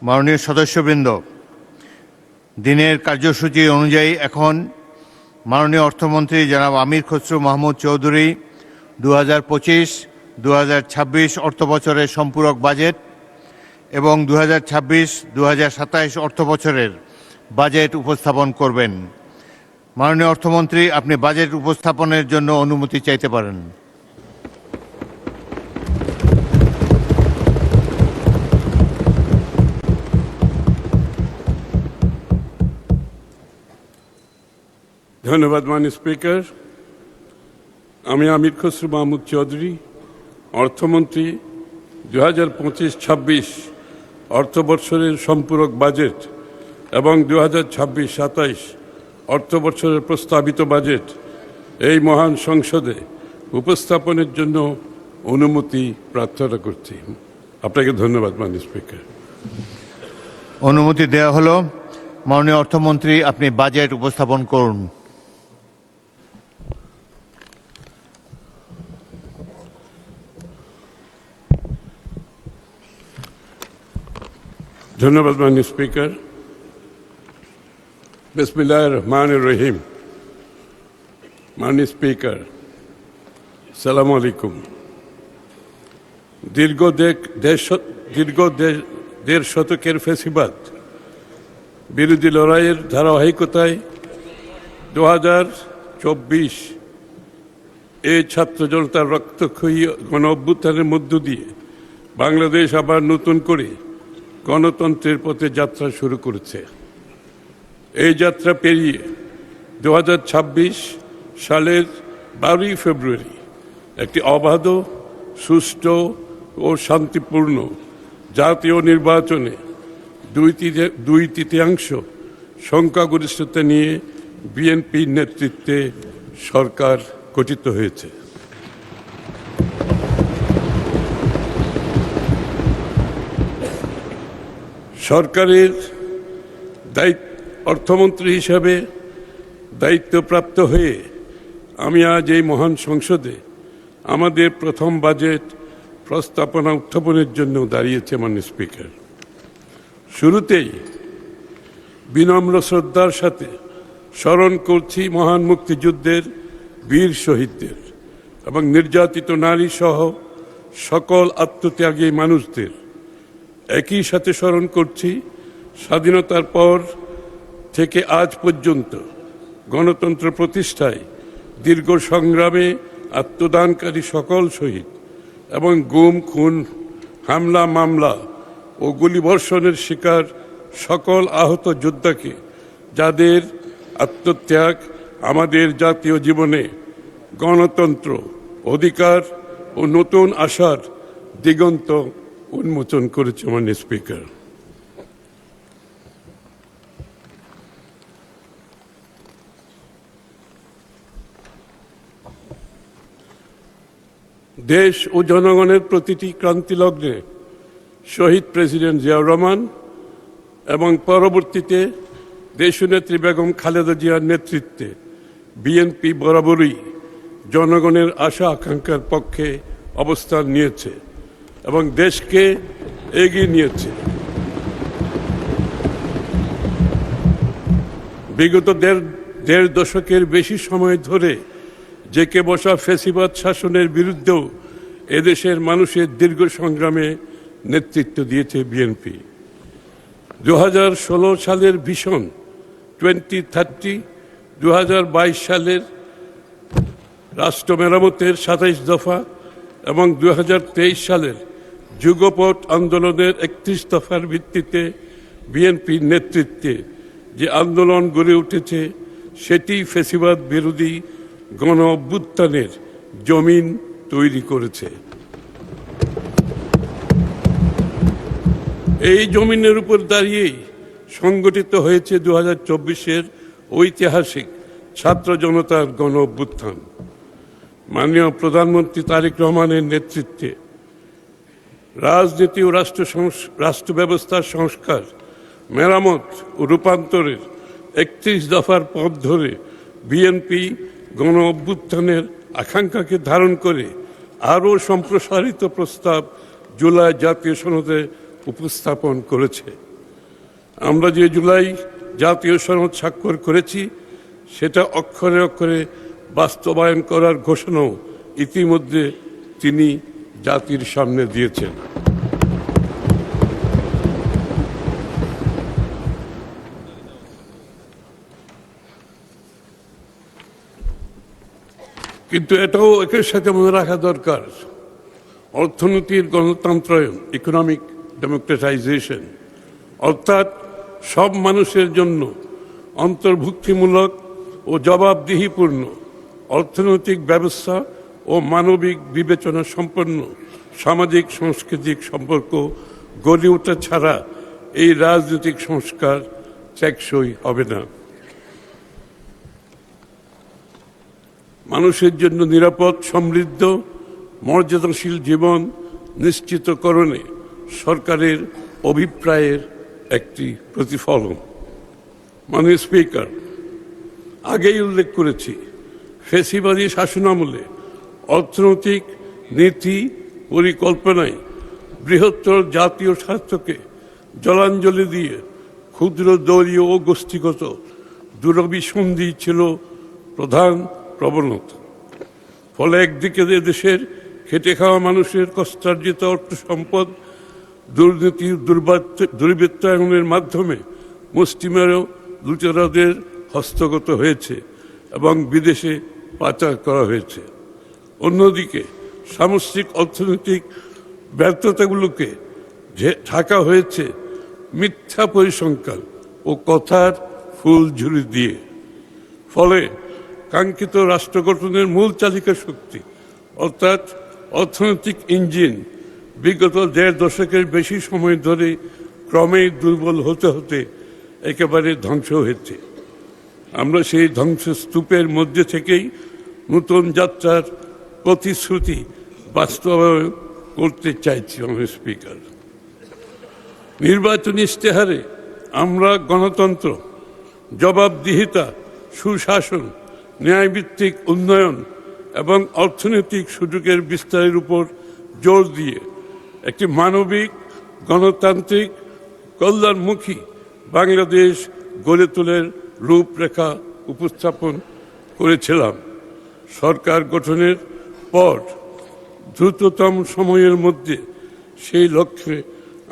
মাননীয় সদস্যবৃন্দ, দিনের কার্যসূচি অনুযায়ী এখন মাননীয় অর্থমন্ত্রী জনাব আমির খসরু মাহমুদ চৌধুরী 2025-2026 অর্থবছরের সম্পূরক বাজেট এবং 2026-2027 অর্থবছরের বাজেট উপস্থাপন করবেন। মাননীয় অর্থমন্ত্রী, আপনি বাজেট উপস্থাপনের জন্য অনুমতি চাইতে পারেন। ধন্যবাদ মাননীয় স্পিকার। আমি আমির খসরু মাহমুদ চৌধুরী, অর্থমন্ত্রী 2025-26 অর্থবর্ষের সম্পূরক বাজেট এবং 2026-27 অর্থবর্ষের প্রস্তাবিত বাজেট এই মহান সংসদে উপস্থাপনের জন্য অনুমতি প্রার্থনা করছি। আপনাকে ধন্যবাদ মাননীয় স্পিকার। অনুমতি দেওয়া হলো। মাননীয় অর্থমন্ত্রী, আপনি বাজেট উপস্থাপন করুন। ধন্যবাদ মাননীয় স্পিকার। বিসমিল্লাহির রহমানির রহিম। মাননীয় স্পিকার, আসসালামু আলাইকুম। দীর্ঘ দেড় শতকের ফ্যাসিবাদ বিরোধী লড়াইয়ের ধারাবাহিকতায় 2024 এই ছাত্র জনতার রক্তক্ষয়ী গণ অভ্যুত্থানের মধ্য দিয়ে বাংলাদেশ আবার নতুন করে গণতন্ত্রের পথে যাত্রা শুরু করেছে। এই যাত্রা পেরিয়ে 2026 সালের 12 ফেব্রুয়ারি একটি অবাধ, সুষ্ঠু ও শান্তিপূর্ণ জাতীয় নির্বাচনে দুই তৃতীয়াংশ সংখ্যাগরিষ্ঠতা নিয়ে বিএনপির নেতৃত্বে সরকার গঠিত হয়েছে। সরকারের অর্থমন্ত্রী হিসাবে দায়িত্বপ্রাপ্ত হয়ে আমি আজ এই মহান সংসদে আমাদের প্রথম বাজেট প্রস্তাবনা উত্থাপনের জন্য দাঁড়িয়েছে মাননীয় স্পিকার। শুরুতেই বিনম্র শ্রদ্ধার সাথে স্মরণ করছি মহান মুক্তিযুদ্ধের বীর শহীদদের এবং নির্যাতিত নারী সহ সকল আত্মত্যাগী মানুষদের। একই সাথে স্মরণ করছি স্বাধীনতার পর থেকে আজ পর্যন্ত গণতন্ত্র প্রতিষ্ঠায় দীর্ঘ সংগ্রামে আত্মদানকারী সকল শহীদ এবং গুম, খুন, হামলা, মামলা ও গুলিবর্ষণের শিকার সকল আহত যোদ্ধাকে, যাদের আত্মত্যাগ আমাদের জাতীয় জীবনে গণতন্ত্র, অধিকার ও নতুন আশার দিগন্ত উন্মোচন করেছে মাননীয় স্পিকার। দেশ ও জনগণের প্রতিটি ক্রান্তি লগ্নে শহীদ প্রেসিডেন্ট জিয়াউর রহমান এবং পরবর্তীতে দেশনেত্রী বেগম খালেদা জিয়ার নেতৃত্বে বিএনপি বরাবরই জনগণের আশা আকাঙ্ক্ষার পক্ষে অবস্থান নিয়েছে এবং দেশকে এগিয়ে নিয়েছে। বিগত দেড় দশকের বেশি সময় ধরে জেঁকে বসা ফ্যাসিবাদ শাসনের বিরুদ্ধেও এদেশের মানুষের দীর্ঘ সংগ্রামে নেতৃত্ব দিয়েছে বিএনপি। 2016 সালের ভিশন 2030, 2022 সালের রাষ্ট্র মেরামতের 27 দফা এবং 2023 সালের যুগপৎ আন্দোলনের 31 দফার ভিত্তিতে বিএনপির নেতৃত্বে যে আন্দোলন গড়ে উঠেছে, সেটি ফ্যাসিবাদ বিরোধী গণ অভ্যুত্থানের জমিন তৈরি করেছে। এই জমিনের উপর দাঁড়িয়েই সংগঠিত হয়েছে 2024-এর ঐতিহাসিক ছাত্র জনতার গণ অভ্যুত্থান। মাননীয় প্রধানমন্ত্রী তারেক রহমানের নেতৃত্বে রাজনীতি ও রাষ্ট্র ব্যবস্থার সংস্কার, মেরামত ও রূপান্তরের 31 দফার পথ ধরে বিএনপি গণ অভ্যুত্থানের আকাঙ্ক্ষাকে ধারণ করে আরও সম্প্রসারিত প্রস্তাব জুলাই জাতীয় সনদে উপস্থাপন করেছে। আমরা যে জুলাই জাতীয় সনদ স্বাক্ষর করেছি সেটা অক্ষরে অক্ষরে বাস্তবায়ন করার ঘোষণাও ইতিমধ্যে তিনি জাতির সামনে দিয়েছেন। কিন্তু এটাও একের সাথে মনে রাখা দরকার, অর্থনীতির গণতন্ত্রায়ন, ইকোনমিক ডেমোক্রেটাইজেশন, অর্থাৎ সব মানুষের জন্য অন্তর্ভুক্তিমূলক ও জবাবদিহিপূর্ণ অর্থনৈতিক ব্যবস্থা ও মানবিক বিবেচনা সম্পন্ন সামাজিক সাংস্কৃতিক সম্পর্ক গড়ে ওঠা ছাড়া এই রাজনৈতিক সংস্কার টেকসই হবে না। মানুষের জন্য নিরাপদ, সমৃদ্ধ, মর্যাদাশীল জীবন নিশ্চিতকরণে সরকারের অভিপ্রায়ের একটি প্রতিফলন। মাননীয় স্পিকার, আগেই উল্লেখ করেছি, ফ্যাসিবাদী শাসনামলে অর্থনৈতিক নীতি পরিকল্পনায় বৃহত্তর জাতীয় স্বার্থকে জলাঞ্জলি দিয়ে ক্ষুদ্র দলীয় ও গোষ্ঠীগত দুরভিসন্ধি ছিল প্রধান প্রবণতা। ফলে একদিকে দেশের খেটে খাওয়া মানুষের কষ্টার্জিত অর্থ সম্পদ দুর্নীতি দুর্বৃত্তায়নের মাধ্যমে মুষ্টিমেয় লুটেরাদের হস্তগত হয়েছে এবং বিদেশে পাচার করা হয়েছে। অন্যদিকে সামষ্টিক অর্থনৈতিক ব্যর্থতাগুলোকে ঢাকা হয়েছে মিথ্যা পরিসংখ্যান ও কথার ফুলঝুরি দিয়ে। ফলে কাঙ্ক্ষিত রাষ্ট্র গঠনের মূল চালিকা শক্তি অর্থাৎ অর্থনৈতিক ইঞ্জিন বিগত ১.৫ দশকের বেশি সময় ধরে ক্রমেই দুর্বল হতে হতে একেবারে ধ্বংস হয়েছে। আমরা সেই ধ্বংসস্তূপের মধ্যে থেকেই নতুন যাত্রার প্রতিশ্রুতি বাস্তবায়ন করতে চাইছি। স্পিকার, নির্বাচনী ইশতেহারে আমরা গণতন্ত্র, জবাবদিহিতা, সুশাসন, ন্যায়ভিত্তিক উন্নয়ন এবং অর্থনৈতিক সুযোগের বিস্তারের উপর জোর দিয়ে একটি মানবিক, গণতান্ত্রিক, কল্যাণমুখী বাংলাদেশ গড়ে তোলার রূপরেখা উপস্থাপন করেছিলাম। সরকার গঠনের পর দ্রুততম সময়ের মধ্যে সেই লক্ষ্যে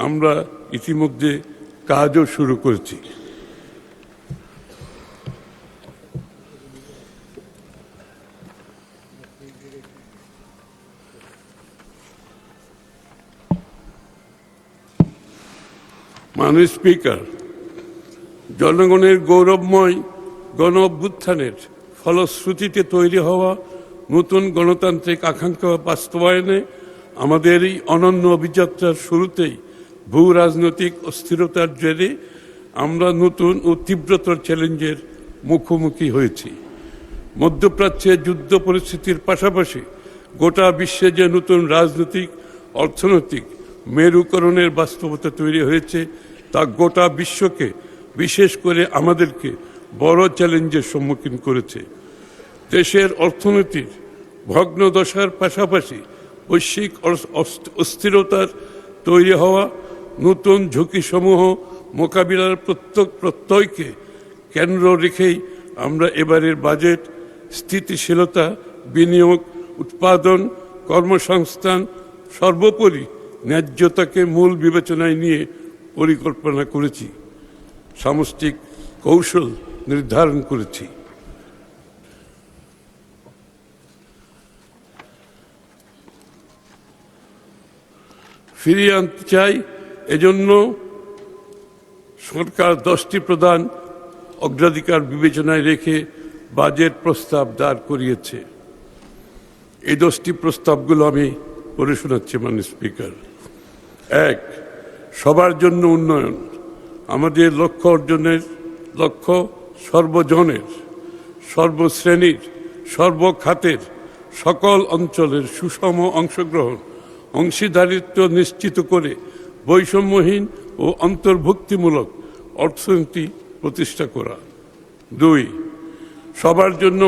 আমরা ইতিমধ্যে কাজও শুরু করেছি। মাননীয় স্পিকার, জনগণের গৌরবময় গণ অভ্যুত্থানের ফলশ্রুতিতে তৈরি হওয়া নতুন গণতান্ত্রিক আকাঙ্ক্ষা বাস্তবায়নে আমাদের এই অনন্য অভিযাত্রার শুরুতেই ভূ রাজনৈতিক অস্থিরতার জেরে আমরা নতুন ও তীব্রতর চ্যালেঞ্জের মুখোমুখি হয়েছি। মধ্যপ্রাচ্যে যুদ্ধ পরিস্থিতির পাশাপাশি গোটা বিশ্বে যে নতুন রাজনৈতিক, অর্থনৈতিক মেরুকরণের বাস্তবতা তৈরি হয়েছে তা গোটা বিশ্বকে, বিশেষ করে আমাদেরকে বড় চ্যালেঞ্জের সম্মুখীন করেছে। দেশের অর্থনীতির ভগ্নদশার পাশাপাশি বৈশ্বিক অস্থিরতার তৈরি হওয়া নতুন ঝুঁকিসমূহ মোকাবিলার প্রত্যয়কে কেন্দ্র রেখেই আমরা এবারের বাজেট স্থিতিশীলতা, বিনিয়োগ, উৎপাদন, কর্মসংস্থান, সর্বোপরি ন্যায্যতাকে মূল বিবেচনায় নিয়ে পরিকল্পনা করেছি, সামষ্টিক কৌশল নির্ধারণ করেছি। ফিরিয়ে আনতে চাই, এজন্য সরকার 10টি প্রধান অগ্রাধিকার বিবেচনায় রেখে বাজেট প্রস্তাব দাঁড় করিয়েছে। এই 10টি প্রস্তাবগুলো আমি পড়ে শোনাচ্ছি। মাননীয় স্পিকার, 1. সবার জন্য উন্নয়ন। আমাদের লক্ষ্য অর্জনের লক্ষ্য সর্বজনের, সর্বশ্রেণীর, সর্বখাতের, সকল অঞ্চলের সুষম অংশগ্রহণ, অংশীদারিত্ব নিশ্চিত করে বৈষম্যহীন ও অন্তর্ভুক্তিমূলক অর্থনীতি প্রতিষ্ঠা করা। 2. সবার জন্য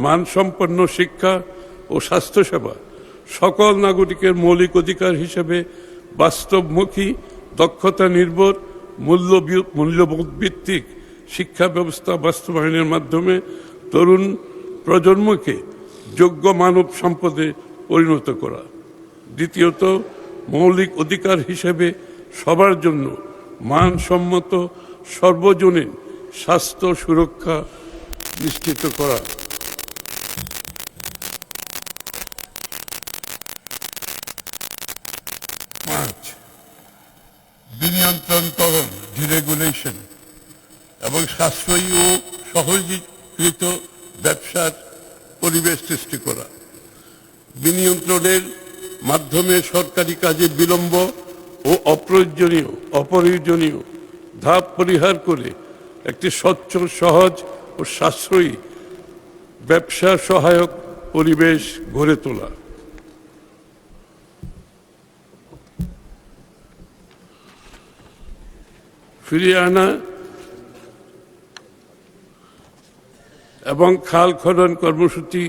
মানসম্পন্ন শিক্ষা ও স্বাস্থ্যসেবা সকল নাগরিকের মৌলিক অধিকার হিসেবে বাস্তবমুখী, দক্ষতা নির্ভর মূল্যবোধ ভিত্তিক শিক্ষা ব্যবস্থা বাস্তবায়নের মাধ্যমে তরুণ প্রজন্মকে যোগ্য মানব সম্পদে পরিণত করা। দ্বিতীয়ত, মৌলিক অধিকার হিসেবে সবার জন্য মানসম্মত সর্বজনীন স্বাস্থ্য সুরক্ষা নিশ্চিত করা। পাঁচ, বিনিয়ন্ত্রণকরণ, ডিরেগুলেশন এবং সাশ্রয়ী ও সহজীকৃত ব্যবসার পরিবেশ সৃষ্টি করা। বিনিয়ন্ত্রণের মাধ্যমে সরকারি কাজে বিলম্ব ও অপ্রয়োজনীয় ধাপ পরিহার করে একটি স্বচ্ছ, সহজ ও সাশ্রয়ী ব্যবসা সহায়ক পরিবেশ গড়ে তোলা। ফিরিয়ে আনা এবং খাল খনন কর্মসূচি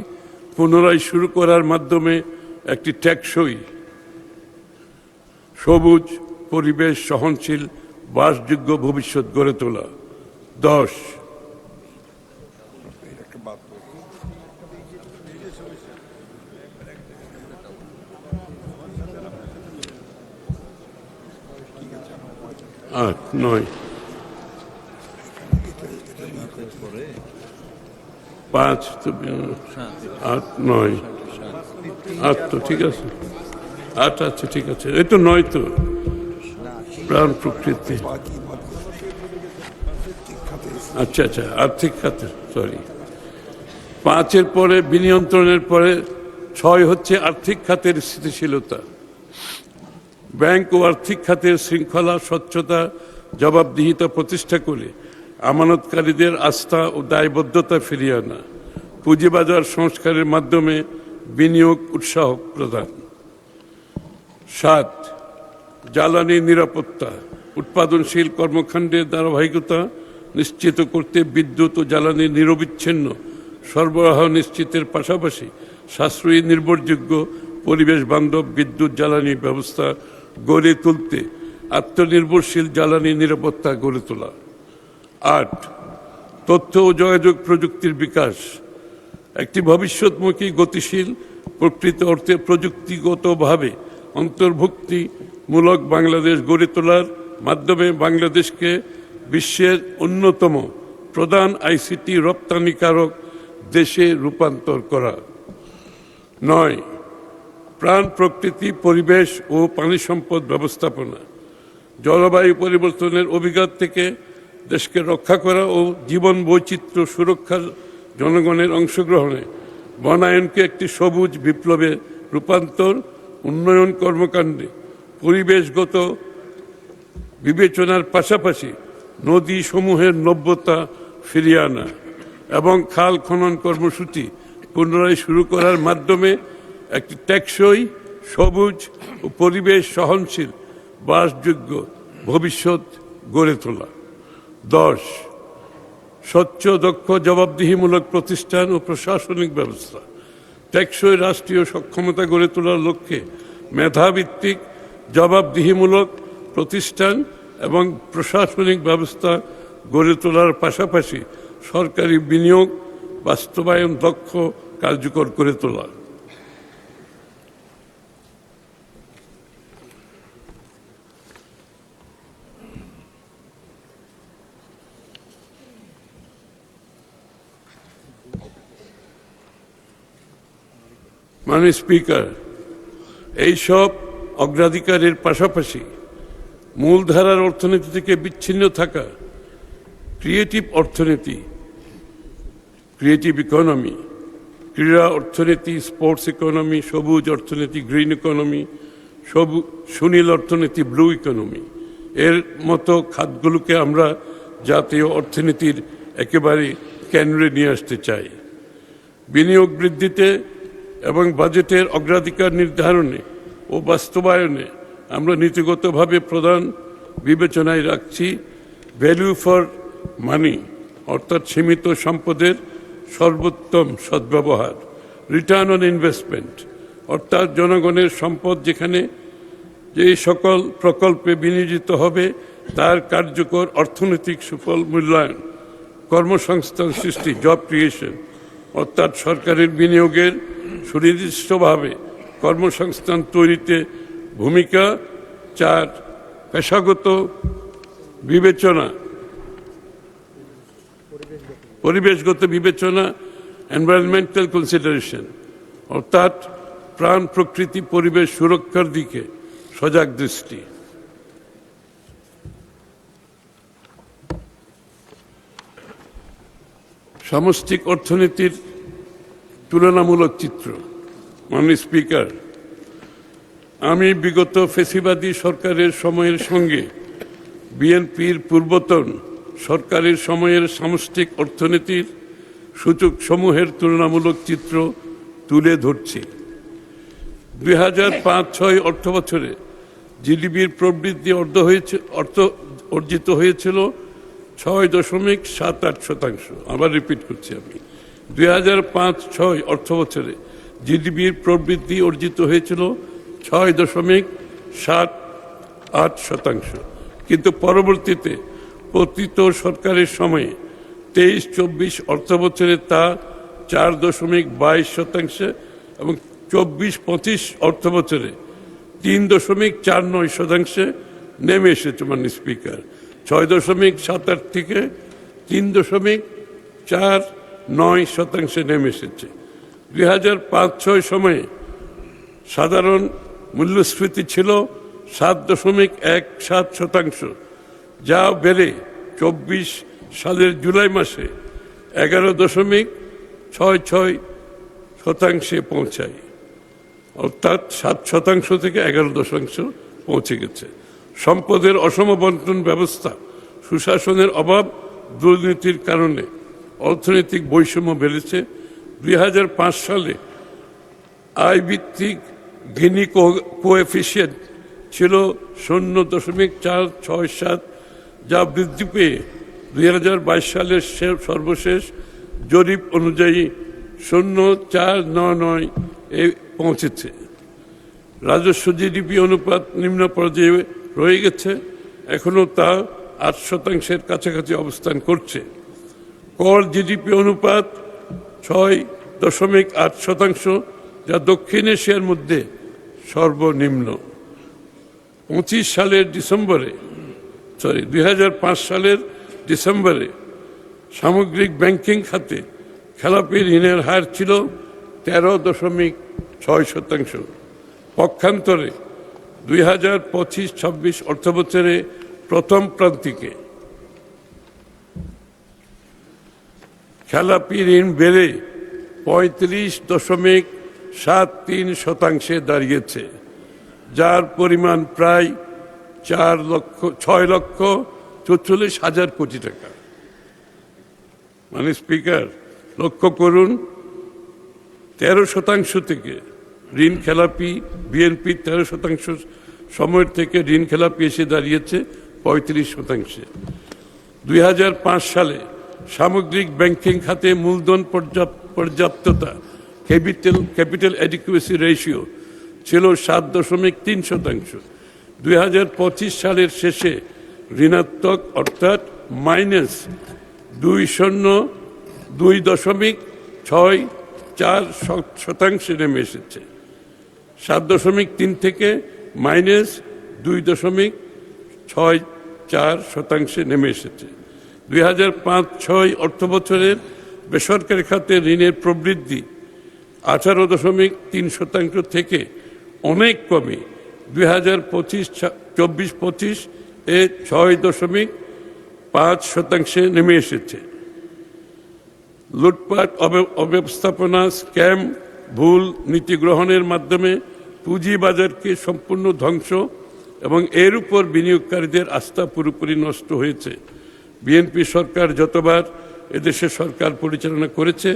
পুনরায় শুরু করার মাধ্যমে একটি টেকসই, সবুজ, পরিবেশ সহনশীল, বাসযোগ্য ভবিষ্যৎ গড়ে তোলা। 10, আট, 9, 5, 8, 9, 8 তো ঠিক আছে, 8 আছে, ঠিক আছে। এই তো 9 তো, প্রাণ প্রকৃতি। আচ্ছা আচ্ছা, আর্থিক খাতে, সরি। 5-এর পরে বিনিয়ন্ত্রণের পরে 6 হচ্ছে আর্থিক খাতের স্থিতিশীলতা। ব্যাংক ও আর্থিক খাতের শৃঙ্খলা, স্বচ্ছতা, জবাবদিহিতা প্রতিষ্ঠা করে আমানতকারীদের আস্থা ও দায়বদ্ধতা ফিরিয়ে আনা। পুঁজিবাজার সংস্কারের মাধ্যমে বিনিয়োগ উৎসাহ প্রদান। 7, জ্বালানি নিরাপত্তা, উৎপাদনশীল কর্মকাণ্ডের ধারাবাহিকতা নিশ্চিত করতে বিদ্যুৎ ও জ্বালানি নিরবিচ্ছিন্ন সরবরাহ নিশ্চিতের পাশাপাশি সাশ্রয়ী, নির্ভরযোগ্য, পরিবেশ বান্ধব বিদ্যুৎ জ্বালানি ব্যবস্থা গড়ে তুলতে আত্মনির্ভরশীল জ্বালানি নিরাপত্তা গড়ে তোলা। 8, তথ্য ও যোগাযোগ প্রযুক্তির বিকাশ, একটি ভবিষ্যৎমুখী, গতিশীল, প্রকৃত অর্থে প্রযুক্তিগতভাবে অন্তর্ভুক্তিমূলক বাংলাদেশ গড়ে তোলার মাধ্যমে বাংলাদেশকে বিশ্বের অন্যতম প্রধান আইসিটি রপ্তানিকারক দেশে রূপান্তর করা। 9, প্রাণ প্রকৃতি, পরিবেশ ও পানি সম্পদ ব্যবস্থাপনা, জলবায়ু পরিবর্তনের অভিঘাত থেকে দেশকে রক্ষা করা ও জীবন বৈচিত্র্য সুরক্ষার জনগণের অংশগ্রহণে বনায়নকে একটি সবুজ বিপ্লবে রূপান্তর, উন্নয়ন কর্মকাণ্ডে পরিবেশগত বিবেচনার পাশাপাশি নদী সমূহের নব্যতা ফিরিয়ে আনা এবং খাল খনন কর্মসূচি পুনরায় শুরু করার মাধ্যমে একটি টেকসই, সবুজ ও পরিবেশ সহনশীল, বাসযোগ্য ভবিষ্যৎ গড়ে তোলা। 10, স্বচ্ছ, দক্ষ, জবাবদিহিমূলক প্রতিষ্ঠান ও প্রশাসনিক ব্যবস্থা, টেকসই রাষ্ট্রীয় সক্ষমতা গড়ে তোলার লক্ষ্যে মেধাভিত্তিক, জবাবদিহিমূলক প্রতিষ্ঠান এবং প্রশাসনিক ব্যবস্থা গড়ে তোলার পাশাপাশি সরকারি বিনিয়োগ বাস্তবায়ন দক্ষ, কার্যকর করে তোলা। মাননীয় স্পিকার, এইসব অগ্রাধিকারের পাশাপাশি মূলধারার অর্থনীতি থেকে বিচ্ছিন্ন থাকা ক্রিয়েটিভ অর্থনীতি, ক্রিয়েটিভ ইকোনমি, ক্রীড়া অর্থনীতি, স্পোর্টস ইকোনমি, সবুজ অর্থনীতি, গ্রিন ইকোনমি, সুনীল অর্থনীতি, ব্লু ইকোনমি এর মতো খাতগুলোকে আমরা জাতীয় অর্থনীতির একেবারে কেন্দ্রে নিয়ে আসতে চাই। বিনিয়োগ বৃদ্ধিতে এবং বাজেটের অগ্রাধিকার নির্ধারণে ও বাস্তবায়নে আমরা নীতিগতভাবে প্রধান বিবেচনায় রাখছি ভ্যালু ফর মানি, অর্থাৎ সীমিত সম্পদের সর্বোত্তম সদ্ব্যবহার, রিটার্ন অন ইনভেস্টমেন্ট, অর্থাৎ জনগণের সম্পদ যেখানে যে সকল প্রকল্পে বিনিয়োজিত হবে তার কার্যকর অর্থনৈতিক সুফল মূল্যায়ন, কর্মসংস্থান সৃষ্টি, জব ক্রিয়েশন, অর্থাৎ সরকারের বিনিয়োগের সুনির্দিষ্টভাবে কর্মসংস্থান তৈরিতে ভূমিকা। 4, পেশাগত বিবেচনা, পরিবেশগত বিবেচনা, এনভায়রনমেন্টাল কনসিডারেশন, অর্থাৎ প্রাণ, প্রকৃতি, পরিবেশ সুরক্ষার দিকে সজাগ দৃষ্টি। সামষ্টিক অর্থনীতির তুলনামূলক চিত্র। মাননীয় স্পিকার, আমি বিগত ফেসিবাদী সরকারের সময়ের সঙ্গে বিএনপির পূর্বতন সরকারের সময়ের সামষ্টিক অর্থনীতির সূচক সমূহের তুলনামূলক চিত্র তুলে ধরছি। 2005-06 অর্থ বছরে জিডিপির প্রবৃদ্ধি অর্জিত হয়েছিল 6.78%। আবার রিপিট করছি আমি, 2005-06 অর্থ বছরে জিডিপির প্রবৃদ্ধি অর্জিত হয়েছিল 6.78%, কিন্তু পরবর্তীতে পতিত সরকারের সময়ে 23-24 অর্থ বছরে তা 4.22% এবং 24-25 অর্থ বছরে 3.49% নেমে এসেছে। মাননীয় স্পিকার, 6.78 থেকে 3.49% নেমে এসেছে। 2005-06 সময়ে সাধারণ মূল্যস্ফীতি ছিল 7.17%, যা বেড়ে 24 সালের জুলাই মাসে 11.66% পৌঁছায়, অর্থাৎ 7% থেকে 11% পৌঁছে গেছে। সম্পদের অসম বন্টন ব্যবস্থা, সুশাসনের অভাব, দুর্নীতির কারণে অর্থনৈতিক বৈষম্য বেড়েছে। 2005 সালে আয়ভিত্তিক গিনি কোএফিসিয়েন্ট ছিল 0.467, যা বৃদ্ধি পেয়ে 2022 সালের সর্বশেষ জরিপ অনুযায়ী 0.499 এ পৌঁছেছে। রাজস্ব জিডিপি অনুপাত নিম্ন পর্যায়ে রয়ে গেছে, এখনও তা 8% কাছাকাছি অবস্থান করছে। কর জিডিপি অনুপাত 6.8%, যা দক্ষিণ এশিয়ার মধ্যে সর্বনিম্ন। 2005 সালের ডিসেম্বরে সামগ্রিক ব্যাংকিং খাতে খেলাপি ঋণের হার ছিল 13.6%। পক্ষান্তরে 2025-26 অর্থবছরে প্রথম প্রান্তিকে খেলাপি ঋণ বেড়ে 35.73% দাঁড়িয়েছে, যার পরিমাণ প্রায় 6,44,000 কোটি টাকা। মানে স্পিকার, লক্ষ্য করুন, 13% থেকে ঋণ খেলাপি, বিএনপি 13% সময়ের থেকে ঋণ খেলাপি এসে দাঁড়িয়েছে 35%। 2005 সালে সামগ্রিক ব্যাংকিং খাতে মূলধন পর্যাপ্ততা, ক্যাপিটাল অ্যাডিকুয়েসি রেশিও ছিল 7.3%। 2025 সালের শেষে ঋণাত্মক, অর্থাৎ -2.64% নেমে এসেছে। 7.3 থেকে -2.64% নেমে এসেছে। 2005-06 অর্থ বছরের বেসরকারি খাতে ঋণের প্রবৃদ্ধি 18.3% থেকে অনেক কমে 2024-25 এ 6.5% নেমে এসেছে। লুটপাট, অব্যবস্থাপনা, স্ক্যাম, ভুল নীতি গ্রহণের মাধ্যমে পুঁজিবাজারকে সম্পূর্ণ ধ্বংস এবং এর উপর বিনিয়োগকারীদের আস্থা পুরোপুরি নষ্ট হয়েছে। বিএনপি সরকার যতবার এদেশে সরকার পরিচালনা করেছে,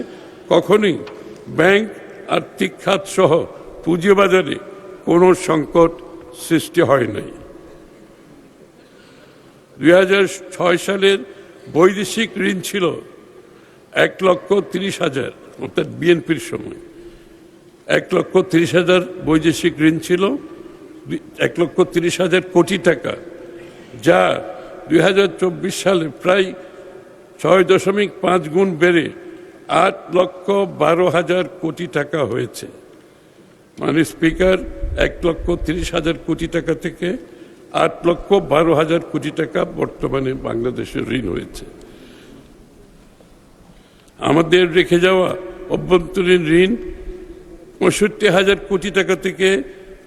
কখনোই ব্যাংক, আর্থিক খাত সহ পুঁজিবাজারে কোনো সংকট সৃষ্টি হয় নাই। 2006 সালের বৈদেশিক ঋণ ছিল 1,30,000, অর্থাৎ বিএনপির সময় 1,30,000 বৈদেশিক ঋণ ছিল, 1,30,000 কোটি টাকা, যা 2024 সালে প্রায় 6.5 গুণ বেড়ে 8,12,000 কোটি টাকা হয়েছে। মাননীয় স্পিকার, 1,30,000 কোটি টাকা থেকে 8,12,000 কোটি টাকা বর্তমানে বাংলাদেশের ঋণ হয়েছে। আমাদের রেখে যাওয়া অভ্যন্তরীণ ঋণ 65,000 কোটি টাকা থেকে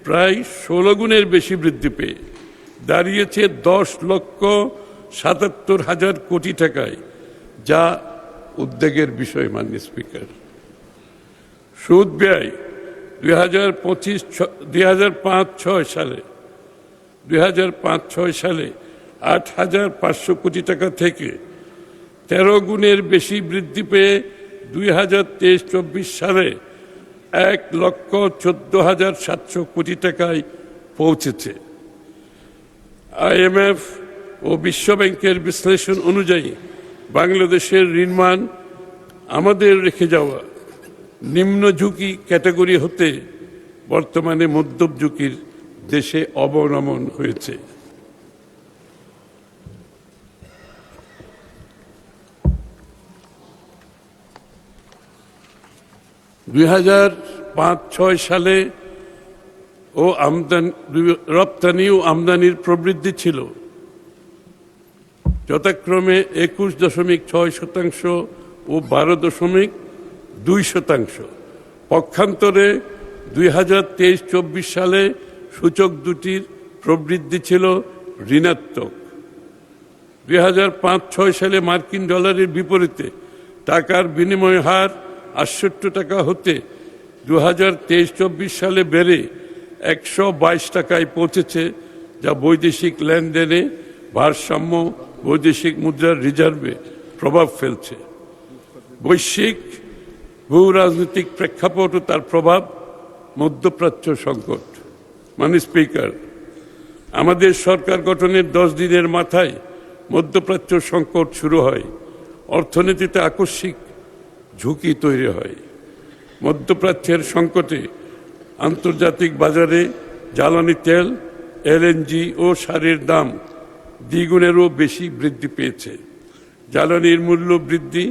প্রায় 16 গুণের বেশি বৃদ্ধি পেয়ে দাঁড়িয়েছে 10,77,000 কোটি টাকায়, যা উদ্বেগের বিষয়। মাননীয় স্পিকার, সুদ ব্যয় 2005-06 সালে 8,500 কোটি টাকা থেকে 13 গুণের বেশি বৃদ্ধি পেয়ে 2023-24 সালে 1,14,700 কোটি টাকায় পৌঁছেছে। IMF ও বিশ্ব ব্যাংকের বিশ্লেষণ অনুযায়ী বাংলাদেশের ঋণমান আমাদের রেখে যাওয়া নিম্ন ঝুঁকি ক্যাটাগরি হতে বর্তমানে মধ্যম ঝুঁকির দেশে অবনমন হয়েছে। দুই 2005-06 সালে রপ্তানি ও আমদানির প্রবৃদ্ধি ছিল যথাক্রমে 21.6% ও 12.2%। পক্ষান্তরে 2023-24 সালে সূচক দুটির প্রবৃদ্ধি ছিল ঋণাত্মক। 2005-06 সালে মার্কিন ডলারের বিপরীতে টাকার বিনিময় হার 68 টাকা হতে 2023-24 সালে বেড়ে 122 টাকায় পৌঁছেছে, যা বৈদেশিক লেনদেনে ভারসাম্য বৈদেশিক মুদ্রার রিজার্ভে প্রভাব ফেলছে। বৈশ্বিক ভূ রাজনৈতিক প্রেক্ষাপট ও তার প্রভাব, মধ্যপ্রাচ্য সংকট। মাননীয় স্পিকার, আমাদের সরকার গঠনের 10 দিনের মাথায় মধ্যপ্রাচ্য সংকট শুরু হয়। অর্থনীতিতে আকস্মিক ঝুঁকি তৈরি হয়। মধ্যপ্রাচ্যের সংকটে আন্তর্জাতিক বাজারে জ্বালানি তেল, LNG ও সারের দাম দ্বিগুণেরও বেশি বৃদ্ধি পেয়েছে। জ্বালানির মূল্য বৃদ্ধি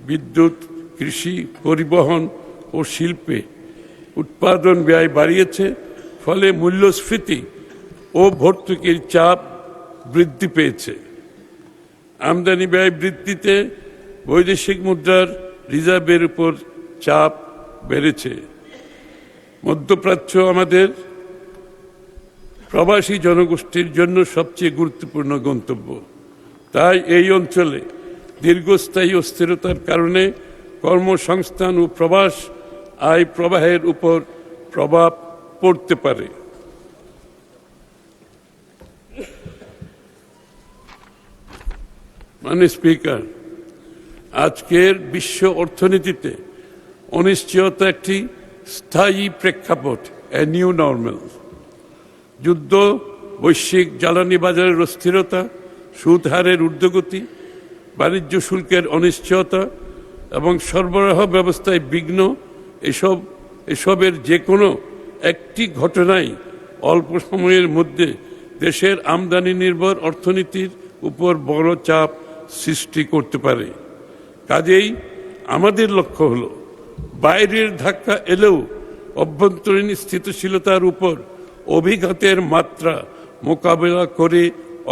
বিদ্যুৎ, কৃষি, পরিবহন ও শিল্পে উৎপাদন ব্যয় বাড়িয়েছে, ফলে মূল্যস্ফীতি ও ভর্তুকির চাপ বৃদ্ধি পেয়েছে। আমদানি ব্যয় বৃদ্ধিতে বৈদেশিক মুদ্রার রিজার্ভের উপর চাপ বেড়েছে। মধ্যপ্রাচ্য আমাদের প্রবাসী জনগোষ্ঠীর জন্য সবচেয়ে গুরুত্বপূর্ণ গন্তব্য। তাই এই অঞ্চলে দীর্ঘস্থায়ী অস্থিরতার কারণে কর্মসংস্থান ও প্রবাস আয় প্রবাহের উপর প্রভাব পড়তে পারে। মাননীয় স্পিকার, আজকের বিশ্ব অর্থনীতিতে অনিশ্চয়তা একটি স্থায়ী প্রেক্ষাপট, এ নিউ নর্মাল। যুদ্ধ, বৈশ্বিক জ্বালানি বাজারের অস্থিরতা, সুদ হারের ঊর্ধ্বগতি, বাণিজ্য শুল্কের অনিশ্চয়তা এবং সরবরাহ ব্যবস্থায় বিঘ্ন, এসবের যে কোনো একটি ঘটনাই অল্প সময়ের মধ্যে দেশের আমদানি নির্ভর অর্থনীতির উপর বড় চাপ সৃষ্টি করতে পারে। কাজেই আমাদের লক্ষ্য হল বাইরের ধাক্কা এলেও অভ্যন্তরীণ স্থিতিশীলতার উপর অভিঘাতের মাত্রা মোকাবেলা করে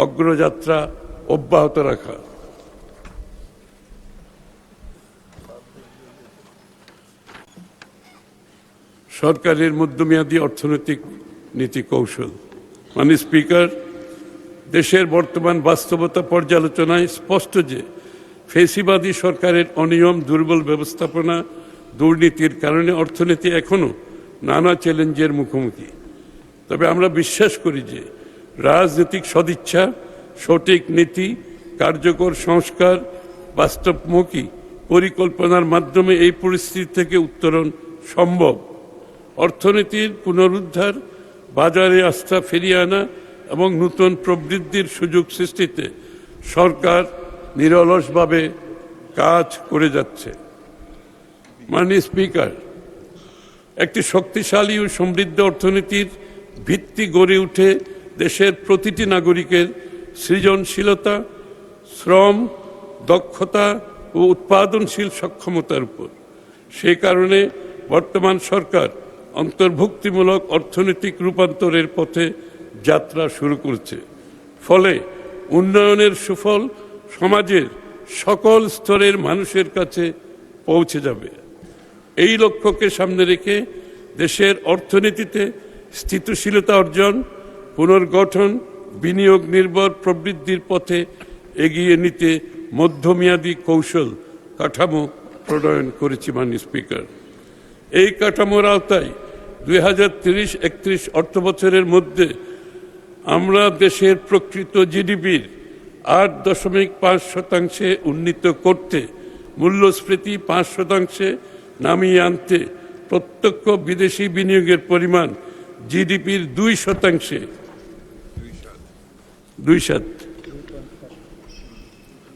অগ্রযাত্রা অব্যাহত রাখা। সরকারের মধ্যমেয়াদী অর্থনৈতিক নীতি কৌশল। মাননীয় স্পিকার, দেশের বর্তমান বাস্তবতা পর্যালোচনায় স্পষ্ট যে ফেসিবাদী সরকারের অনিয়ম, দুর্বল ব্যবস্থাপনা, দুর্নীতির কারণে অর্থনীতি এখনো নানা চ্যালেঞ্জের মুখোমুখি। তবে আমরা বিশ্বাস করি যে রাজনৈতিক সদিচ্ছা, সঠিক নীতি, কার্যকর সংস্কার, বাস্তবমুখী পরিকল্পনার মাধ্যমে এই পরিস্থিতি থেকে উত্তরণ সম্ভব। অর্থনীতির পুনরুদ্ধার, বাজারে আস্থা ফিরিয়ে আনা এবং নতুন প্রবৃদ্ধির সুযোগ সৃষ্টিতে সরকার নিরলসভাবে কাজ করে যাচ্ছে। মাননীয় স্পিকার, একটি শক্তিশালী ও সমৃদ্ধ অর্থনীতির ভিত্তি গড়ে উঠে দেশের প্রতিটি নাগরিকের সৃজনশীলতা, শ্রম, দক্ষতা ও উৎপাদনশীল সক্ষমতার উপর। সে কারণে বর্তমান সরকার অন্তর্ভুক্তিমূলক অর্থনৈতিক রূপান্তরের পথে যাত্রা শুরু করছে। ফলে উন্নয়নের সুফল সমাজের সকল স্তরের মানুষের কাছে পৌঁছে যাবে। এই লক্ষ্যকে সামনে রেখে দেশের অর্থনীতিতে স্থিতিশীলতা অর্জন, পুনর্গঠন, বিনিয়োগ নির্ভর প্রবৃদ্ধির পথে এগিয়ে নিতে মধ্যমেয়াদী কৌশল কাঠামো প্রণয়ন করেছি মাননীয় স্পিকার। এই কাঠামোর আওতায় 2030-31 অর্থবছরের মধ্যে আমরা দেশের প্রকৃত জিডিপির 8.5% উন্নীত করতে, মূল্যস্ফীতি 5% নামিয়ে আনতে, প্রত্যক্ষ বিদেশি বিনিয়োগের পরিমাণ জিডিপির 2%,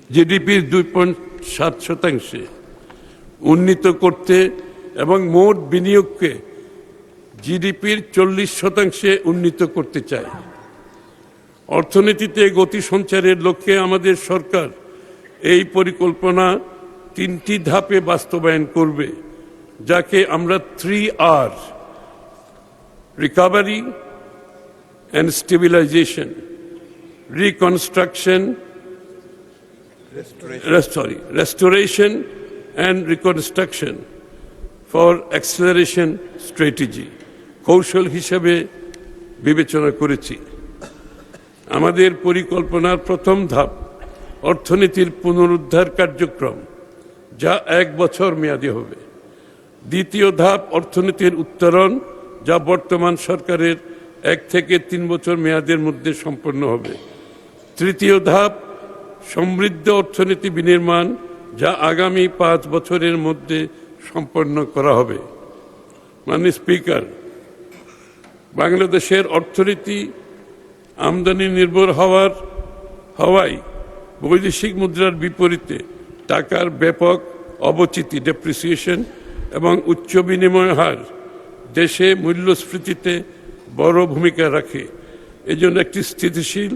জিডিপির 2.7% উন্নীত করতে এবং মোট বিনিয়োগকে জিডিপির 40% উন্নীত করতে চাই। অর্থনীতিতে গতি সঞ্চারের লক্ষ্যে আমাদের সরকার এই পরিকল্পনা 3টি ধাপে বাস্তবায়ন করবে, যাকে আমরা 3R, recovery and stabilisation, restoration and reconstruction for acceleration strategy কৌশল হিসেবে বিবেচনা করেছি। আমাদের পরিকল্পনার প্রথম ধাপ অর্থনীতির পুনরুদ্ধার কার্যক্রম, যা 1 বছর মেয়াদী হবে। দ্বিতীয় ধাপ অর্থনীতির উত্তরণ, যা বর্তমান সরকারের 1 থেকে 3 বছর মেয়াদের মধ্যে সম্পন্ন হবে। তৃতীয় ধাপ সমৃদ্ধ অর্থনীতি বিনির্মাণ, যা আগামী 5 বছরের মধ্যে সম্পন্ন করা হবে। মাননীয় স্পিকার, বাংলাদেশের অর্থনীতি আমদানি নির্ভর হওয়ায় বৈদেশিক মুদ্রার বিপরীতে টাকার ব্যাপক অবচিতি, ডেপ্রিসিয়েশন এবং উচ্চ বিনিময় হার দেশে মূল্যস্ফীতিতে বড় ভূমিকা রাখে। এজন্য একটি স্থিতিশীল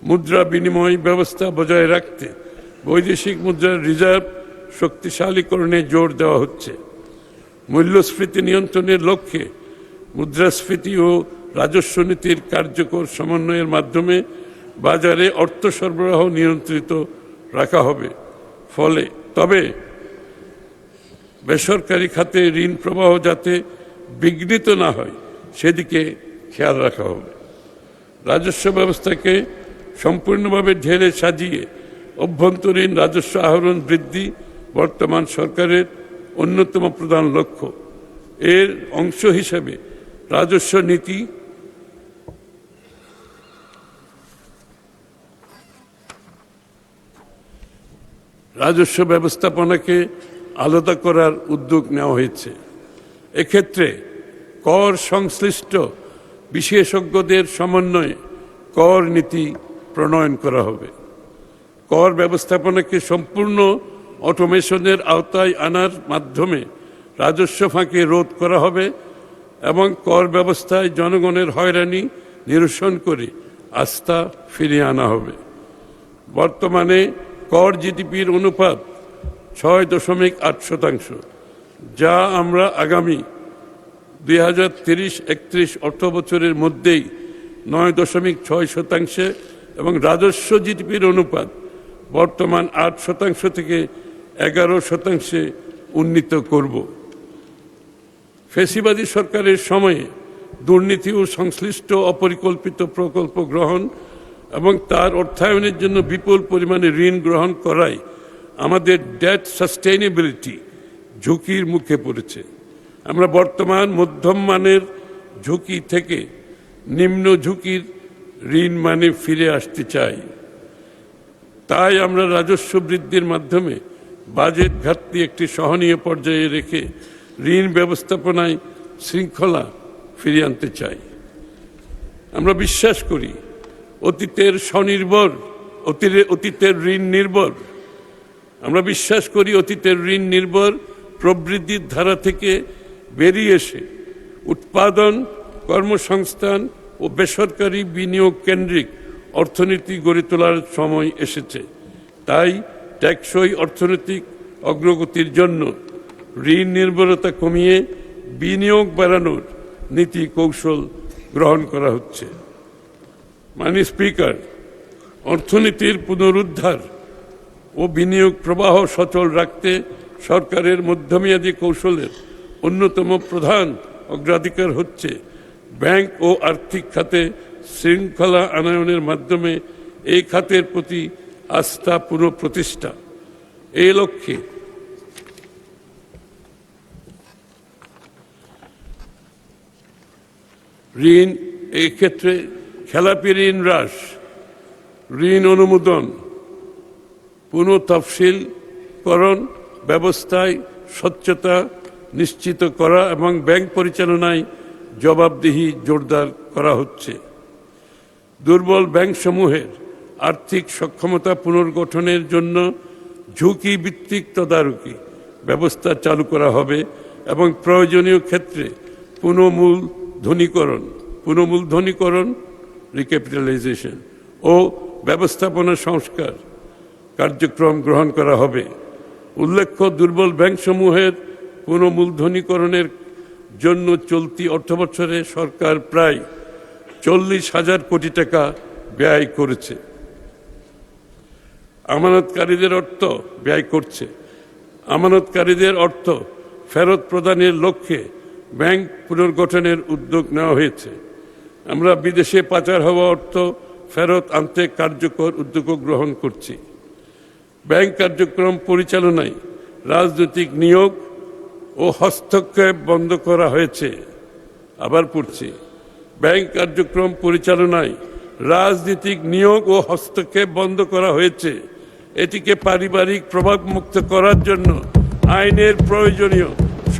মুদ্রা বিনিময় ব্যবস্থা বজায় রাখতে বৈদেশিক মুদ্রার রিজার্ভ শক্তিশালীকরণে জোর দেওয়া হচ্ছে। মূল্যস্ফীতি নিয়ন্ত্রণের লক্ষ্যে মুদ্রাস্ফীতি ও রাজস্ব নীতির কার্যকর সমন্বয়ের মাধ্যমে বাজারে অর্থ সরবরাহ নিয়ন্ত্রিত রাখা হবে। তবে বেসরকারি খাতে ঋণ প্রবাহ যাতে বিঘ্নিত না হয় সেদিকে খেয়াল রাখা হবে। রাজস্ব ব্যবস্থাকে সম্পূর্ণভাবে ঢেলে সাজিয়ে অভ্যন্তরীণ রাজস্ব আহরণ বৃদ্ধি বর্তমান সরকারের অন্যতম প্রধান লক্ষ্য। এর অংশ হিসেবে রাজস্ব নীতি রাজস্ব ব্যবস্থাপনাকে আলাদা করার উদ্যোগ নেওয়া হয়েছে। এক্ষেত্রে কর সংশ্লিষ্ট বিশেষজ্ঞদের সমন্বয়ে কর নীতি প্রণয়ন করা হবে। কর ব্যবস্থাপনাকে সম্পূর্ণ অটোমেশনের আওতায় আনার মাধ্যমে রাজস্ব ফাঁকি রোধ করা হবে এবং কর ব্যবস্থায় জনগণের হয়রানি নিরসন করে আস্থা ফিরিয়ে আনা হবে। বর্তমানে কর জিডিপির অনুপাত 6.8%, যা আমরা আগামী 2030-31 অর্থবছরের মধ্যেই 9.6% এবং রাজস্ব জিডিপির অনুপাত বর্তমান 8% থেকে 11% উন্নীত করব। ফ্যাসিবাদী সরকারের সময়ে দুর্নীতি ও সংশ্লিষ্ট অপরিকল্পিত প্রকল্প গ্রহণ এবং তার অর্থায়নের জন্য বিপুল পরিমাণে ঋণ গ্রহণ করায় আমাদের ডেট সাস্টেইনেবিলিটি ঝুঁকির মুখে পড়েছে। আমরা বর্তমান মধ্যম মানের ঝুঁকি থেকে নিম্ন ঝুঁকির ঋণ মানে ফিরে আসতে চাই। তাই আমরা রাজস্ব বৃদ্ধির মাধ্যমে বাজেট ঘাটতি একটি সহনীয় পর্যায়ে রেখে ঋণ ব্যবস্থাপনায় শৃঙ্খলা ফিরিয়ে আনতে চাই। আমরা বিশ্বাস করি অতীতের ঋণ নির্ভর প্রবৃদ্ধির ধারা থেকে বেরিয়ে এসে উৎপাদন, কর্মসংস্থান ও বেসরকারি বিনিয়োগ কেন্দ্রিক অর্থনীতি গড়ে তোলার সময় এসেছে। তাই টেকসই অর্থনৈতিক অগ্রগতির জন্য ঋণ নির্ভরতা কমিয়ে বিনিয়োগ বাড়ানোর নীতি কৌশল গ্রহণ করা হচ্ছে। মাননীয় স্পিকার, অর্থনীতির পুনরুদ্ধার ও বিনিয়োগ প্রবাহ সচল রাখতে সরকারের মধ্যমেয়াদী কৌশলের অন্যতম প্রধান অগ্রাধিকার হচ্ছে ব্যাংক ও আর্থিক খাতে শৃঙ্খলা আনয়নের মাধ্যমে এই খাতের প্রতি আস্থা পুনঃপ্রতিষ্ঠা। এই লক্ষ্যে ঋণ, এই ক্ষেত্রে খেলাপি ঋণ হ্রাস, ঋণ অনুমোদন, পুনঃতফসিলকরণ ব্যবস্থায় স্বচ্ছতা নিশ্চিত করা এবং ব্যাংক পরিচালনায় জবাবদিহি জোরদার করা হচ্ছে। দুর্বল ব্যাংকসমূহের আর্থিক সক্ষমতা পুনর্গঠনের জন্য ঝুঁকি ভিত্তিক তদারকি ব্যবস্থা চালু করা হবে এবং প্রয়োজনীয় ক্ষেত্রে পুনঃমূলধনীকরণ রিক্যাপিটালাইজেশন ও ব্যবস্থাপনা সংস্কার কার্যক্রম গ্রহণ করা হবে। উল্লেখ্য, দুর্বল ব্যাংকসমূহের পুনঃমূলধনীকরণের জন্য চলতি অর্থবছরে সরকার প্রায় 40,000 কোটি টাকা ব্যয় করেছে। আমানতকারীদের অর্থ ফেরত প্রদানের লক্ষ্যে ব্যাংক পুনর্গঠনের উদ্যোগ নেওয়া হয়েছে। আমরা বিদেশে পাচার হওয়া অর্থ ফেরত আনতে কার্যকর উদ্যোগ গ্রহণ করছি। ব্যাংক কার্যক্রম পরিচালনায় রাজনৈতিক নিয়োগ ও হস্তক্ষেপ বন্ধ করা হয়েছে। আবার পড়ছি, ব্যাংক কার্যক্রম পরিচালনায় রাজনৈতিক নিয়োগ ও হস্তক্ষেপ বন্ধ করা হয়েছে। এটিকে পারিবারিক প্রভাবমুক্ত করার জন্য আইনের প্রয়োজনীয়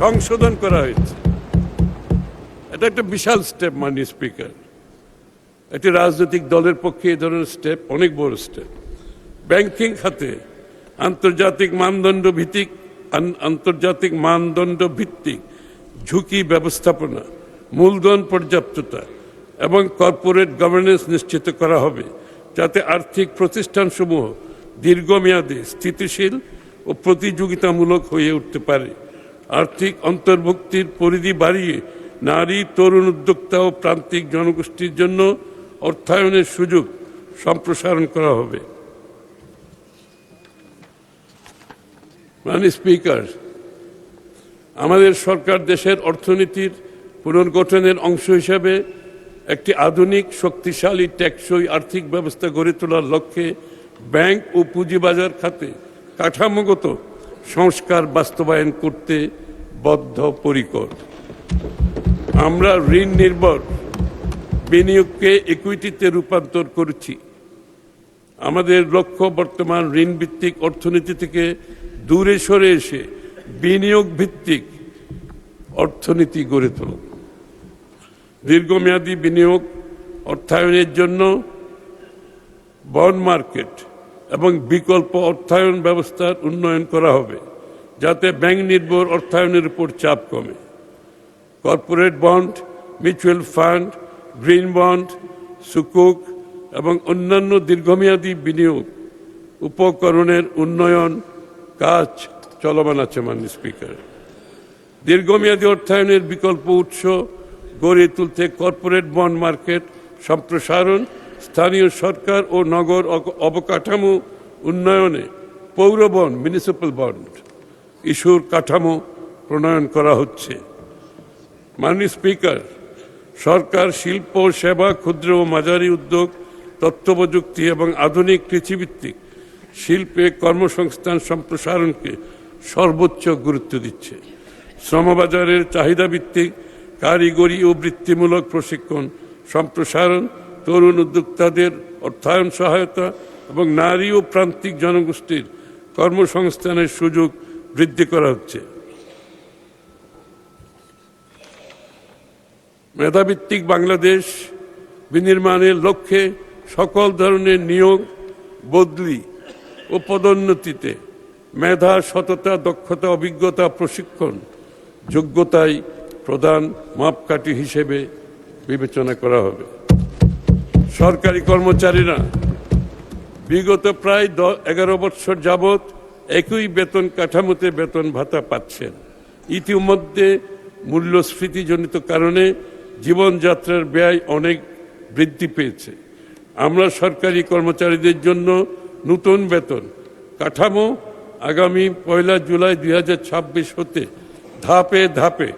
সংশোধন করা হয়েছে। এটা একটা বিশাল স্টেপ মাননীয় স্পিকার। একটি রাজনৈতিক দলের পক্ষে এই ধরনের স্টেপ অনেক বড় স্টেপ। ব্যাংকিং খাতে আন্তর্জাতিক মানদণ্ড ভিত্তিক ঝুঁকি ব্যবস্থাপনা, মূলধন পর্যাপ্ততা এবং কর্পোরেট গভর্নেন্স নিশ্চিত করা হবে, যাতে আর্থিক প্রতিষ্ঠানসমূহ দীর্ঘমেয়াদে স্থিতিশীল ও প্রতিযোগিতামূলক হয়ে উঠতে পারে। আর্থিক অন্তর্ভুক্তির পরিধি বাড়িয়ে নারী, তরুণ উদ্যোক্তা ও প্রান্তিক জনগোষ্ঠীর জন্য অর্থায়নের সুযোগ সম্প্রসারণ করা হবে। মাননীয় স্পিকার, আমাদের সরকার দেশের অর্থনীতির পুনর্গঠনের অংশ হিসাবে একটি আধুনিক, শক্তিশালী, টেকসই আর্থিক ব্যবস্থা গড়ে তোলার লক্ষ্যে ব্যাংক ও পুঁজিবাজার খাতে কাঠামোগত সংস্কার বাস্তবায়ন করতে বদ্ধপরিকর। আমরা ঋণ নির্ভর বিনিয়োগকে ইকুইটিতে রূপান্তর করেছি। আমাদের লক্ষ্য বর্তমান ঋণ ভিত্তিক অর্থনীতি থেকে দূরে সরে এসে বিনিয়োগ ভিত্তিক অর্থনীতি গড়ে তোলা। দীর্ঘমেয়াদী বিনিয়োগ অর্থায়নের জন্য বন্ড মার্কেট এবং বিকল্প অর্থায়ন ব্যবস্থার উন্নয়ন করা হবে, যাতে ব্যাংক নির্ভর অর্থায়নের উপর চাপ কমে। Corporate bond, mutual fund, green bond, সুকুক এবং অন্যান্য দীর্ঘমেয়াদী বিনিয়োগ উপকরণের উন্নয়ন কাজ চলমান আছে। মাননীয় স্পিকার, দীর্ঘমেয়াদী অর্থায়নের বিকল্প উৎস গড়ে তুলতে কর্পোরেট বন্ড মার্কেট সম্প্রসারণ, স্থানীয় সরকার ও নগর অবকাঠামো উন্নয়নে পৌর বন্ড, মিউনিসিপ্যাল বন্ড ইস্যুর কাঠামো প্রণয়ন করা হচ্ছে। মাননীয় স্পিকার, সরকার শিল্প, সেবা, ক্ষুদ্র ও মাঝারি উদ্যোগ, তথ্য প্রযুক্তি এবং আধুনিক কৃষিভিত্তিক শিল্পে কর্মসংস্থান সম্প্রসারণকে সর্বোচ্চ গুরুত্ব দিচ্ছে। শ্রমবাজারের চাহিদাভিত্তিক কারিগরি ও বৃত্তিমূলক প্রশিক্ষণ সম্প্রসারণ, তরুণ উদ্যোক্তাদের অর্থায়ন সহায়তা এবং নারী ও প্রান্তিক জনগোষ্ঠীর কর্মসংস্থানের সুযোগ বৃদ্ধি করা হচ্ছে। মেধাভিত্তিক বাংলাদেশ বিনির্মাণের লক্ষ্যে সকল ধরনের নিয়োগ, বদলি ও পদোন্নতিতে মেধা, সততা, দক্ষতা, অভিজ্ঞতা, প্রশিক্ষণ, যোগ্যতাই প্রধান মাপকাঠি হিসেবে বিবেচনা করা হবে। সরকারি কর্মচারীরা বিগত প্রায় 11 বছর যাবৎ একই বেতন কাঠামোতে বেতন ভাতা পাচ্ছেন। ইতিমধ্যে মূল্যস্ফীতিজনিত কারণে জীবনযাত্রার ব্যয় অনেক বৃদ্ধি পেয়েছে। আমরা সরকারি কর্মচারীদের জন্য নতুন বেতন কাঠামো আগামী 1 জুলাই 2026 হতে ধাপে ধাপে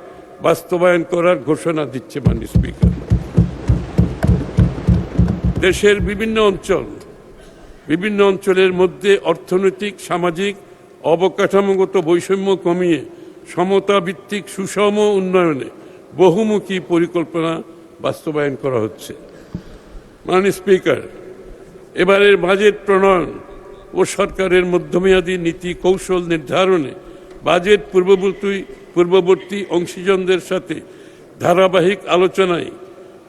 বাস্তবায়ন করার ঘোষণা দিচ্ছে মাননীয় স্পিকার। দেশের বিভিন্ন অঞ্চলের মধ্যে অর্থনৈতিক সামাজিক অবকাঠামোগত বৈষম্য কমিয়ে সমতা ভিত্তিক সুষম উন্নয়নে বহুমুখী পরিকল্পনা বাস্তবায়ন করা হচ্ছে। মাননীয় স্পিকার, এবারের বাজেট প্রণয়ন ও সরকারের মধ্যমেয়াদী নীতি কৌশল নির্ধারণে বাজেট পূর্ববর্তী অংশীজনদের সাথে ধারাবাহিক আলোচনায়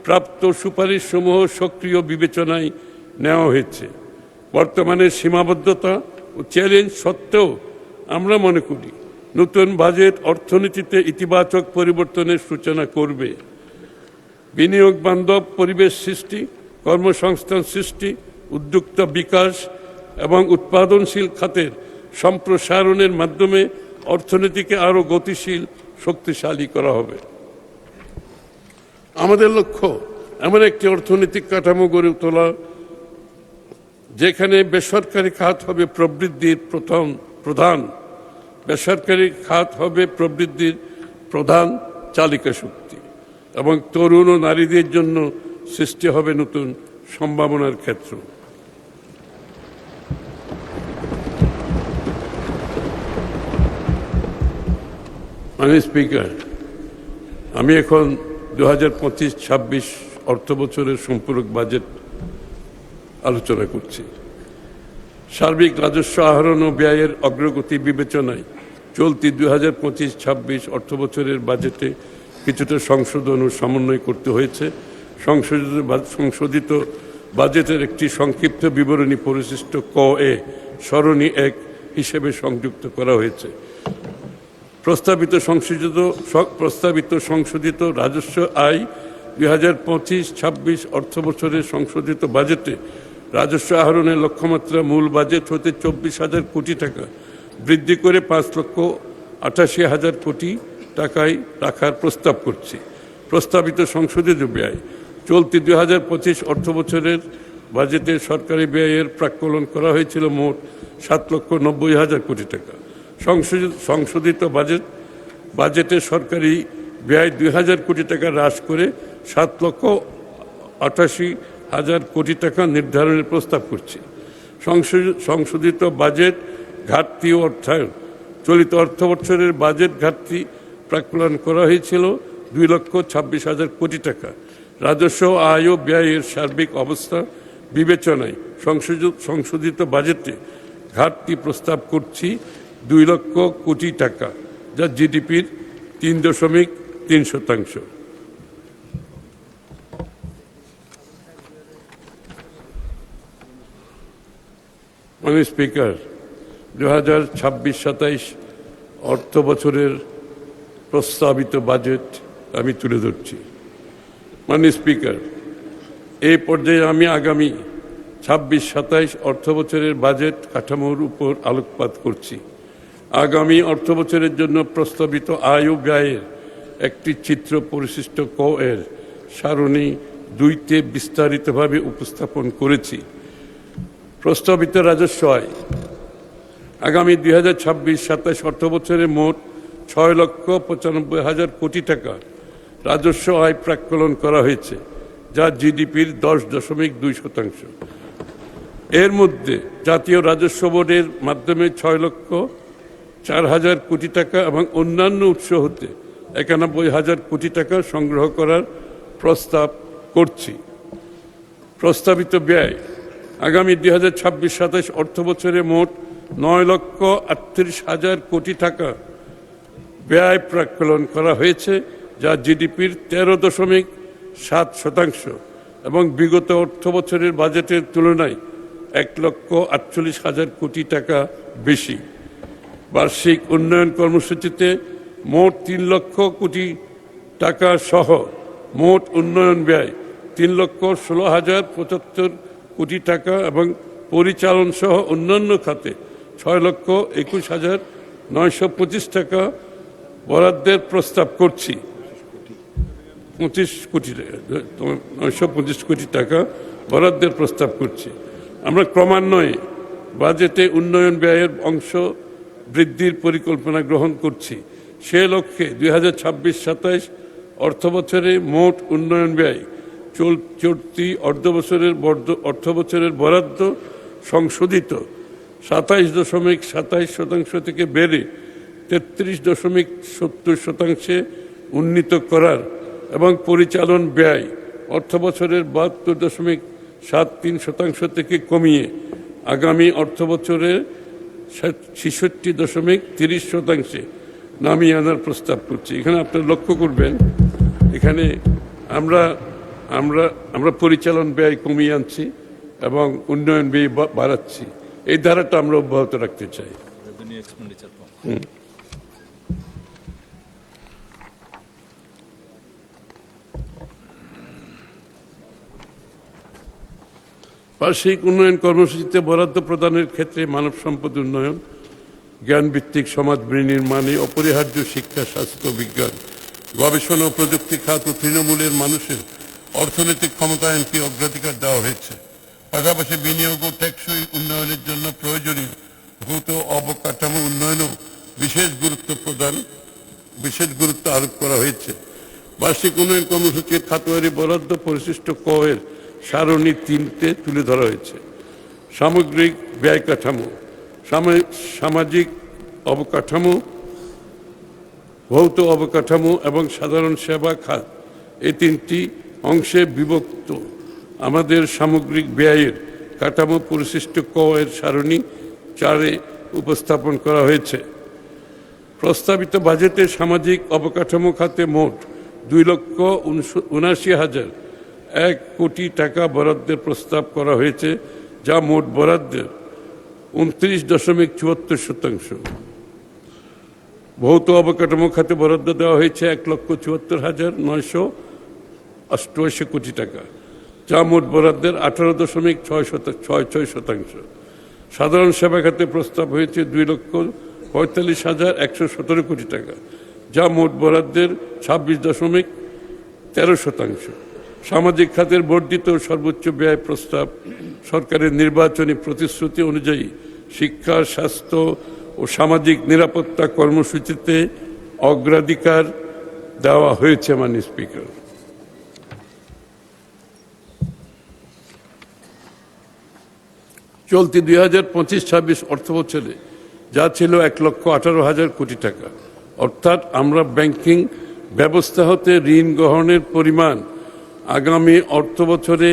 প্রাপ্ত সুপারিশসমূহ সক্রিয় বিবেচনায় নেওয়া হয়েছে। বর্তমানে সীমাবদ্ধতা ও চ্যালেঞ্জ সত্ত্বেও আমরা মনে করি নতুন বাজেট অর্থনীতিতে ইতিবাচক পরিবর্তনের সূচনা করবে। বিনিয়োগ বান্ধব পরিবেশ সৃষ্টি, কর্মসংস্থান সৃষ্টি, উদ্যোক্তা বিকাশ এবং উৎপাদনশীল খাতের সম্প্রসারণের মাধ্যমে অর্থনীতিকে আরও গতিশীল শক্তিশালী করা হবে। আমাদের লক্ষ্য এমন একটি অর্থনৈতিক কাঠামো গড়ে তোলা যেখানে বেসরকারি খাত হবে প্রবৃদ্ধির প্রধান চালিকা শক্তি এবং তরুণ ও নারীদের জন্য সৃষ্টি হবে নতুন সম্ভাবনার ক্ষেত্র। মাননীয় স্পিকার, আমি এখন 2025-26 অর্থ বছরের সম্পূরক বাজেট আলোচনা করছি। সার্বিক রাজস্ব আহরণ ও ব্যয়ের অগ্রগতি বিবেচনায় চলতি 2025-26 অর্থ বছরের বাজেটে কিছুটা সংশোধন ও সমন্বয় করতে হয়েছে। সংশোধিত বাজেটের একটি সংক্ষিপ্ত বিবরণী পরিশিষ্ট ক এ সরণি 1 হিসেবে সংযুক্ত করা হয়েছে। প্রস্তাবিত সংশোধিত রাজস্ব আয় 2025-26 অর্থ বছরের সংশোধিত বাজেটে রাজস্ব আহরণের লক্ষ্যমাত্রা মূল বাজেট হতে 24,000 কোটি টাকা বৃদ্ধি করে 5,88,000 কোটি টাকায় রাখার প্রস্তাব করছি। প্রস্তাবিত সংশোধিত ব্যয় চলতি 2025 অর্থ বছরের বাজেটে সরকারি ব্যয়ের প্রাক্কলন করা হয়েছিল মোট 7,90,000 কোটি টাকা। সংশোধিত বাজেটে সরকারি ব্যয় 2,000 কোটি টাকা হ্রাস করে 7,88,000 কোটি টাকা নির্ধারণের প্রস্তাব করছি। সংশোধিত বাজেট ঘাটতি ও অর্থায়ন চলিত অর্থ বছরের বাজেট ঘাটতি প্রাক্কলন করা হয়েছিল 2,26,000 কোটি টাকা। রাজস্ব আয় ও ব্যয়ের সার্বিক অবস্থা বিবেচনায় সংশোধিত বাজেটে ঘাটতি প্রস্তাব করছি 2 লক্ষ কোটি টাকা, যা জিডিপির 3.3%। মাননীয় স্পিকার, 2026-27 অর্থ বছরের প্রস্তাবিত বাজেট আমি তুলে ধরছি। মাননীয় স্পিকার, এই পর্যায়ে আমি আগামী 26-27 অর্থ বছরের বাজেট কাঠামোর উপর আলোকপাত করছি। আগামী অর্থ বছরের জন্য প্রস্তাবিত আয় ও ব্যয়ের একটি চিত্র পরিশিষ্ট ক এর সারণী 2-তে বিস্তারিতভাবে উপস্থাপন করেছি। প্রস্তাবিত রাজস্ব আয় আগামী 2026-27 অর্থ বছরে মোট 6,95,000 কোটি টাকা রাজস্ব আয় প্রাক্কলন করা হয়েছে, যা জিডিপির 10.2%। এর মধ্যে জাতীয় রাজস্ব বোর্ডের মাধ্যমে 6,04,000 কোটি টাকা এবং অন্যান্য উৎস হতে 91,000 কোটি টাকা সংগ্রহ করার প্রস্তাব করছি। প্রস্তাবিত ব্যয় আগামী 2026-27 অর্থ বছরে মোট 9,38,000 কোটি টাকা ব্যয় প্রাক্কলন করা হয়েছে, যা জিডিপির 13.7% এবং বিগত অর্থ বছরের বাজেটের তুলনায় 1,48,000 কোটি টাকা বেশি। বার্ষিক উন্নয়ন কর্মসূচিতে মোট 3 লক্ষ কোটি টাকা সহ মোট উন্নয়ন ব্যয় 3,16,075 কোটি টাকা এবং পরিচালন সহ অন্যান্য খাতে 6,21,925 টাকা বরাদ্দের প্রস্তাব করছি। 925 কোটি টাকা বরাদ্দের প্রস্তাব করছি। আমরা ক্রমান্বয়ে বাজেটে উন্নয়ন ব্যয়ের অংশ বৃদ্ধির পরিকল্পনা গ্রহণ করছি। সে লক্ষ্যে 2026-27 অর্থবছরে মোট উন্নয়ন ব্যয় চলতি অর্থবছরের বরাদ্দ সংশোধিত 27.27% থেকে বেড়ে 33.70% উন্নীত করার এবং পরিচালন ব্যয় অর্থবছরের 72.73% থেকে কমিয়ে আগামী অর্থবছরের 66.30% নামিয়ে আনার প্রস্তাব করছি। এখানে আপনারা লক্ষ্য করবেন, এখানে আমরা পরিচালন ব্যয় কমিয়ে আনছি এবং উন্নয়ন ব্যয় বাড়াচ্ছি। এই ধারাটা আমরা অব্যাহত রাখতে চাই। বার্ষিক উন্নয়ন কর্মসূচিতে বরাদ্দ প্রদানের ক্ষেত্রে মানব সম্পদ উন্নয়ন, জ্ঞানভিত্তিক সমাজ বিনির্মাণে অপরিহার্য শিক্ষা, স্বাস্থ্য, বিজ্ঞান, গবেষণা ও প্রযুক্তি খাত ও তৃণমূলের মানুষের অর্থনৈতিক ক্ষমতায়নকে অগ্রাধিকার দেওয়া হয়েছে। পাশাপাশি বিনিয়োগ ও টেকসই উন্নয়নের জন্য প্রয়োজনীয় ভৌত অবকাঠামো উন্নয়নেও বিশেষ গুরুত্ব আরোপ করা হয়েছে। বার্ষিক উন্নয়ন কর্মসূচির খাতওয়ারি বরাদ্দ পরিশিষ্ট ক এর সারণী 3টে তুলে ধরা হয়েছে। সামগ্রিক ব্যয় কাঠামো, সামাজিক অবকাঠামো, ভৌত অবকাঠামো এবং সাধারণ সেবা খাত, এই 3টি অংশে বিভক্ত আমাদের সামগ্রিক ব্যয়ের কাঠামো পরিশিষ্ট ক এর সারণী 4-এ উপস্থাপন করা হয়েছে। প্রস্তাবিত বাজেটে সামাজিক অবকাঠামো খাতে মোট 2,79,001 কোটি টাকা বরাদ্দের প্রস্তাব করা হয়েছে, যা মোট বরাদ্দের 29.74%। ভৌত অবকাঠামো খাতে বরাদ্দ দেওয়া হয়েছে 1,74,988 কোটি টাকা, যা মোট বরাদ্দের 18.66%। সাধারণ সেবা খাতে প্রস্তাব হয়েছে 2,45,117 কোটি টাকা, যা মোট বরাদ্দের 26.13%। সামাজিক খাতের বর্ধিত সর্বোচ্চ ব্যয় প্রস্তাব সরকারের নির্বাচনী প্রতিশ্রুতি অনুযায়ী শিক্ষা, স্বাস্থ্য ও সামাজিক নিরাপত্তা কর্মসূচিতে অগ্রাধিকার দেওয়া হয়েছে। মাননীয় স্পিকার, চলতি 2025-26 অর্থবছরে যা ছিল 1,18,000 কোটি টাকা, অর্থাৎ আমরা ব্যাংকিং ব্যবস্থা হতে ঋণ গ্রহণের পরিমাণ আগামী অর্থবছরে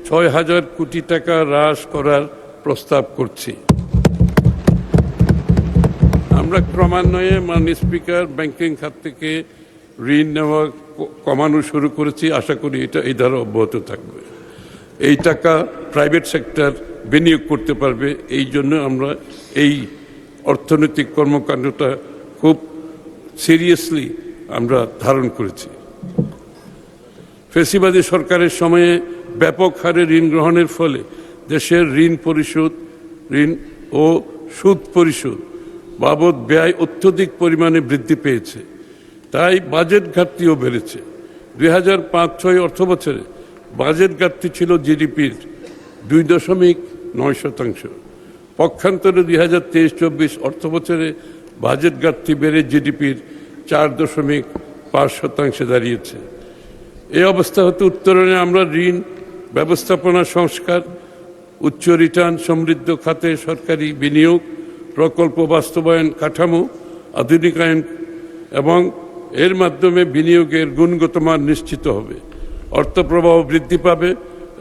6,000 কোটি টাকা হ্রাস করার প্রস্তাব করছি। আমরা ক্রমান্বয়ে মাননীয় স্পিকার ব্যাংকিং খাত থেকে ঋণ নেওয়া কমানো শুরু করেছি। আশা করি এই ধারা অব্যাহত থাকবে। এই টাকা প্রাইভেট সেক্টর বিনিয়োগ করতে পারবে, এই জন্য আমরা এই অর্থনৈতিক কর্মকাণ্ডটা খুব সিরিয়াসলি আমরা ধারণ করেছি। ফ্যাসিবাদী সরকারের সময়ে ব্যাপক হারে ঋণ গ্রহণের ফলে দেশের ঋণ ও সুদ পরিশোধ বাবদ ব্যয় অত্যধিক পরিমাণে বৃদ্ধি পেয়েছে, তাই বাজেট ঘাটতিও বেড়েছে। 2005-06 অর্থবছরে বাজেট ঘাটতি ছিল জিডিপির 2.9%। পক্ষান্তরে 2023-24 অর্থবছরে বাজেট ঘাটতি বেড়ে জিডিপির 4.5% দাঁড়িয়েছে। এই অবস্থা হতে উত্তরণে আমরা ঋণ ব্যবস্থাপনা সংস্কার, উচ্চ রিটার্ন সমৃদ্ধ খাতে সরকারি বিনিয়োগ, প্রকল্প বাস্তবায়ন কাঠামো আধুনিকায়ন এবং এর মাধ্যমে বিনিয়োগের গুণগত মান নিশ্চিত হবে, অর্থ প্রবাহ বৃদ্ধি পাবে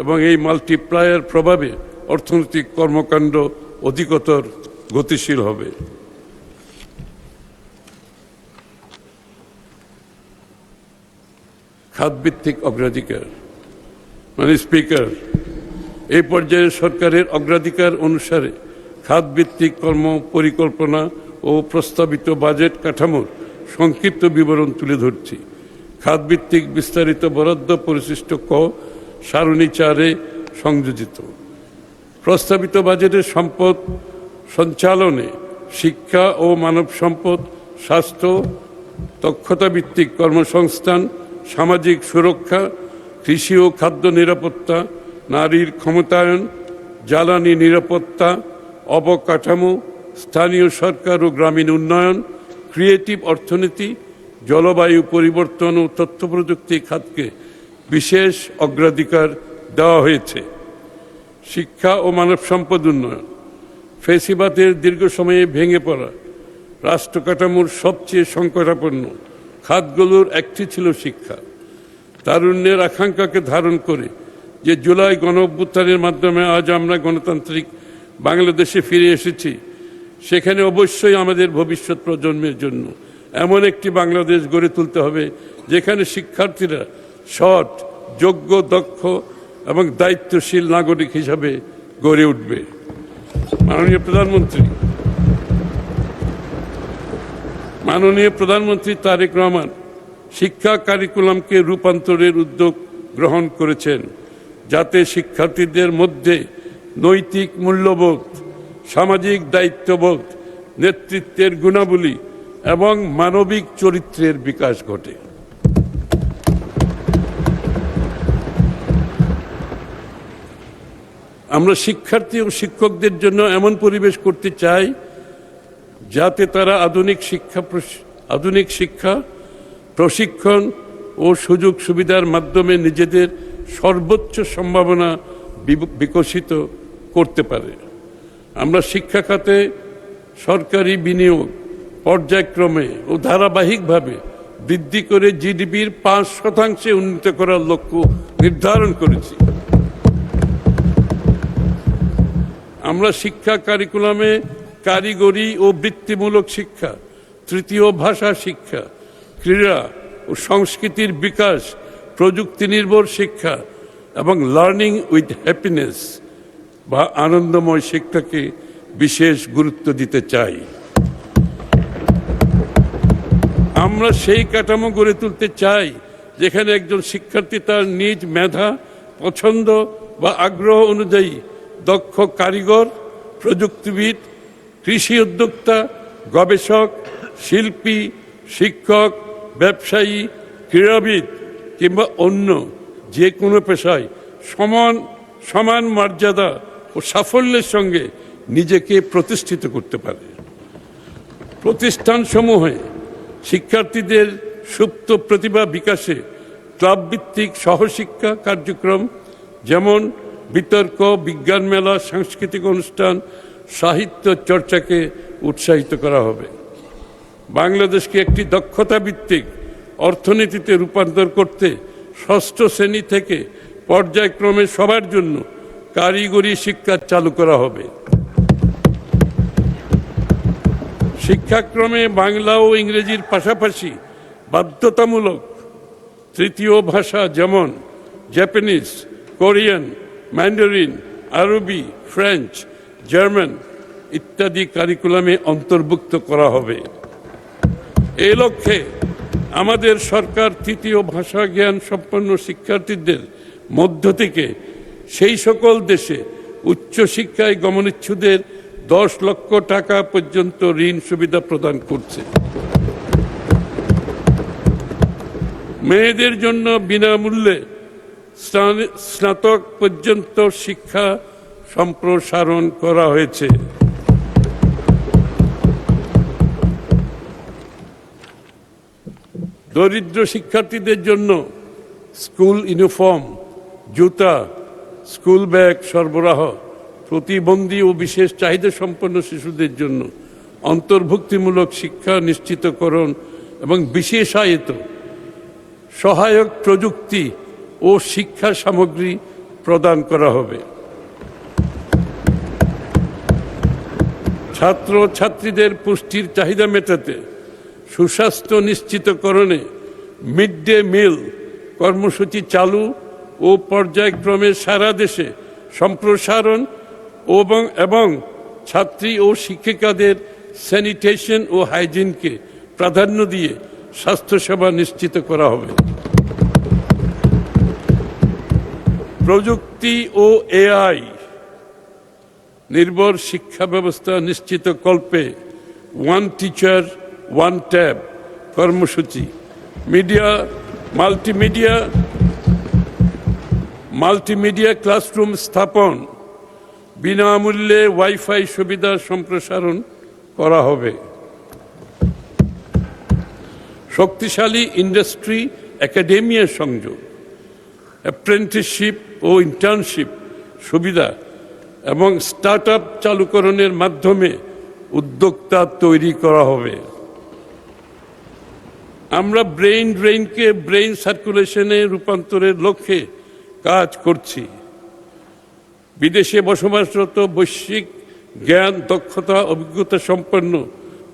এবং এই মাল্টিপ্লায়ার প্রভাবে অর্থনৈতিক কর্মকাণ্ড অধিকতর গতিশীল হবে। খাতভিত্তিক অগ্রাধিকার। মাননীয় স্পিকার, এই পর্যায়ে সরকারের অগ্রাধিকার অনুসারে খাতভিত্তিক কর্ম পরিকল্পনা ও প্রস্তাবিত বাজেট কাঠামোর সংক্ষিপ্ত বিবরণ তুলে ধরছি। খাতভিত্তিক বিস্তারিত বরাদ্দ পরিশিষ্ট ক সারণী 4-এ সংযোজিত। প্রস্তাবিত বাজেটের সম্পদ সঞ্চালনে শিক্ষা ও মানব সম্পদ, স্বাস্থ্য, দক্ষতা ভিত্তিক কর্মসংস্থান, সামাজিক সুরক্ষা, কৃষি ও খাদ্য নিরাপত্তা, নারীর ক্ষমতায়ন, জ্বালানি নিরাপত্তা, অবকাঠামো, স্থানীয় সরকার ও গ্রামীণ উন্নয়ন, ক্রিয়েটিভ অর্থনীতি, জলবায়ু পরিবর্তন ও তথ্য প্রযুক্তি খাতকে বিশেষ অগ্রাধিকার দেওয়া হয়েছে। শিক্ষা ও মানব সম্পদ উন্নয়ন, ফ্যাসিবাদের দীর্ঘ সময়ে ভেঙে পড়া রাষ্ট্র কাঠামোর সবচেয়ে সংকটাপন্ন খাতগুলোর একটি ছিল শিক্ষা। তারুণ্যের আকাঙ্ক্ষাকে ধারণ করে যে জুলাই গণ অভ্যুত্থানের মাধ্যমে আজ আমরা গণতান্ত্রিক বাংলাদেশে ফিরে এসেছি, সেখানে অবশ্যই আমাদের ভবিষ্যৎ প্রজন্মের জন্য এমন একটি বাংলাদেশ গড়ে তুলতে হবে যেখানে শিক্ষার্থীরা সৎ, যোগ্য, দক্ষ এবং দায়িত্বশীল নাগরিক হিসাবে গড়ে উঠবে। মাননীয় প্রধানমন্ত্রী তারেক রহমান শিক্ষা কারিকুলামকে রূপান্তরের উদ্যোগ গ্রহণ করেছেন, যাতে শিক্ষার্থীদের মধ্যে নৈতিক মূল্যবোধ, সামাজিক দায়িত্ববোধ, নেতৃত্বের গুণাবলী এবং মানবিক চরিত্রের বিকাশ ঘটে। আমরা শিক্ষার্থী ও শিক্ষকদের জন্য এমন পরিবেশ করতে চাই যাতে তারা আধুনিক শিক্ষা, প্রশিক্ষণ ও সুযোগ সুবিধার মাধ্যমে নিজেদের সর্বোচ্চ সম্ভাবনা বিকশিত করতে পারে। আমরা শিক্ষা খাতে সরকারি বিনিয়োগ পর্যায়ক্রমে ও ধারাবাহিকভাবে বৃদ্ধি করে জিডিপির 5% উন্নীত করার লক্ষ্য নির্ধারণ করেছি। আমরা শিক্ষা কারিকুলামে কারিগরি ও বৃত্তিমূলক শিক্ষা, তৃতীয় ভাষা শিক্ষা, ক্রীড়া ও সংস্কৃতির বিকাশ, প্রযুক্তি নির্ভর শিক্ষা এবং লার্নিং উইথ হ্যাপিনেস বা আনন্দময় শিক্ষাকে বিশেষ গুরুত্ব দিতে চাই। আমরা সেই কাঠামো গড়ে তুলতে চাই যেখানে একজন শিক্ষার্থী তার নিজ মেধা, পছন্দ বা আগ্রহ অনুযায়ী দক্ষ কারিগর, প্রযুক্তিবিদ, কৃষি উদ্যোক্তা, গবেষক, শিল্পী, শিক্ষক, ব্যবসায়ী, ক্রীড়াবিদ কিংবা অন্য যে কোনো পেশায় সমান মর্যাদা ও সাফল্যের সঙ্গে নিজেকে প্রতিষ্ঠিত করতে পারে। প্রতিষ্ঠানসমূহে শিক্ষার্থীদের সুপ্ত প্রতিভা বিকাশে ক্লাবভিত্তিক সহশিক্ষা কার্যক্রম যেমন বিতর্ক, বিজ্ঞান মেলা, সাংস্কৃতিক অনুষ্ঠান, সাহিত্য চর্চাকে উৎসাহিত করা হবে। বাংলাদেশকে একটি দক্ষতা ভিত্তিক অর্থনীতিতে রূপান্তর করতে ষষ্ঠ শ্রেণী থেকে পর্যায়ক্রমে সবার জন্য কারিগরি শিক্ষা চালু করা হবে। শিক্ষাক্রমে বাংলা ও ইংরেজির পাশাপাশি বাধ্যতামূলক তৃতীয় ভাষা যেমন জাপানিজ, কোরিয়ান, ম্যান্ডারিন, আরবি, ফ্রেঞ্চ, জার্মান ইত্যাদি কারিকুলামে অন্তর্ভুক্ত করা হবে। এই লক্ষ্যে আমাদের সরকার তৃতীয় ভাষা জ্ঞান সম্পন্ন শিক্ষার্থীদের মধ্য থেকে সেই সকল দেশে উচ্চশিক্ষায় গমনেচ্ছুদের 10 লক্ষ টাকা পর্যন্ত ঋণ সুবিধা প্রদান করছে। মেয়েদের জন্য বিনামূল্যে স্নাতক পর্যন্ত শিক্ষা সম্প্রসারণ করা হয়েছে। দরিদ্র শিক্ষার্থীদের জন্য স্কুল ইউনিফর্ম, জুতা, স্কুল ব্যাগ সরবরাহ, প্রতিবন্ধী ও বিশেষ চাহিদা সম্পন্ন শিশুদের জন্য অন্তর্ভুক্তিমূলক শিক্ষা নিশ্চিতকরণ এবং বিশেষায়িত সহায়ক প্রযুক্তি ও শিক্ষা সামগ্রী প্রদান করা হবে। ছাত্র ছাত্রীদের পুষ্টির চাহিদা মেটাতে সুস্বাস্থ্য নিশ্চিতকরণে মিড ডে মিল কর্মসূচি চালু ও পর্যায়ক্রমে সারা দেশে সম্প্রসারণ এবং ছাত্রী ও শিক্ষিকাদের স্যানিটেশন ও হাইজিনকে প্রাধান্য দিয়ে স্বাস্থ্যসেবা নিশ্চিত করা হবে। প্রযুক্তি ও এআই নির্ভর শিক্ষা ব্যবস্থা নিশ্চিত কল্পে ওয়ান টিচার ওয়ান ট্যাব কর্মসূচি, মাল্টিমিডিয়া ক্লাসরুম স্থাপন, বিনামূল্যে ওয়াইফাই সুবিধা সম্প্রসারণ করা হবে। শক্তিশালী ইন্ডাস্ট্রি একাডেমিয়া সংযোগ, অ্যাপ্রেন্টিসশিপ ও ইন্টার্নশিপ সুবিধা এবং স্টার্ট আপ চালুকরণের মাধ্যমে উদ্যোক্তা তৈরি করা হবে। আমরা ব্রেইন ড্রেইনকে ব্রেইন সার্কুলেশনে রূপান্তরের লক্ষ্যে কাজ করছি। বিদেশে বসবাসরত বৈশ্বিক জ্ঞান, দক্ষতা, অভিজ্ঞতা সম্পন্ন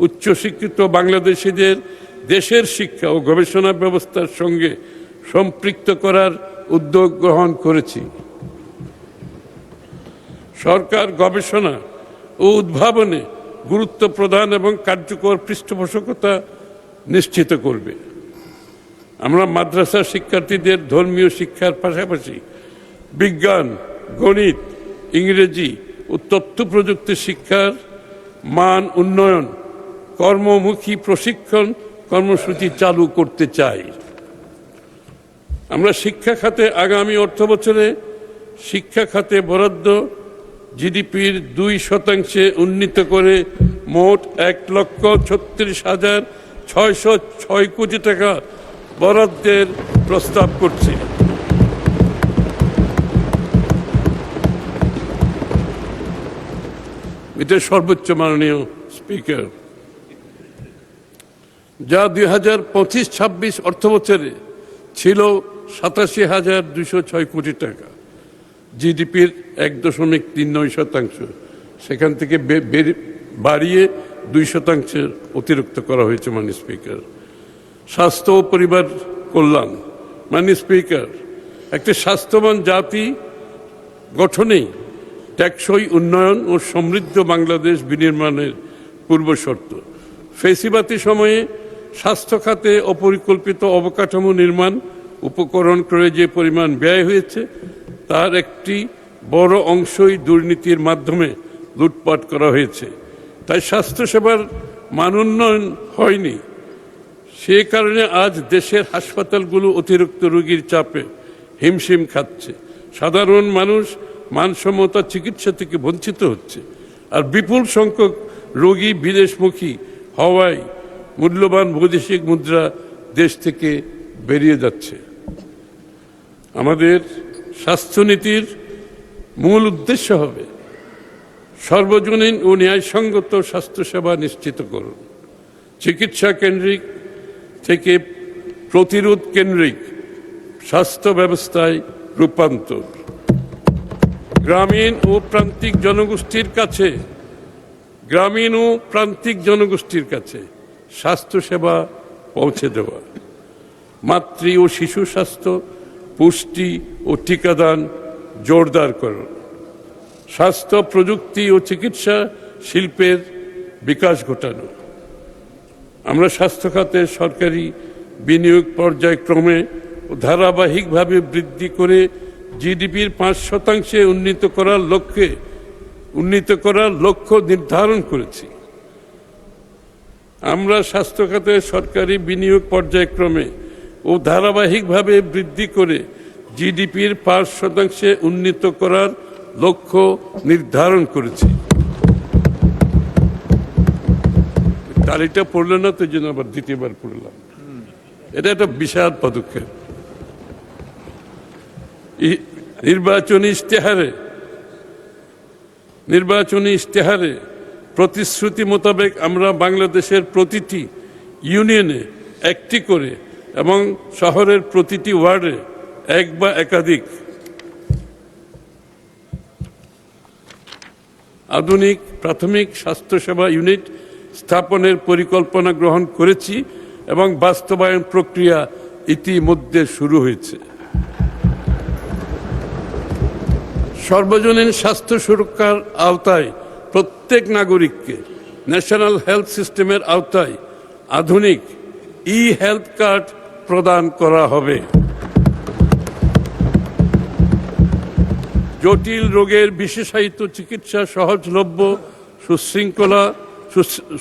উচ্চশিক্ষিত বাংলাদেশিদের দেশের শিক্ষা ও গবেষণা ব্যবস্থার সঙ্গে সম্পৃক্ত করার উদ্যোগ গ্রহণ করেছি। সরকার গবেষণা ও উদ্ভাবনে গুরুত্ব প্রদান এবং কার্যকর পৃষ্ঠপোষকতা নিশ্চিত করবে। আমরা মাদ্রাসা শিক্ষার্থীদের ধর্মীয় শিক্ষার পাশাপাশি বিজ্ঞান, গণিত, ইংরেজি ও তথ্য প্রযুক্তি শিক্ষার মান উন্নয়ন, কর্মমুখী প্রশিক্ষণ কর্মসূচি চালু করতে চাই। আমরা শিক্ষা খাতে আগামী অর্থবছরে শিক্ষা খাতে বরাদ্দ জিডিপির 2% উন্নীত করে মোট 1,36,606 কোটি টাকা বরাদ্দের প্রস্তাব করছি। এটা সর্বোচ্চ মাননীয় স্পিকার, যা 2025-26 অর্থবছরে ছিল 87,206 কোটি টাকা, জিডিপির 1.39%। সেখান থেকে বাড়িয়ে 2% অতিরিক্ত করা হয়েছে মাননীয় স্পিকার। স্বাস্থ্য ও পরিবার কল্যাণ, মাননীয় স্পিকার, একটি স্বাস্থ্যবান জাতি গঠনেই টেকসই উন্নয়ন ও সমৃদ্ধ বাংলাদেশ বিনির্মাণের পূর্বশর্ত। ফেসিবাদী সময়ে স্বাস্থ্য খাতে অপরিকল্পিত অবকাঠামো নির্মাণ উপকরণ ক্রয়ে যে পরিমাণ ব্যয় হয়েছে তার একটি বড় অংশই দুর্নীতির মাধ্যমে লুটপাট করা হয়েছে। তাই স্বাস্থ্যসেবার মান উন্নয়ন হয়নি। সে কারণে আজ দেশের হাসপাতালগুলো অতিরিক্ত রোগীর চাপে হিমশিম খাচ্ছে। সাধারণ মানুষ মানসম্মত চিকিৎসা থেকে বঞ্চিত হচ্ছে, আর বিপুল সংখ্যক রোগী বিদেশমুখী হওয়ায় মূল্যবান বৈদেশিক মুদ্রা দেশ থেকে বেরিয়ে যাচ্ছে। আমাদের স্বাস্থ্যনীতির মূল উদ্দেশ্য হবে সর্বজনীন ও ন্যায়সঙ্গত স্বাস্থ্যসেবা নিশ্চিত করুন, চিকিৎসা কেন্দ্রিক থেকে প্রতিরোধ কেন্দ্রিক স্বাস্থ্য ব্যবস্থায় রূপান্তর, গ্রামীণ ও প্রান্তিক জনগোষ্ঠীর কাছে স্বাস্থ্যসেবা পৌঁছে দেওয়া, মাতৃ ও শিশু স্বাস্থ্য, পুষ্টি ও টিকাদান জোরদার করুন, স্বাস্থ্য প্রযুক্তি ও চিকিৎসা শিল্পের বিকাশ ঘটানো। আমরা স্বাস্থ্য খাতে সরকারি বিনিয়োগ পর্যায়ক্রমে ও ধারাবাহিকভাবে বৃদ্ধি করে জিডিপির 5% উন্নীত করার লক্ষ্য নির্ধারণ করেছি। আমরা স্বাস্থ্য খাতে সরকারি বিনিয়োগ পর্যায়ক্রমে ও ধারাবাহিকভাবে বৃদ্ধি করে জিডিপির 5% উন্নীত করার লক্ষ্য নির্ধারণ করেছি। তালিকা পড়লে না, তো জন্য আবার দ্বিতীয়বার পড়লাম। এটা একটা বিশাল পদক্ষেপ। নির্বাচনী ইশতেহারে প্রতিশ্রুতি মোতাবেক আমরা বাংলাদেশের প্রতিটি ইউনিয়নে একটি করে এবং শহরের প্রতিটি ওয়ার্ডে এক বা একাধিক আধুনিক প্রাথমিক স্বাস্থ্যসেবা ইউনিট স্থাপনের পরিকল্পনা গ্রহণ করেছি এবং বাস্তবায়ন প্রক্রিয়া ইতিমধ্যে শুরু হয়েছে। সর্বজনীন স্বাস্থ্য সুরক্ষার আওতায় প্রত্যেক নাগরিককে ন্যাশনাল হেলথ সিস্টেমের আওতায় আধুনিক হেলথ কার্ড প্রদান করা হবে। জটিল রোগের বিশেষায়িত চিকিৎসা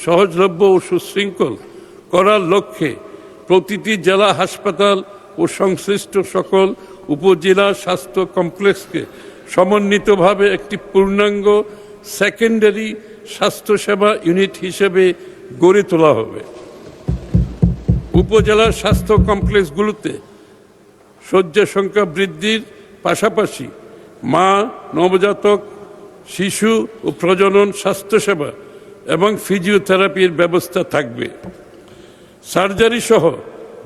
সহজলভ্য ও সুশৃঙ্খল করার লক্ষ্যে প্রতিটি জেলা হাসপাতাল ও সংশ্লিষ্ট সকল উপজেলা স্বাস্থ্য কমপ্লেক্সকে সমন্বিতভাবে একটি পূর্ণাঙ্গ সেকেন্ডারি স্বাস্থ্যসেবা ইউনিট হিসেবে গড়ে তোলা হবে। উপজেলা স্বাস্থ্য কমপ্লেক্সগুলোতে শয্যা সংখ্যা বৃদ্ধির পাশাপাশি মা, নবজাতক, শিশু ও প্রজনন স্বাস্থ্যসেবা এবং ফিজিওথেরাপির ব্যবস্থা থাকবে। সার্জারি সহ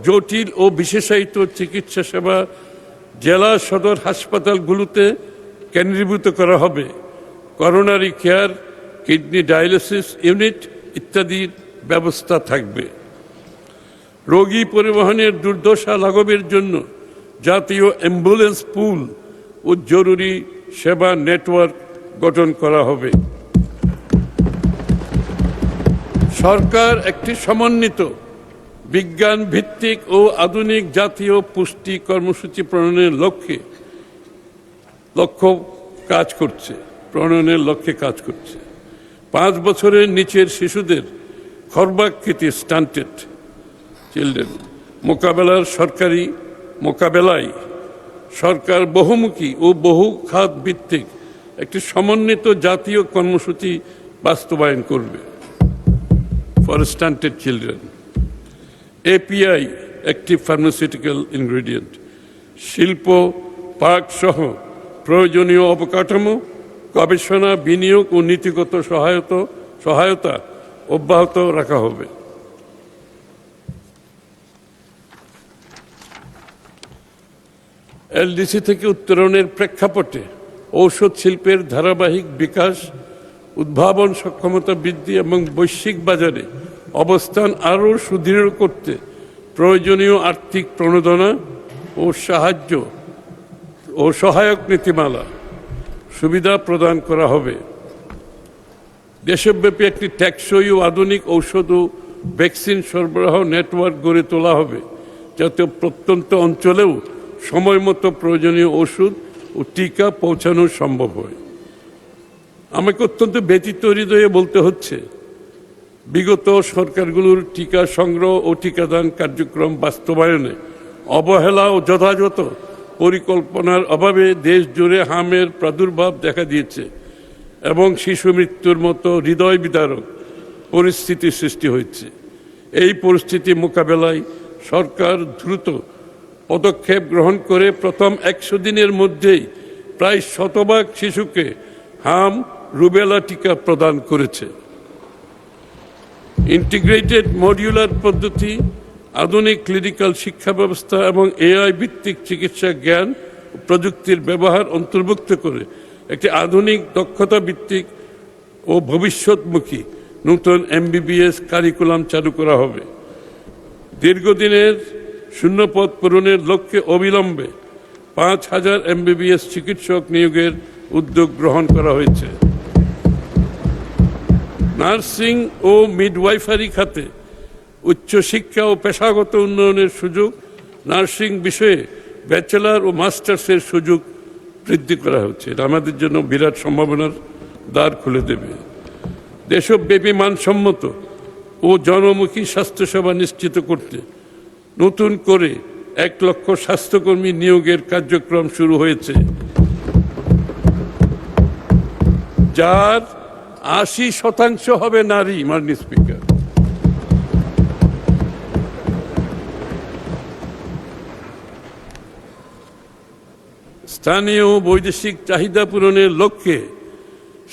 জটিল ও বিশেষায়িত চিকিৎসা সেবা জেলা সদর হাসপাতালগুলোতে কেন্দ্রীভূত করা হবে। Coronary care, kidney dialysis unit ইত্যাদির ব্যবস্থা থাকবে। রোগী পরিবহনের দুর্দশা লাঘবের জন্য জাতীয় অ্যাম্বুলেন্স পুল ও জরুরি সেবা নেটওয়ার্ক গঠন করা হবে। সরকার একটি সমন্বিত বিজ্ঞান ভিত্তিক ও আধুনিক জাতীয় পুষ্টি কর্মসূচি প্রণয়নের লক্ষ্যে কাজ করছে। 5 বছরের নিচের শিশুদের খর্বাকৃতি স্টান্টেড চিলড্রেন মোকাবেলায় সরকার বহুমুখী ও বহু খাত ভিত্তিক একটি সমন্বিত জাতীয় কর্মসূচি বাস্তবায়ন করবে। For stunted children, API active pharmaceutical ingredient, শিল্প পার্ক সহ প্রয়োজনীয় অবকাঠামো, গবেষণা, বিনিয়োগ ও নীতিগত সহায়তা অব্যাহত রাখা হবে। LDC থেকে উত্তরণের প্রেক্ষাপটে ঔষধ শিল্পের ধারাবাহিক বিকাশ, উদ্ভাবন সক্ষমতা বৃদ্ধি এবং বৈশ্বিক বাজারে অবস্থান আরও সুদৃঢ় করতে প্রয়োজনীয় আর্থিক প্রণোদনা ও সাহায্য ও সহায়ক নীতিমালা সুবিধা প্রদান করা হবে। দেশব্যাপী একটি টেকসই ও আধুনিক ঔষধ ও ভ্যাকসিন সরবরাহ নেটওয়ার্ক গড়ে তোলা হবে, যাতে প্রত্যন্ত অঞ্চলেও সময় মতো প্রয়োজনীয় ওষুধ ও টিকা পৌঁছানো সম্ভব হয়। আমাকে অত্যন্ত ব্যথিত হৃদয়ে বলতে হচ্ছে, বিগত সরকারগুলোর টিকা সংগ্রহ ও টিকাদান কার্যক্রম বাস্তবায়নে অবহেলা ও যথাযথ পরিকল্পনার অভাবে দেশ জুড়ে হামের প্রাদুর্ভাব দেখা দিয়েছে এবং শিশু মৃত্যুর মতো হৃদয় বিদারক পরিস্থিতি সৃষ্টি হয়েছে। এই পরিস্থিতি মোকাবেলায় সরকার দ্রুত পদক্ষেপ গ্রহণ করে প্রথম 100 দিনের মধ্যেই প্রায় 100% শিশুকে হাম, রুবেলা টিকা প্রদান করেছে। ইন্টিগ্রেটেড মডিউলার পদ্ধতি, আধুনিক ক্লিনিক্যাল শিক্ষা ব্যবস্থা এবং AI ভিত্তিক চিকিৎসা জ্ঞান ও প্রযুক্তির ব্যবহার অন্তর্ভুক্ত করে একটি আধুনিক দক্ষতা ভিত্তিক ও ভবিষ্যৎমুখী নতুন MBBS কারিকুলাম চালু করা হবে। দীর্ঘদিনের শূন্যপদ পূরণের লক্ষ্যে অবিলম্বে 5000 MBBS চিকিৎসক নিয়োগের উদ্যোগ গ্রহণ করা হয়েছে। নার্সিং ও মিডওয়াইফারি খাতে উচ্চশিক্ষা ও পেশাগত উন্নয়নের সুযোগ, নার্সিং বিষয়ে ব্যাচেলর ও মাস্টার্সের সুযোগ বৃদ্ধি করা হচ্ছে। এটা আমাদের জন্য বিরাট সম্ভাবনার দ্বার খুলে দেবে। দেশব্যাপী মানসম্মত ও জনমুখী স্বাস্থ্যসেবা নিশ্চিত করতে নতুন করে 1 লক্ষ স্বাস্থ্যকর্মী নিয়োগের কার্যক্রম শুরু হয়েছে, যার 80% হবে নারী। মাননীয় স্পিকার, স্থানীয় বৈদেশিক চাহিদা পূরণের লক্ষ্যে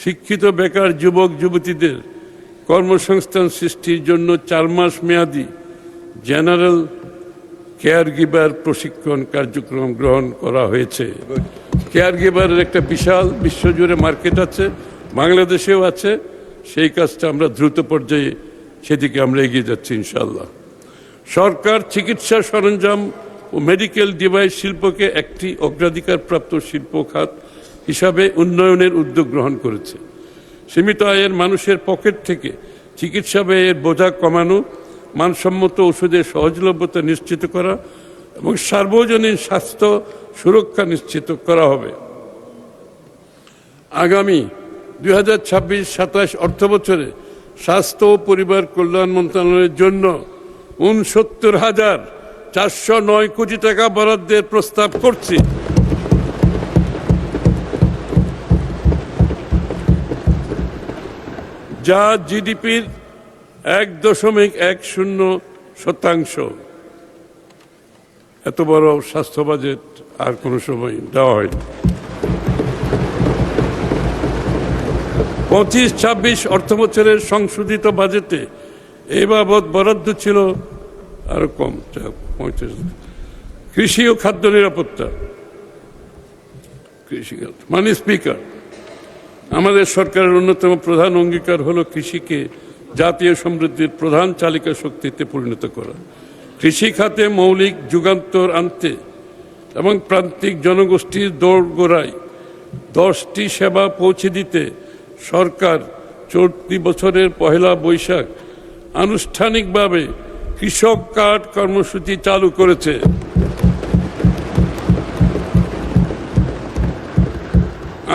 শিক্ষিত বেকার যুবক যুবতীদের কর্মসংস্থান সৃষ্টির জন্য 4 মাস মেয়াদী জেনারেল কেয়ার গিভার প্রশিক্ষণ কার্যক্রম গ্রহণ করা হয়েছে। কেয়ার গিভারের একটা বিশাল বিশ্বজুড়ে মার্কেট আছে, বাংলাদেশেও আছে। সেই কাজটা আমরা দ্রুত পর্যায়ে সেদিকে আমরা এগিয়ে যাচ্ছি ইনশাআল্লাহ। সরকার চিকিৎসা সরঞ্জাম ও মেডিকেল ডিভাইস শিল্পকে একটি অগ্রাধিকারপ্রাপ্ত শিল্প খাত হিসাবে উন্নয়নের উদ্যোগ গ্রহণ করেছে। সীমিত আয়ের মানুষের পকেট থেকে চিকিৎসা ব্যয়ের বোঝা কমানো, মানসম্মত ওষুধের সহজলভ্যতা নিশ্চিত করা এবং সার্বজনীন স্বাস্থ্য সুরক্ষা নিশ্চিত করা হবে। আগামী 2026-27 অর্থবছরে স্বাস্থ্য ও পরিবার কল্যাণ মন্ত্রণালয়ের জন্য 69,409 কোটি টাকা বরাদ্দের প্রস্তাব করছি। যা জিডিপির 1.10%। এত বড় স্বাস্থ্য বাজেট আর কোনো সময় দেওয়া হয়নি। 25-26 অর্থবছরের সংশোধিত বাজেটে এই বাবদ বরাদ্দ ছিল আরো কম, 35। কৃষি ও খাদ্য নিরাপত্তা, কৃষিখাত। মাননীয় স্পিকার, আমাদের সরকারের অন্যতম প্রধান অঙ্গীকার হলো কৃষিকে জাতীয় সমৃদ্ধির প্রধান চালিকা শক্তিতে পরিণত করা। কৃষি খাতে মৌলিক যুগান্তর আনতে এবং প্রান্তিক জনগোষ্ঠীর দোরগোড়ায় 10টি সেবা পৌঁছে দিতে সরকার চলতি বছরের 1 বৈশাখ আনুষ্ঠানিকভাবে কৃষক কার্ড কর্মসূচি চালু করেছে।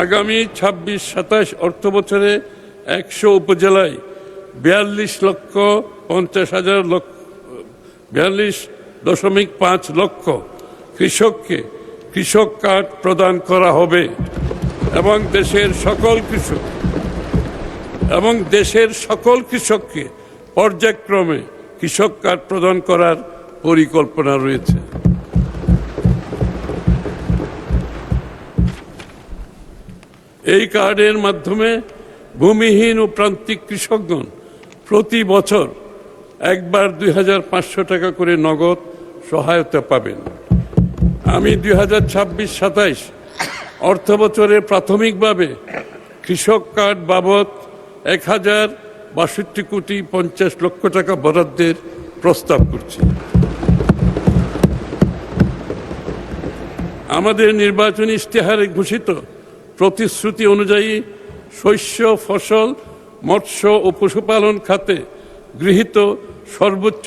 আগামী 26-27 অর্থবছরে 100 উপজেলায় 42.5 লক্ষ কৃষককে কৃষক কার্ড প্রদান করা হবে এবং দেশের সকল কৃষককে পর্যায়ক্রমে কৃষক কার্ড প্রদান করার পরিকল্পনা রয়েছে। এই কার্ডের মাধ্যমে ভূমিহীন ও প্রান্তিক কৃষকগণ প্রতি বছর একবার 2,500 টাকা করে নগদ সহায়তা পাবেন। আমি 2026-27 অর্থবছরে প্রাথমিকভাবে কৃষক কার্ড বাবদ 1,062,50 টাকা বরাদ্দের প্রস্তাব করছি। আমাদের নির্বাচনী ইশতেহারে ঘোষিত প্রতিশ্রুতি অনুযায়ী শস্য, ফসল, মৎস্য ও পশুপালন খাতে গৃহীত সর্বোচ্চ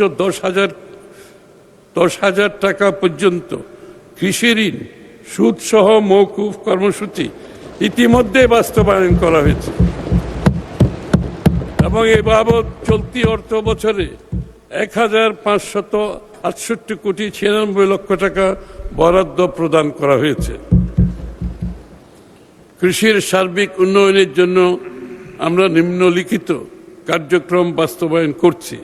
10,000 টাকা পর্যন্ত কৃষি ঋণ সুদসহ মওকুফ কর্মসূচি ইতিমধ্যে বাস্তবায়ন করা হয়েছে এবং এ বাবদ চলতি অর্থ বছরে 1,568,96,96 টাকা বরাদ্দ প্রদান করা হয়েছে। কৃষির সার্বিক উন্নয়নের জন্য আমরা নিম্নলিখিত কার্যক্রম বাস্তবায়ন করছি।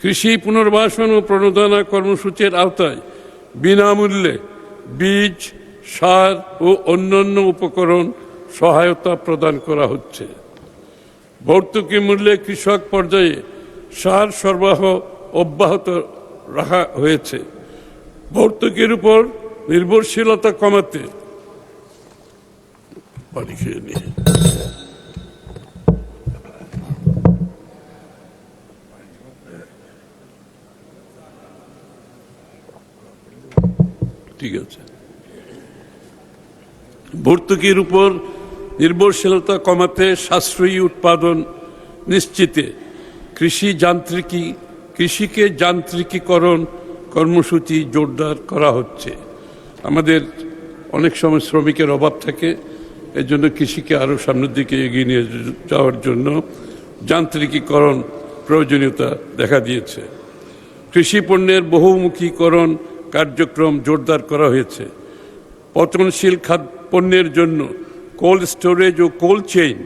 কৃষি পুনর্বাসন ও প্রণোদনা কর্মসূচির আওতায় বিনামূল্যে বীজ, সার ও অন্যান্য উপকরণ সহায়তা প্রদান করা হচ্ছে। ভর্তুকি মূল্যে কৃষক পর্যায়ে সার সরবরাহ অব্যাহত রাখা হয়েছে। ভর্তুকির উপর নির্ভরশীলতা কমাতে ঠিক আছে, ভর্তুকির উপর নির্ভরশীলতা কমাতে সাশ্রয়ী উৎপাদন নিশ্চিতে কৃষিকে যান্ত্রিকীকরণ কর্মসূচি জোরদার করা হচ্ছে। আমাদের অনেক সময় শ্রমিকের অভাব থাকে, এর জন্য কৃষিকে আরও সামনের দিকে এগিয়ে নিয়ে যাওয়ার জন্য যান্ত্রিকীকরণ প্রয়োজনীয়তা দেখা দিয়েছে। কৃষি পণ্যের বহুমুখীকরণ কার্যক্রম জোরদার করা হয়েছে। পচনশীল পণ্যের জন্য কোল্ড স্টোরেজ ও কোল্ড চেইন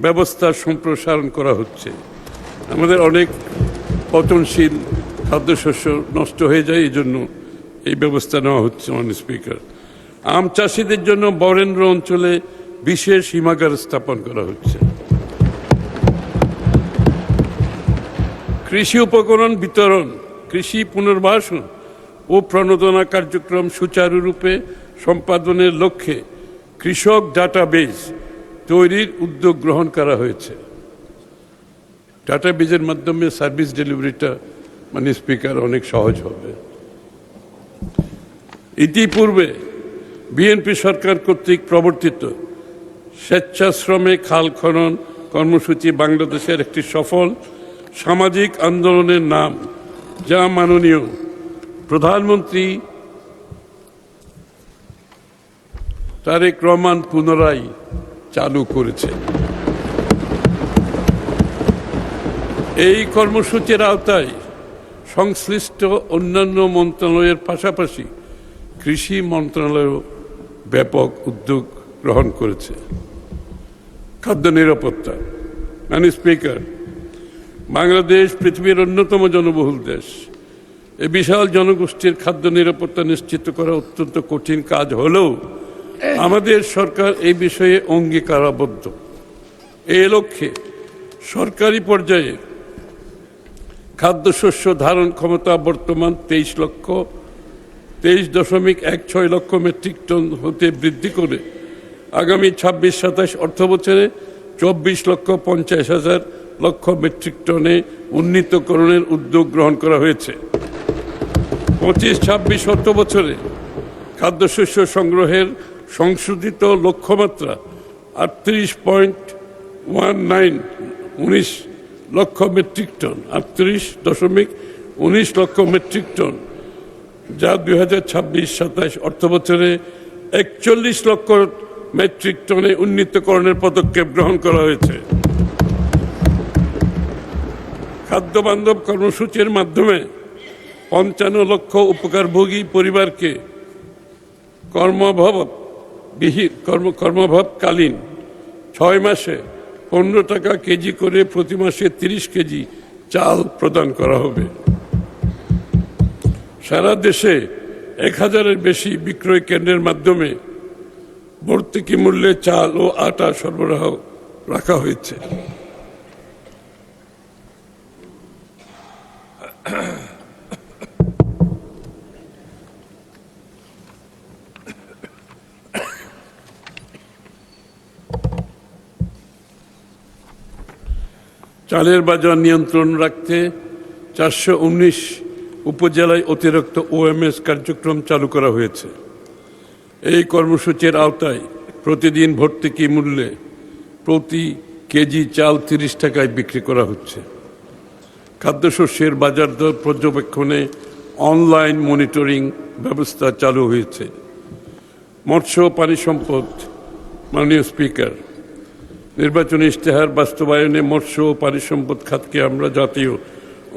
ব্যবস্থা সম্প্রসারণ করা হচ্ছে। আমাদের অনেক পচনশীল খাদ্যশস্য নষ্ট হয়ে যায়, এই জন্য এই ব্যবস্থা নেওয়া হচ্ছে। মাননীয় স্পিকার, আম চাষিদের জন্য বরেন্দ্র অঞ্চলে বিশেষ হিমাগার স্থাপন করা হচ্ছে। কৃষি উপকরণ বিতরণ, কৃষি পুনর্বাসন ও প্রণোদনা কার্যক্রম সুচারুরূপে সম্পাদনের লক্ষ্যে কৃষক ডাটাবেজ তৈরির উদ্যোগ গ্রহণ করা হয়েছে। ডাটাবেজের মাধ্যমে সার্ভিস ডেলিভারিটা মাননীয় স্পিকার অনেক সহজ হবে। ইতিপূর্বে বিএনপি সরকার কর্তৃক প্রবর্তিত স্বেচ্ছাশ্রমে খাল খনন কর্মসূচি বাংলাদেশের একটি সফল সামাজিক আন্দোলনের নাম, যা মাননীয় প্রধানমন্ত্রী তারেক রহমান পুনরায় চালু করেছে। এই কর্মসূচির আওতায় সংশ্লিষ্ট অন্যান্য মন্ত্রণালয়ের পাশাপাশি কৃষি মন্ত্রণালয়ও ব্যাপক উদ্যোগ গ্রহণ করেছে। খাদ্য নিরাপত্তা। মাননীয় স্পিকার, বাংলাদেশ পৃথিবীর অন্যতম জনবহুল দেশ। এই বিশাল জনগোষ্ঠীর খাদ্য নিরাপত্তা নিশ্চিত করা অত্যন্ত কঠিন কাজ হলেও আমাদের সরকার এই বিষয়ে অঙ্গীকারাবদ্ধ। এই লক্ষ্যে সরকারি পর্যায়ে খাদ্যশস্য ধারণ ক্ষমতা বর্তমান 23.16 লক্ষ মেট্রিক টন হতে বৃদ্ধি করে আগামী 26-27 অর্থ বছরে 24,50,000 লক্ষ মেট্রিক টনে উন্নীতকরণের উদ্যোগ গ্রহণ করা হয়েছে। 25-26 অর্থ বছরে খাদ্যশস্য সংগ্রহের সংশোধিত লক্ষ্যমাত্রা 38.19 লক্ষ মেট্রিক টন, 38.19 লক্ষ মেট্রিক টন, যা 2026-27 অর্থ বছরে 41 লক্ষ মেট্রিক টনে উন্নীতকরণের পদক্ষেপ গ্রহণ করা হয়েছে। খাদ্য বান্ধব কর্মসূচির মাধ্যমে 55 লক্ষ উপকারভোগী পরিবারকে কর্মভাবকালীন 6 মাসে 15 টাকা কেজি করে প্রতি মাসে 30 কেজি চাল প্রদান করা হবে। সারা দেশে 1000-এর বেশি বিক্রয় কেন্দ্রের মাধ্যমে ভর্তুকি মূল্যে চাল ও আটা সরবরাহ রাখা হয়েছে। চালের বাজার নিয়ন্ত্রণ রাখতে 419 উপজেলায় অতিরিক্ত ওএমএস কার্যক্রম চালু করা হয়েছে। এই কর্মসূচির আওতায় প্রতিদিন ভর্তুকি মূল্যে প্রতি কেজি চাল 30 টাকায় বিক্রি করা হচ্ছে। খাদ্যশস্যের বাজার দর পর্যবেক্ষণে অনলাইন মনিটরিং ব্যবস্থা চালু হয়েছে। মৎস্য ও পানি সম্পদ। মাননীয় স্পিকার, নির্বাচনী ইশতেহার বাস্তবায়নে মৎস্য ও পানি সম্পদ খাতকে আমরা জাতীয়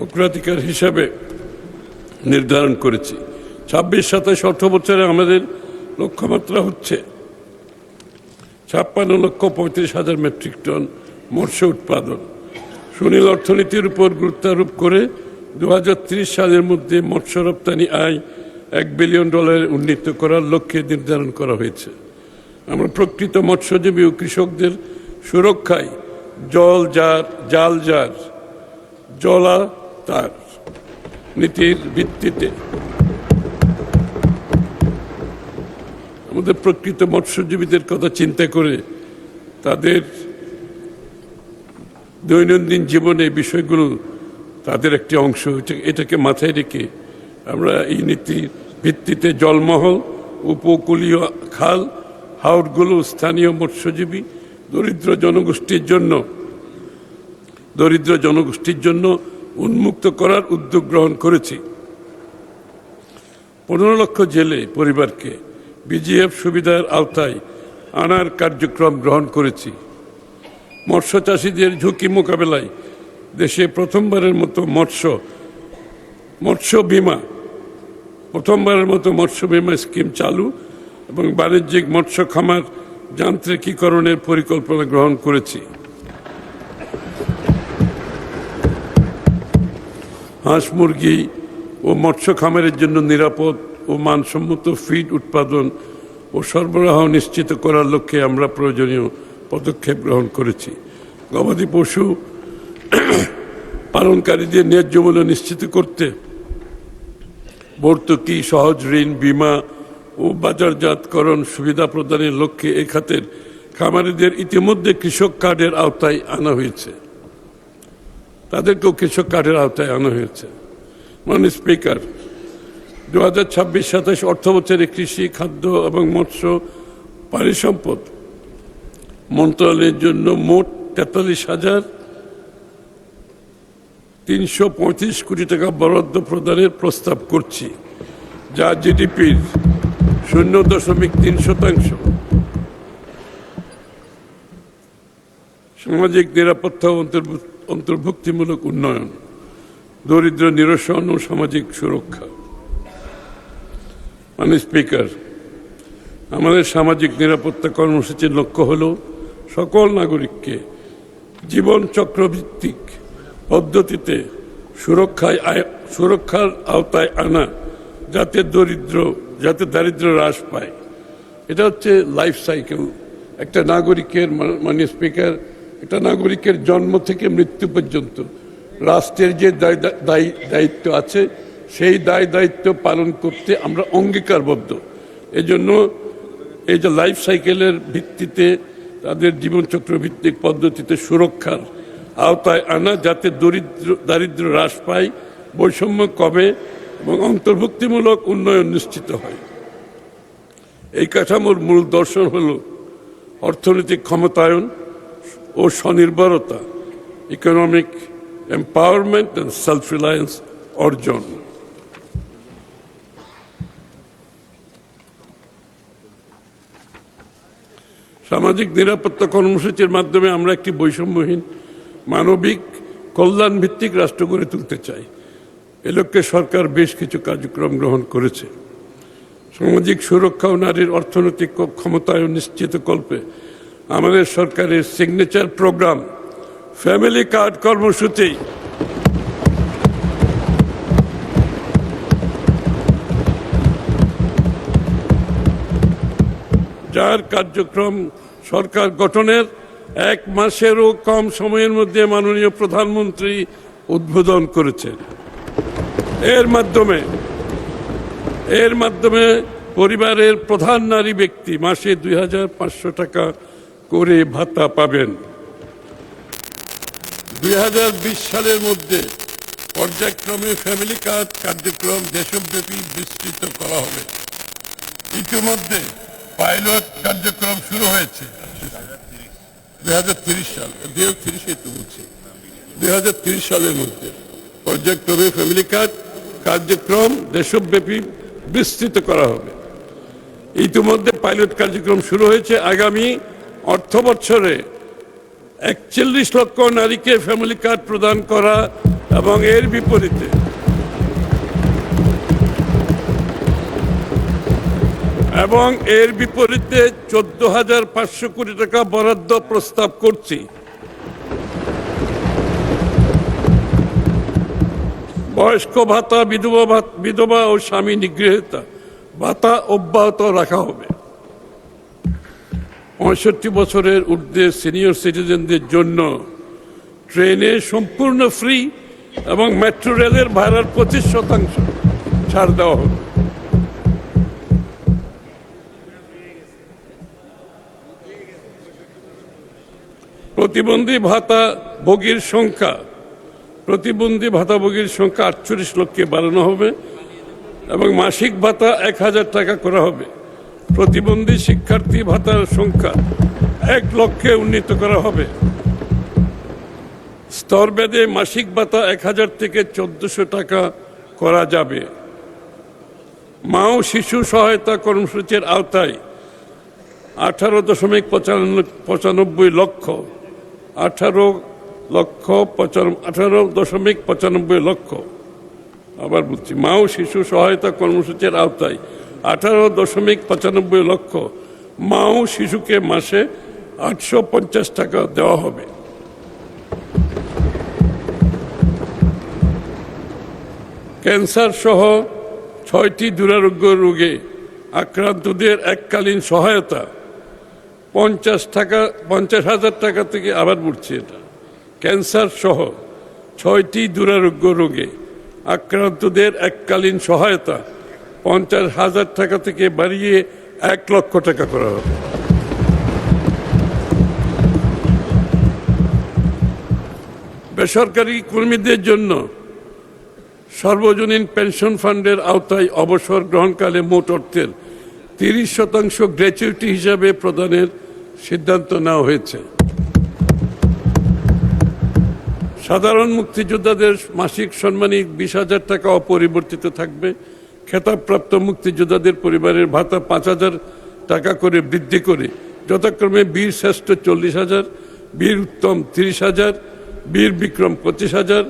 অগ্রাধিকার হিসাবে নির্ধারণ করেছি। 26-27 অর্থ বছরে আমাদের লক্ষ্যমাত্রা হচ্ছে 56,35,000 মেট্রিক টন মৎস্য উৎপাদন। সুনীল অর্থনীতির উপর গুরুত্ব আরোপ করে 2030 সালের মধ্যে মৎস্য রপ্তানি আয় $1 বিলিয়ন উন্নীত করার লক্ষ্যে নির্ধারণ করা হয়েছে। আমরা প্রকৃত মৎস্যজীবী ও কৃষকদের সুরক্ষায় জলাতার নীতির ভিত্তিতে আমাদের প্রকৃত মৎস্যজীবীদের কথা চিন্তা করে তাদের দৈনন্দিন জীবনে বিষয়গুলো তাদের একটি অংশ, এটাকে মাথায় রেখে আমরা এই নীতির ভিত্তিতে জলমহল, উপকূলীয় খাল, হাওরগুলো স্থানীয় মৎস্যজীবী দরিদ্র জনগোষ্ঠীর জন্য উন্মুক্ত করার উদ্যোগ গ্রহণ করেছি। 15 লক্ষ জেলে পরিবারকে বিজিএফ সুবিধার আওতায় আনার কার্যক্রম গ্রহণ করেছি। মৎস্য চাষীদের ঝুঁকি মোকাবেলায় দেশে প্রথমবারের মতো মৎস্য বীমা স্কিম চালু এবং বাণিজ্যিক মৎস্য খামার যান্ত্রিকীকরণের পরিকল্পনা গ্রহণ করেছি। হাঁস মুরগি ও মৎস্য খামারের জন্য নিরাপদ ও মানসম্মত ফিড উৎপাদন ও সরবরাহ নিশ্চিত করার লক্ষ্যে আমরা প্রয়োজনীয় পদক্ষেপ গ্রহণ করেছি। গবাদি পশু পালনকারীদের ন্যায্য মূল্য নিশ্চিত করতে ভর্তুকি, সহজ ঋণ, বীমা ও বাজারজাতকরণ সুবিধা প্রদানের লক্ষ্যে এ খাতের খামারিদের ইতিমধ্যে কৃষক কার্ডের আওতায় আনা হয়েছে। তাদেরকেও কৃষক কার্ডের আওতায় আনা হয়েছে। মাননীয় স্পিকার, 2026-27 অর্থ বছরে কৃষি, খাদ্য এবং মৎস্য পানি সম্পদ মন্ত্রণালয়ের জন্য মোট 43,335 কোটি টাকা বরাদ্দ প্রদানের প্রস্তাব করছি, যা জিডিপির 0.3%। সামাজিক নিরাপত্তা ও অন্তর্ভুক্তিমূলক উন্নয়ন, দরিদ্র নিরসন ও সামাজিক সুরক্ষা। মাননীয় স্পিকার, আমাদের সামাজিক নিরাপত্তা কর্মসূচির লক্ষ্য হল সকল নাগরিককে জীবন চক্রভিত্তিক পদ্ধতিতে সুরক্ষার আওতায় আনা, যাতে দারিদ্র্য হ্রাস পায়। এটা হচ্ছে লাইফ সাইকেল একটা নাগরিকের। মাননীয় স্পিকার, একটা নাগরিকের জন্ম থেকে মৃত্যু পর্যন্ত রাষ্ট্রের যে দায়িত্ব আছে সেই দায়িত্ব পালন করতে আমরা অঙ্গীকারবদ্ধ। এজন্য এই যে লাইফ সাইকেলের ভিত্তিতে তাদের জীবনচক্র ভিত্তিক পদ্ধতিতে সুরক্ষার আওতায় আনা, যাতে দারিদ্র্য হ্রাস পায়, বৈষম্য কমে এবং অন্তর্ভুক্তিমূলক উন্নয়ন নিশ্চিত হয়। এই কাঠামোর মূল দর্শন হল অর্থনৈতিক ক্ষমতায়ন ও স্বনির্ভরতা, economic empowerment and self reliance অর্জন। সামাজিক নিরাপত্তা কর্মসূচির মাধ্যমে আমরা একটি বৈষম্যহীন, মানবিক, কল্যাণ ভিত্তিক রাষ্ট্র গড়ে তুলতে চাই। এ লক্ষ্যে সরকার বেশ কিছু কার্যক্রম গ্রহণ করেছে। সামাজিক সুরক্ষা ও নারীর অর্থনৈতিক ক্ষমতায়ন নিশ্চিতকল্পে আমাদের সরকারের সিগনেচার প্রোগ্রাম ফ্যামিলি কার্ড কর্মসূচি যার কার্যক্রম সরকার গঠনের 1 মাসেরও কম সময়ের মধ্যে মাননীয় প্রধানমন্ত্রী উদ্বোধন করেছেন। এর মাধ্যমে পরিবারের প্রধান নারী ব্যক্তি মাসে 2500 টাকা করে ভাতা পাবেন। 2020 সালের মধ্যে পর্যায়ক্রমে ফ্যামিলি কার্ড কার্যক্রম দেশব্যাপী বিস্তৃত করা হবে। ইতিমধ্যে পাইলট কার্যক্রম শুরু হয়েছে 2030 সাল 2030 সালের মধ্যে পর্যায়ক্রমে ফ্যামিলি কার্ড কার্যক্রম দেশব্যাপী বিস্তৃত করা হবে। ইতিমধ্যে পাইলট কার্যক্রম শুরু হয়েছে। আগামী অর্থ বছরে 41 লক্ষ নারীকে ফ্যামিলি কার্ড প্রদান করা এবং এর বিপরীতে 14,500 কোটি টাকা বরাদ্দ প্রস্তাব করছি। বয়স্ক ভাতা, বিধবা ও স্বামী নিগৃহীতা ভাতা অব্যাহত রাখা হবে। 65 বছরের ঊর্ধ্বে সিনিয়র সিটিজেনদের জন্য ট্রেনে সম্পূর্ণ ফ্রি এবং মেট্রো রেলের ভাড়ার 25% ছাড় দেওয়া হবে। প্রতিবন্ধী ভাতাভোগীর সংখ্যা 48 লক্ষে বাড়ানো হবে এবং মাসিক ভাতা 1000 টাকা করা হবে। প্রতিবন্ধী শিক্ষার্থী ভাতার সংখ্যা 1 লক্ষে উন্নীত করা হবে। স্তরভেদে মাসিক ভাতা 1000 থেকে 1400 টাকা করা যাবে। মা ও শিশু সহায়তা কর্মসূচির আওতায় 18.95 লক্ষ 18.95 লক্ষ, আবার বলছি, মা ও শিশু সহায়তা কর্মসূচির আওতায় 18.95 লক্ষ মা ও শিশুকে মাসে 850 টাকা দেওয়া হবে। ক্যান্সার সহ 6টি দুরারোগ্য রোগে আক্রান্তদের এককালীন সহায়তা 50,000 টাকা থেকে, আবার বলছি, এটা ক্যান্সার সহ 6টি দুরারোগ্য রোগে আক্রান্তদের এককালীন সহায়তা 50,000 টাকা থেকে বাড়িয়ে 1 লক্ষ টাকা করা হবে। বেসরকারি কর্মীদের জন্য সর্বজনীন পেনশন ফান্ডের আওতায় অবসর গ্রহণকালে মোট অর্থের 30% গ্র্যাচুইটি হিসাবে প্রদানের সিদ্ধান্ত নেওয়া হয়েছে। সাধারণ মুক্তিযোদ্ধাদের মাসিক সম্মানী 20,000 টাকা অপরিবর্তিত থাকবে। খেতাবপ্রাপ্ত মুক্তিযোদ্ধাদের পরিবারের ভাতা 5,000 টাকা করে বৃদ্ধি করে যথাক্রমে বীর শ্রেষ্ঠ 40,000, বীর উত্তম 30,000, বীর বিক্রম 25,000,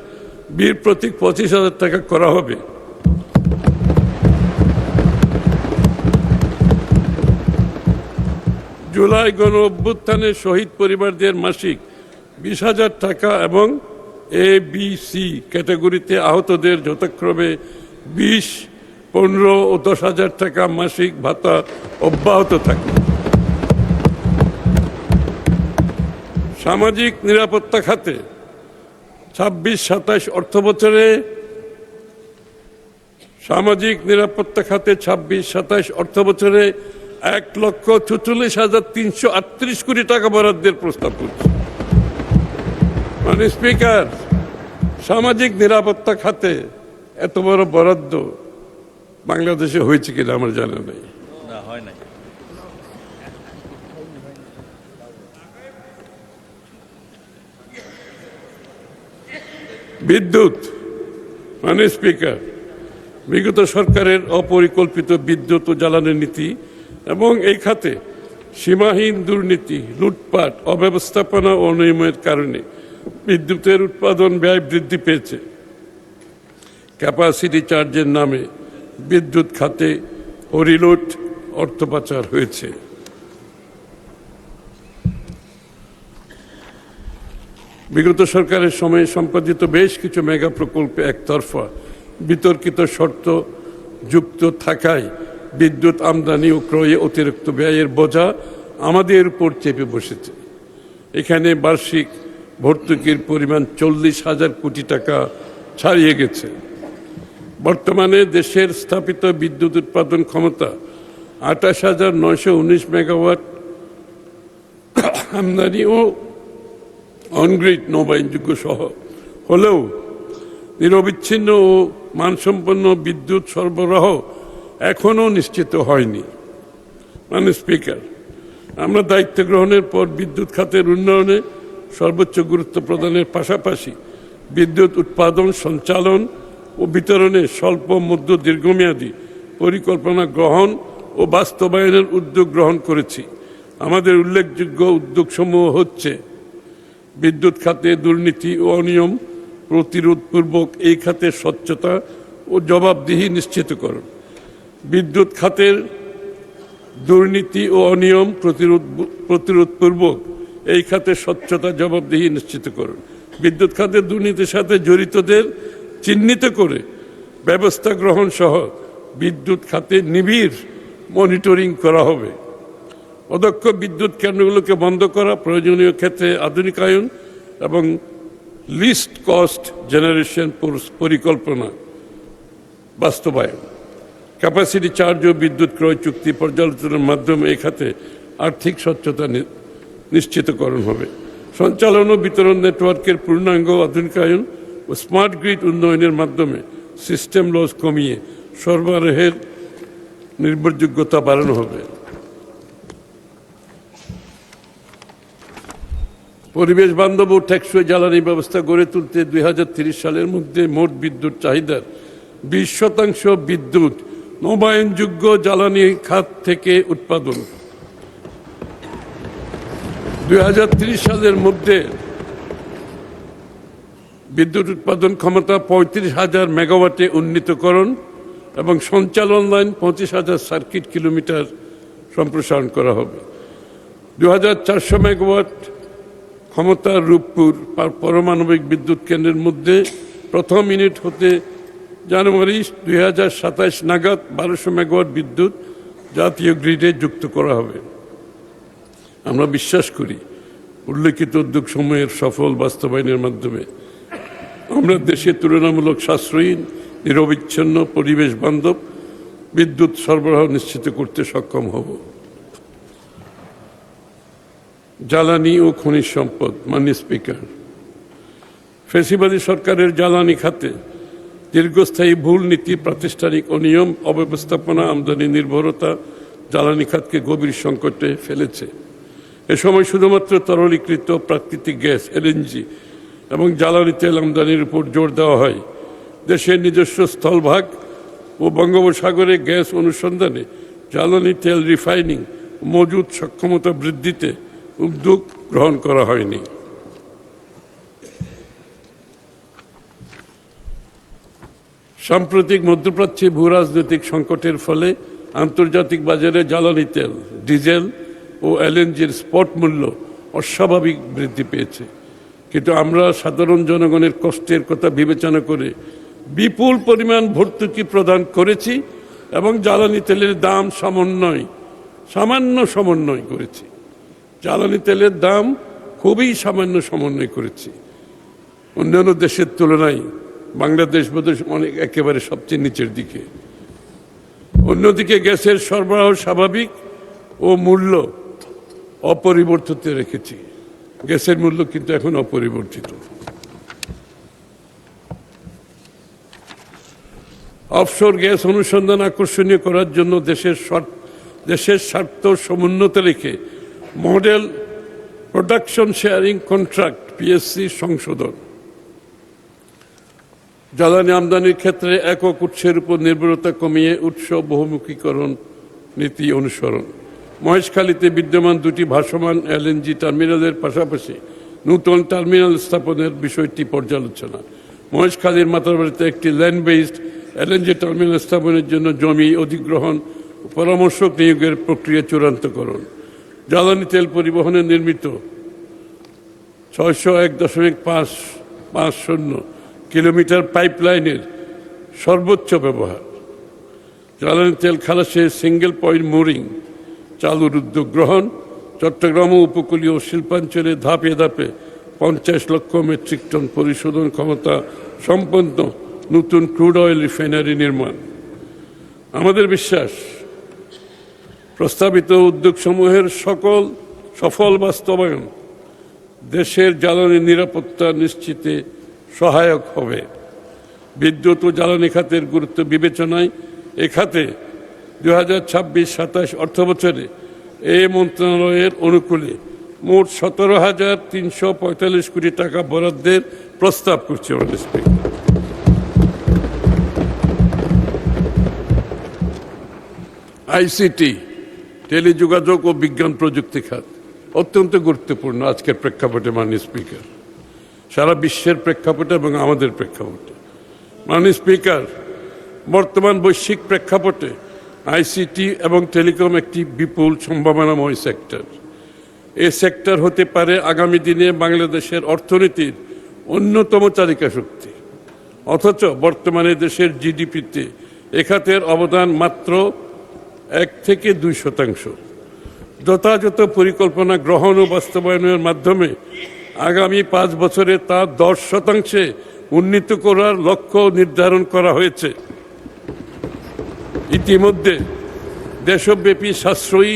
বীর প্রতীক 25,000 টাকা করা হবে। জুলাই গণ অভ্যুত্থানের শহীদ পরিবারদের মাসিক 20,000 টাকা এবং এ বি সি ক্যাটাগরিতে আহতদের যথাক্রমে 20, 15 ও 10,000 টাকা মাসিক ভাতা অব্যাহত থাকবে। সামাজিক নিরাপত্তা খাতে 26-27 অর্থ বছরে 1,44,338 কোটি টাকা বরাদ্দের প্রস্তাব করছে। মানে স্পিকার, সামাজিক নিরাপত্তা খাতে এত বড় বরাদ্দ বাংলাদেশে হয়েছে কিনা আমার জানা নেই। বিদ্যুৎ, মানে স্পিকার, বিগত সরকারের অপরিকল্পিত বিদ্যুৎ ও জ্বালানি নীতি এবং এই খাতে সীমাহীন দুর্নীতি, লুটপাট, অব্যবস্থাপনা ও অনিয়মের কারণে বিদ্যুতের উৎপাদন ব্যয় বৃদ্ধি পেয়েছে। ক্যাপাসিটি চার্জের নামে বিদ্যুৎ খাতে হরিলুট, অর্থ পাচার হয়েছে। বিগত সরকারের সময়ে সম্পাদিত বেশ কিছু মেগা প্রকল্পে একতরফা বিতর্কিত শর্ত যুক্ত থাকায় বিদ্যুৎ আমদানি ও ক্রয়ে অতিরিক্ত ব্যয়ের বোঝা আমাদের উপর চেপে বসেছে। এখানে বার্ষিক ভর্তুকির পরিমাণ 40,000 কোটি টাকা ছাড়িয়ে গেছে। বর্তমানে দেশের স্থাপিত বিদ্যুৎ উৎপাদন ক্ষমতা 28,919 মেগাওয়াট আমদানি ও অনগ্রিড নবায়নযোগ্য সহ হলেও নিরবিচ্ছিন্ন ও মানসম্পন্ন বিদ্যুৎ সরবরাহ এখনও নিশ্চিত হয়নি। মানে স্পিকার, আমরা দায়িত্ব গ্রহণের পর বিদ্যুৎ খাতের উন্নয়নে সর্বোচ্চ গুরুত্ব প্রদানের পাশাপাশি বিদ্যুৎ উৎপাদন, সঞ্চালন ও বিতরণে স্বল্প, মধ্য, দীর্ঘমেয়াদী পরিকল্পনা গ্রহণ ও বাস্তবায়নের উদ্যোগ গ্রহণ করেছি। আমাদের উল্লেখযোগ্য উদ্যোগসমূহ হচ্ছে: বিদ্যুৎ খাতে দুর্নীতি ও অনিয়ম প্রতিরোধপূর্বক এই খাতের স্বচ্ছতা ও জবাবদিহি নিশ্চিতকরণ, বিদ্যুৎ খাতের দুর্নীতি ও অনিয়ম প্রতিরোধপূর্বক এই খাতের স্বচ্ছতা, জবাবদিহি নিশ্চিতকরণ, বিদ্যুৎ খাতের দুর্নীতির সাথে জড়িতদের চিহ্নিত করে ব্যবস্থা গ্রহণ সহ বিদ্যুৎ খাতে নিবিড় মনিটরিং করা হবে। অদক্ষ বিদ্যুৎ কেন্দ্রগুলোকে বন্ধ করা, প্রয়োজনীয় ক্ষেত্রে আধুনিকায়ন এবং লিস্ট কস্ট জেনারেশন পরিকল্পনা বাস্তবায়ন, ক্যাপাসিটি চার্জ ও বিদ্যুৎ ক্রয় চুক্তি পর্যালোচনার মাধ্যমে এই খাতে আর্থিক স্বচ্ছতা নিশ্চিতকরণ হবে। সঞ্চালন ও বিতরণ নেটওয়ার্কের পূর্ণাঙ্গ আধুনিকায়ন ও স্মার্ট গ্রিড উন্নয়নের মাধ্যমে সিস্টেম লস কমিয়ে সরবরাহের নির্ভরযোগ্যতা বাড়ানো হবে। পরিবেশ বান্ধব ও টেকসই জ্বালানি ব্যবস্থা গড়ে তুলতে 2030 সালের মধ্যে মোট বিদ্যুৎ চাহিদার 20% বিদ্যুৎ নবায়নযোগ্য জ্বালানি খাত থেকে উৎপাদন। 2030 সালের মধ্যে বিদ্যুৎ উৎপাদন ক্ষমতা 35,000 মেগাওয়াটে উন্নীতকরণ এবং সঞ্চালন লাইন 25,000 সার্কিট কিলোমিটার সম্প্রসারণ করা হবে। 2,400 মেগাওয়াট ক্ষমতার রূপপুর পারমাণবিক বিদ্যুৎ কেন্দ্রের মধ্যে প্রথম ইউনিট হতে জানুয়ারি 2027 নাগাদ 1200 মেগাওয়াট বিদ্যুৎ জাতীয় গ্রিডে যুক্ত করা হবে। আমরা বিশ্বাস করি উল্লেখিত উদ্যোগসমূহের সফল বাস্তবায়নের মাধ্যমে আমরা দেশে তুলনামূলক সাশ্রয়ী, নিরবিচ্ছিন্ন, পরিবেশ বান্ধব বিদ্যুৎ সরবরাহ নিশ্চিত করতে সক্ষম হব। জ্বালানি ও খনিজ সম্পদ, মাননীয় স্পিকার, ফ্যাসিবাদী সরকারের জ্বালানি খাতে দীর্ঘস্থায়ী ভুল নীতি, প্রাতিষ্ঠানিক অনিয়ম, অব্যবস্থাপনা, আমদানি নির্ভরতা জ্বালানি খাতকে গভীর সংকটে ফেলেছে। এ সময় শুধুমাত্র তরলীকৃত প্রাকৃতিক গ্যাস, এলএনজি এবং জ্বালানি তেল আমদানির উপর জোর দেওয়া হয়। দেশের নিজস্ব স্থলভাগ ও বঙ্গোপসাগরে গ্যাস অনুসন্ধানে জ্বালানি তেল রিফাইনিং মজুদ সক্ষমতা বৃদ্ধিতে উদ্যোগ গ্রহণ করা হয়নি। সাম্প্রতিক মধ্যপ্রাচ্যে ভূ রাজনৈতিক সংকটের ফলে আন্তর্জাতিক বাজারে জ্বালানি তেল, ডিজেল ও এলএনজির স্পট মূল্য অস্বাভাবিক বৃদ্ধি পেয়েছে, কিন্তু আমরা সাধারণ জনগণের কষ্টের কথা বিবেচনা করে বিপুল পরিমাণ ভর্তুকি প্রদান করেছি এবং জ্বালানি তেলের দাম সামান্য সমন্বয় করেছি। জ্বালানি তেলের দাম খুবই সামান্য সমন্বয় করেছি। অন্যান্য দেশের তুলনায় বাংলাদেশ বোধহয় অনেক একেবারে সবচেয়ে নিচের দিকে। অন্যদিকে গ্যাসের সরবরাহ স্বাভাবিক ও মূল্য অপরিবর্তিত রেখেছি। গ্যাসের মূল্য কিন্তু এখন অপরিবর্তিত। অফশোর গ্যাস অনুসন্ধান আকর্ষণীয় করার জন্য দেশের স্বার্থ সমুন্নত রেখে model production sharing contract PSC সংশোধন, জ্বালানি আমদানির ক্ষেত্রে একক উৎসের উপর নির্ভরতা কমিয়ে উৎস বহুমুখীকরণ নীতি অনুসরণ, মহেশখালীতে বিদ্যমান দুটি ভাসমান এলএনজি টার্মিনালের পাশাপাশি নতুন টার্মিনাল স্থাপনের বিষয়টি পর্যালোচনা, মহেশখালীর মাতারবাড়িতে একটি ল্যান্ড বেসড এলএনজি টার্মিনাল স্থাপনের জন্য জমি অধিগ্রহণ পরামর্শক নিয়োগের প্রক্রিয়া চূড়ান্তকরণ, জ্বালানি তেল পরিবহনে নির্মিত 601.550 কিলোমিটার পাইপলাইনের সর্বোচ্চ ব্যবহার, জ্বালানি তেল খালাসে সিঙ্গেল পয়েন্ট মোরিং চালুর উদ্যোগ গ্রহণ, চট্টগ্রাম ও উপকূলীয় শিল্পাঞ্চলে ধাপে ধাপে 50 লক্ষ মেট্রিক টন পরিশোধন ক্ষমতা সম্পন্ন নতুন ক্রুড অয়েল রিফাইনারি নির্মাণ। আমাদের বিশ্বাস, প্রস্তাবিত উদ্যোগসমূহের সফল বাস্তবায়ন দেশের জ্বালানি নিরাপত্তা নিশ্চিতে সহায়ক হবে। বিদ্যুৎ ও জ্বালানি খাতের গুরুত্ব বিবেচনায় এ খাতে 2026-27 অর্থবছরে এই মন্ত্রণালয়ের অনুকূলে মোট 17,345 কোটি টাকা বরাদ্দের প্রস্তাব করছে। আইসিটি, টেলিযোগাযোগ ও বিজ্ঞান প্রযুক্তি খাত অত্যন্ত গুরুত্বপূর্ণ আজকের প্রেক্ষাপটে। মাননীয় স্পিকার, সারা বিশ্বের প্রেক্ষাপটে এবং আমাদের প্রেক্ষাপটে, মাননীয় স্পিকার, বর্তমান বৈশ্বিক প্রেক্ষাপটে আইসিটি এবং টেলিকম একটি বিপুল সম্ভাবনাময় সেক্টর। এই সেক্টর হতে পারে আগামী দিনে বাংলাদেশের অর্থনীতির অন্যতম চালিকা শক্তি। অথচ বর্তমানে দেশের জিডিপিতে এ খাতের অবদান মাত্র 1 থেকে 2%। যথাযথ পরিকল্পনা গ্রহণ ও বাস্তবায়নের মাধ্যমে আগামী 5 বছরে তা 10% উন্নীত করার লক্ষ্য নির্ধারণ করা হয়েছে। ইতিমধ্যে দেশব্যাপী সাশ্রয়ী,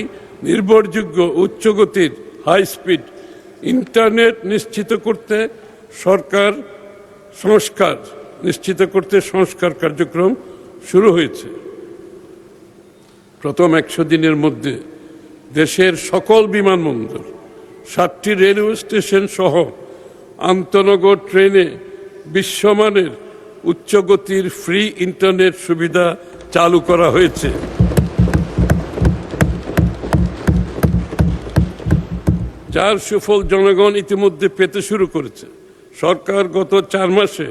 নির্ভরযোগ্য, উচ্চগতির হাই স্পিড ইন্টারনেট নিশ্চিত করতে সংস্কার কার্যক্রম শুরু হয়েছে। প্রথম 100 দিনের মধ্যে দেশের সকল বিমানবন্দর, 7টি রেলওয়ে স্টেশন সহ আন্তনগর ট্রেনে বিশ্বমানের উচ্চগতির ফ্রি ইন্টারনেট সুবিধা চালু করা হয়েছে। যার সুফল জনগণ ইতিমধ্যে পেতে শুরু করেছে। সরকার গত 4 মাসে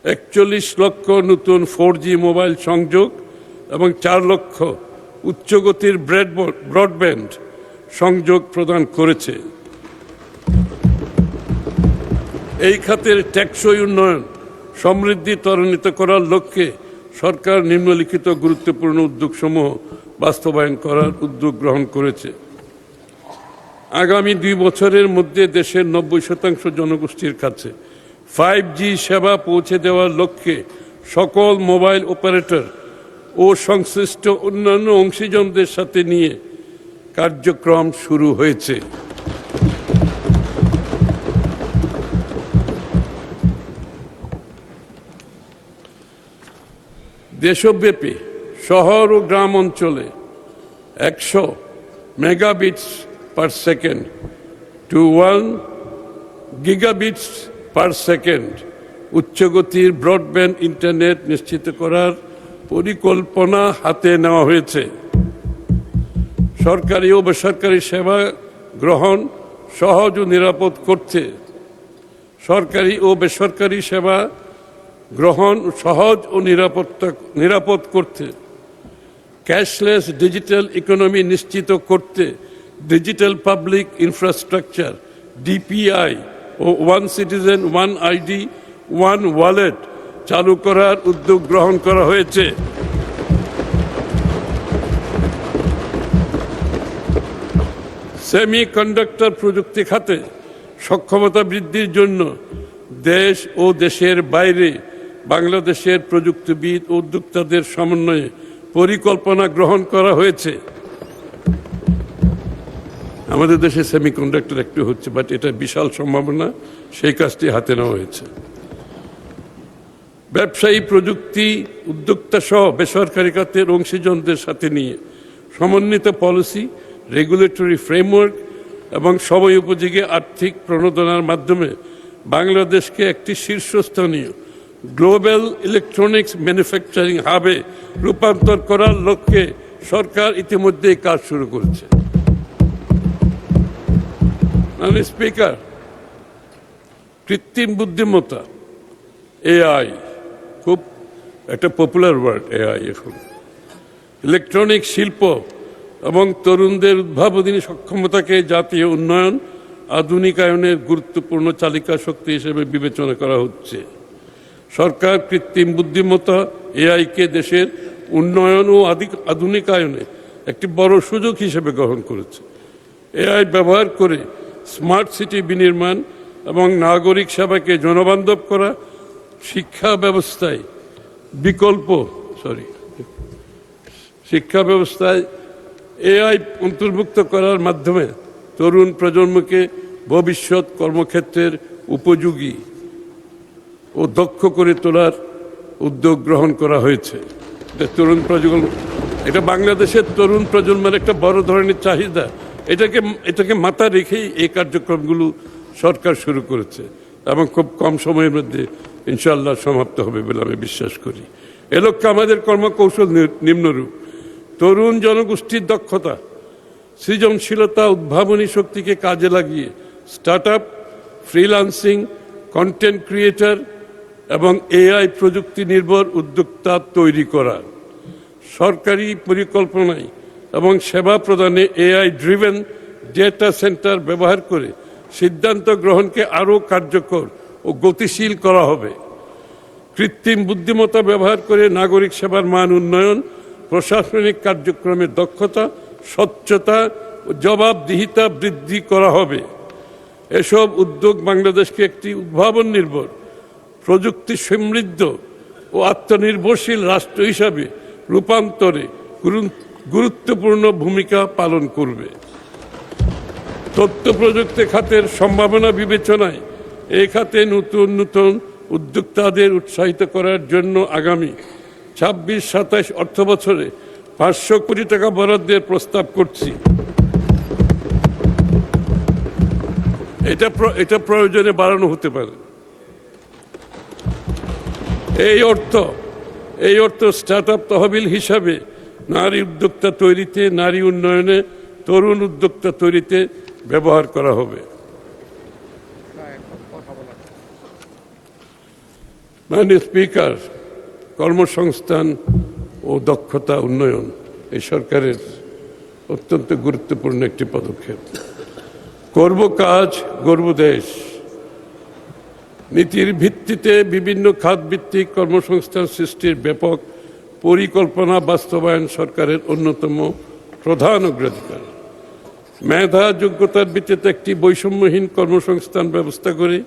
41 লক্ষ নতুন 4G মোবাইল সংযোগ এবং 4 লক্ষ উচ্চগতির ব্রডব্যান্ড সংযোগ প্রদান করেছে। এই খাতের টেকসই উন্নয়ন সমৃদ্ধি ত্বরান্বিত করার লক্ষ্যে সরকার নিম্নলিখিত গুরুত্বপূর্ণ উদ্যোগসমূহ বাস্তবায়ন করার উদ্যোগ গ্রহণ করেছে। আগামী 2 বছরের মধ্যে দেশের 90% জনগোষ্ঠীর কাছে 5G সেবা পৌঁছে দেওয়ার লক্ষ্যে সকল মোবাইল অপারেটর ও সংশ্লিষ্ট অন্যান্য অংশীজনদের সাথে নিয়ে কার্যক্রম শুরু হয়েছে। দেশব্যাপী শহর ও গ্রাম অঞ্চলে 100 megabits per second to 1 gigabits per second উচ্চগতির ব্রডব্যান্ড ইন্টারনেট নিশ্চিত করার পরিকল্পনা হাতে নেওয়া হয়েছে। সরকারি ও বেসরকারি সেবা গ্রহণ সহজ ও নিরাপদ করতে, সরকারি ও বেসরকারি সেবা গ্রহণ সহজ ও নিরাপদ করতে, ক্যাশলেস ডিজিটাল ইকোনমি নিশ্চিত করতে ডিজিটাল পাবলিক ইনফ্রাস্ট্রাকচার ডিপিআই ও one citizen one ID one wallet চালু করার উদ্যোগ গ্রহণ করা হয়েছে। সেমিকন্ডাক্টর প্রযুক্তি খাতে সক্ষমতা বৃদ্ধির জন্য দেশ ও দেশের বাইরে বাংলাদেশের প্রযুক্তিবিদ ও উদ্যোক্তাদের সমন্বয়ে পরিকল্পনা গ্রহণ করা হয়েছে। আমাদের দেশে সেমিকন্ডাক্টর একটু হচ্ছে, বাট এটা বিশাল সম্ভাবনা, সেই কাজটি হাতে নেওয়া হয়েছে। ব্যবসায়ী প্রযুক্তি উদ্যোক্তা সহ বেসরকারি খাতের অংশীজনদের সাথে নিয়ে সমন্বিত পলিসি, রেগুলেটরি ফ্রেমওয়ার্ক এবং সময় উপযোগী আর্থিক প্রণোদনার মাধ্যমে বাংলাদেশকে একটি শীর্ষস্থানীয় গ্লোবাল ইলেকট্রনিক্স ম্যানুফ্যাকচারিং হাবে রূপান্তর করার লক্ষ্যে সরকার ইতিমধ্যেই কাজ শুরু করেছে। মাননীয় স্পিকার, কৃত্রিম বুদ্ধিমত্তা এআই খুব একটা পপুলার ওয়ার্ড। এআই এখন ইলেকট্রনিক শিল্প এবং তরুণদের উদ্ভাবনী সক্ষমতাকে জাতীয় উন্নয়ন আধুনিকায়নের গুরুত্বপূর্ণ চালিকা শক্তি হিসেবে বিবেচনা করা হচ্ছে। সরকার কৃত্রিম বুদ্ধিমত্তা এআইকে দেশের উন্নয়ন ও আধুনিকায়নে একটি বড় সুযোগ হিসেবে গ্রহণ করেছে। এআই ব্যবহার করে স্মার্ট সিটি বিনির্মাণ এবং নাগরিক সেবাকে জনবান্ধব করা, শিক্ষা ব্যবস্থায় এআই অন্তর্ভুক্ত করার মাধ্যমে তরুণ প্রজন্মকে ভবিষ্যৎ কর্মক্ষেত্রের উপযোগী ও দক্ষ করে তোলার উদ্যোগ গ্রহণ করা হয়েছে। এটা বাংলাদেশের তরুণ প্রজন্মের একটা বড় ধরনের চাহিদা। এটাকে মাথায় রেখেই এই কার্যক্রমগুলো সরকার শুরু করেছে এবং খুব কম সময়ের মধ্যে ইনশাআল্লাহ সমাপ্ত হবে বলে আমি বিশ্বাস করি। এ লক্ষ্যে আমাদের কর্মকৌশল নিম্নরূপ: তরুণ জনগোষ্ঠীর দক্ষতা, সৃজনশীলতা, উদ্ভাবনী শক্তিকে কাজে লাগিয়ে স্টার্টআপ, ফ্রিল্যান্সিং, কন্টেন্ট ক্রিয়েটর এবং এআই প্রযুক্তি নির্ভর উদ্যোক্তা তৈরি করা, সরকারি পরিকল্পনায় এবং সেবা প্রদানে এআই ড্রিভেন ডেটা সেন্টার ব্যবহার করে সিদ্ধান্ত গ্রহণকে আরও কার্যকর ও গতিশীল করা হবে। কৃত্রিম বুদ্ধিমত্তা ব্যবহার করে নাগরিক সেবার মান উন্নয়ন, প্রশাসনিক কার্যক্রমের দক্ষতা, স্বচ্ছতা ও জবাবদিহিতা বৃদ্ধি করা হবে। এসব উদ্যোগ বাংলাদেশকে একটি উদ্ভাবন নির্ভর, প্রযুক্তি সমৃদ্ধ ও আত্মনির্ভরশীল রাষ্ট্র হিসাবে রূপান্তরে গুরুত্বপূর্ণ ভূমিকা পালন করবে। তথ্য প্রযুক্তি খাতের সম্ভাবনা বিবেচনায় এই খাতে নতুন নতুন উদ্যোক্তাদের উৎসাহিত করার জন্য আগামী ২৬-২৭ অর্থ বছরে ৫০০ কোটি টাকা বরাদ্দের প্রস্তাব করছি। এটা প্রয়োজনে বাড়ানো হতে পারে। এই অর্থ স্টার্টআপ তহবিল হিসাবে নারী উদ্যোক্তা তৈরিতে, নারী উন্নয়নে, তরুণ উদ্যোক্তা তৈরিতে ব্যবহার করা হবে। মাননীয় স্পিকার, কর্মসংস্থান ও দক্ষতা উন্নয়ন এই সরকারের অত্যন্ত গুরুত্বপূর্ণ একটি পদক্ষেপ। করব কাজ, গড়ব দেশ নীতির ভিত্তিতে বিভিন্ন খাতভিত্তিক কর্মসংস্থান সৃষ্টির ব্যাপক পরিকল্পনা বাস্তবায়ন সরকারের অন্যতম প্রধান অগ্রাধিকার। মেধা যোগ্যতার ভিত্তিতে একটি বৈষম্যহীন কর্মসংস্থান ব্যবস্থা করে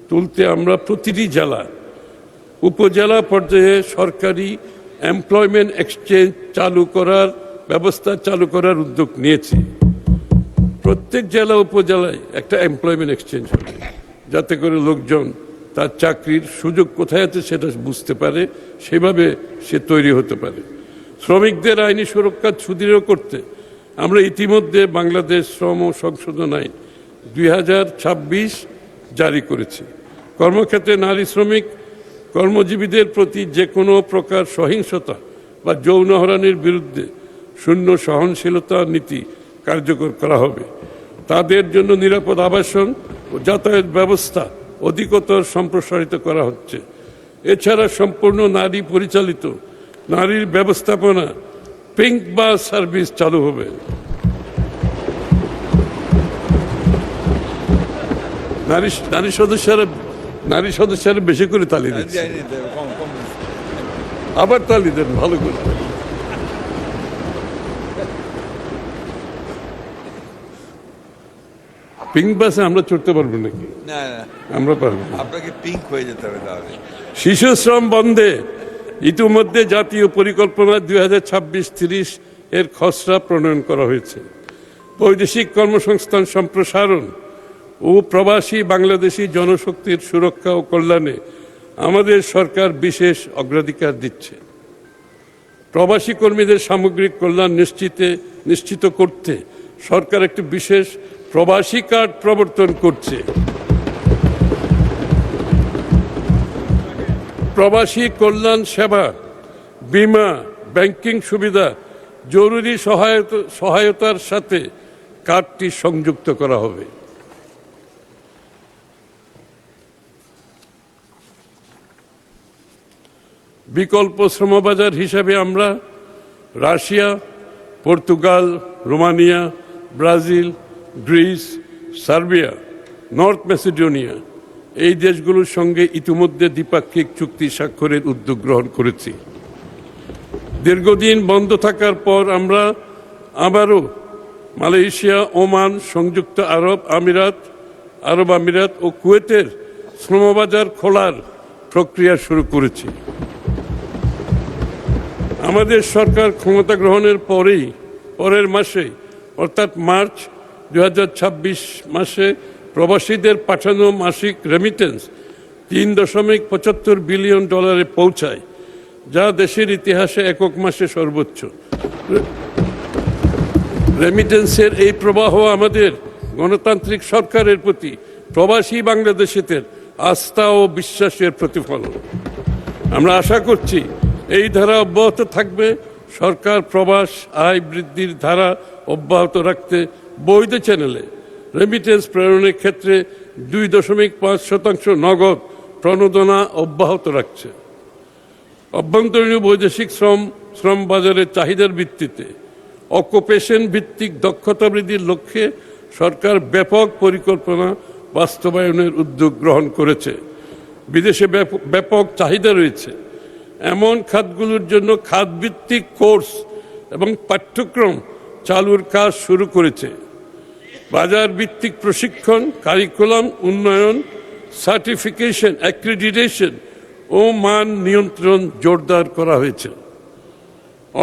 তুলতে আমরা প্রতিটি জেলা, উপজেলা পর্যায়ে সরকারি এমপ্লয়মেন্ট এক্সচেঞ্জ ব্যবস্থা চালু করার উদ্যোগ নিয়েছি। প্রত্যেক জেলা উপজেলায় একটা এমপ্লয়মেন্ট এক্সচেঞ্জ হবে, যাতে করে লোকজন তার চাকরির সুযোগ কোথায় আছে সেটা বুঝতে পারে, সেভাবে সে তৈরি হতে পারে। শ্রমিকদের আইনি সুরক্ষা সুদৃঢ় করতে আমরা ইতিমধ্যে বাংলাদেশ শ্রম সংশোধন আইন ২০২৬ জারি করেছি। কর্মক্ষেত্রে নারী শ্রমিক কর্মজীবীদের প্রতি যে কোনো প্রকার সহিংসতা বা যৌন হয়রানির বিরুদ্ধে শূন্য সহনশীলতা নীতি কার্যকর করা হবে। তাদের জন্য নিরাপদ আবাসন ও যাতায়াত ব্যবস্থা অধিকতর সম্প্রসারিত করা হচ্ছে। এছাড়া সম্পূর্ণ নারী পরিচালিত নারীর ব্যবস্থাপনা পিঙ্ক বাস সার্ভিস চালু হবে। নারী সদস্যরা বেশি করে তালি দিচ্ছে, আবার তালি দেন ভালো করে। পিঙ্ক বাসে আমরা চড়তে পারবো নাকি? না, আমরা পারবো, আপনাকে পিঙ্ক হয়ে যেতে হবে তাহলে। শিশু শ্রম বন্ধে ইতিমধ্যে জাতীয় পরিকল্পনা 2026-30 এর খসড়া প্রণয়ন করা হয়েছে। বৈদেশিক কর্মসংস্থান সম্প্রসারণ ও প্রবাসী বাংলাদেশি জনশক্তির সুরক্ষা ও কল্যাণে আমাদের সরকার বিশেষ অগ্রাধিকার দিচ্ছে। প্রবাসী কর্মীদের সামগ্রিক কল্যাণ নিশ্চিত করতে সরকার একটি বিশেষ প্রবাসী কার্ড প্রবর্তন করছে। প্রবাসী কল্যাণ সেবা, বীমা, ব্যাংকিং সুবিধা, জরুরি সহায়তার সাথে কার্ডটি সংযুক্ত করা হবে। বিকল্প শ্রমবাজার হিসাবে আমরা Russia, Portugal, Romania, Brazil, Greece, Serbia, north Macedonia এই দেশগুলোর সঙ্গে ইতিমধ্যে দ্বিপাক্ষিক চুক্তি স্বাক্ষরের উদ্যোগ গ্রহণ করেছি। দীর্ঘদিন বন্ধ থাকার পর আমরা আবারও মালয়েশিয়া, ওমান, সংযুক্ত আরব আমিরাত ও কুয়েতের শ্রমবাজার খোলার প্রক্রিয়া শুরু করেছি। আমাদের সরকার ক্ষমতা গ্রহণের পরের মাসে অর্থাৎ মার্চ 2026 মাসে প্রবাসীদের পাঠানো মাসিক রেমিটেন্স $3.75 বিলিয়ন পৌঁছায়, যা দেশের ইতিহাসে একক মাসে সর্বোচ্চ। রেমিটেন্সের এই প্রবাহ আমাদের গণতান্ত্রিক সরকারের প্রতি প্রবাসী বাংলাদেশিদের আস্থা ও বিশ্বাসের প্রতিফলন। আমরা আশা করছি এই ধারা অব্যাহত থাকবে। সরকার প্রবাস আয় বৃদ্ধির ধারা অব্যাহত রাখতে বৈধ চ্যানেলে রেমিটেন্স প্রেরণের ক্ষেত্রে 2.5% নগদ প্রণোদনা অব্যাহত রাখছে। অভ্যন্তরীণ বৈদেশিক শ্রম বাজারের চাহিদার ভিত্তিতে অকুপেশন ভিত্তিক দক্ষতা বৃদ্ধির লক্ষ্যে সরকার ব্যাপক পরিকল্পনা বাস্তবায়নের উদ্যোগ গ্রহণ করেছে। বিদেশে ব্যাপক চাহিদা রয়েছে এমন খাতগুলোর জন্য খাতভিত্তিক কোর্স এবং পাঠ্যক্রম চালুর কাজ শুরু করেছে। বাজার ভিত্তিক প্রশিক্ষণ, কারিকুলাম উন্নয়ন, সার্টিফিকেশন, অ্যাক্রিডিটেশন ও মান নিয়ন্ত্রণ জোরদার করা হয়েছে।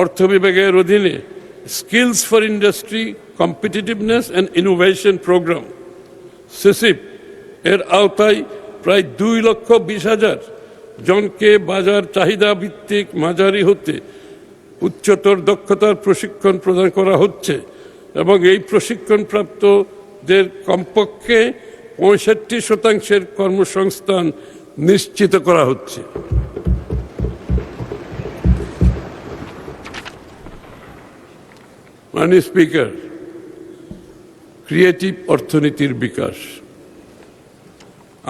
অর্থ বিভাগের অধীনে skills for industry, competitiveness and innovation programme SICIP এর আওতায় প্রায় 2,20,000 জনকে বাজার চাহিদা ভিত্তিক মাঝারি হতে উচ্চতর দক্ষতার প্রশিক্ষণ প্রদান করা হচ্ছে এবং এই প্রশিক্ষণপ্রাপ্তদের কমপক্ষে 65% কর্মসংস্থান নিশ্চিত করা হচ্ছে। মাননীয় স্পিকার, ক্রিয়েটিভ অর্থনীতির বিকাশ।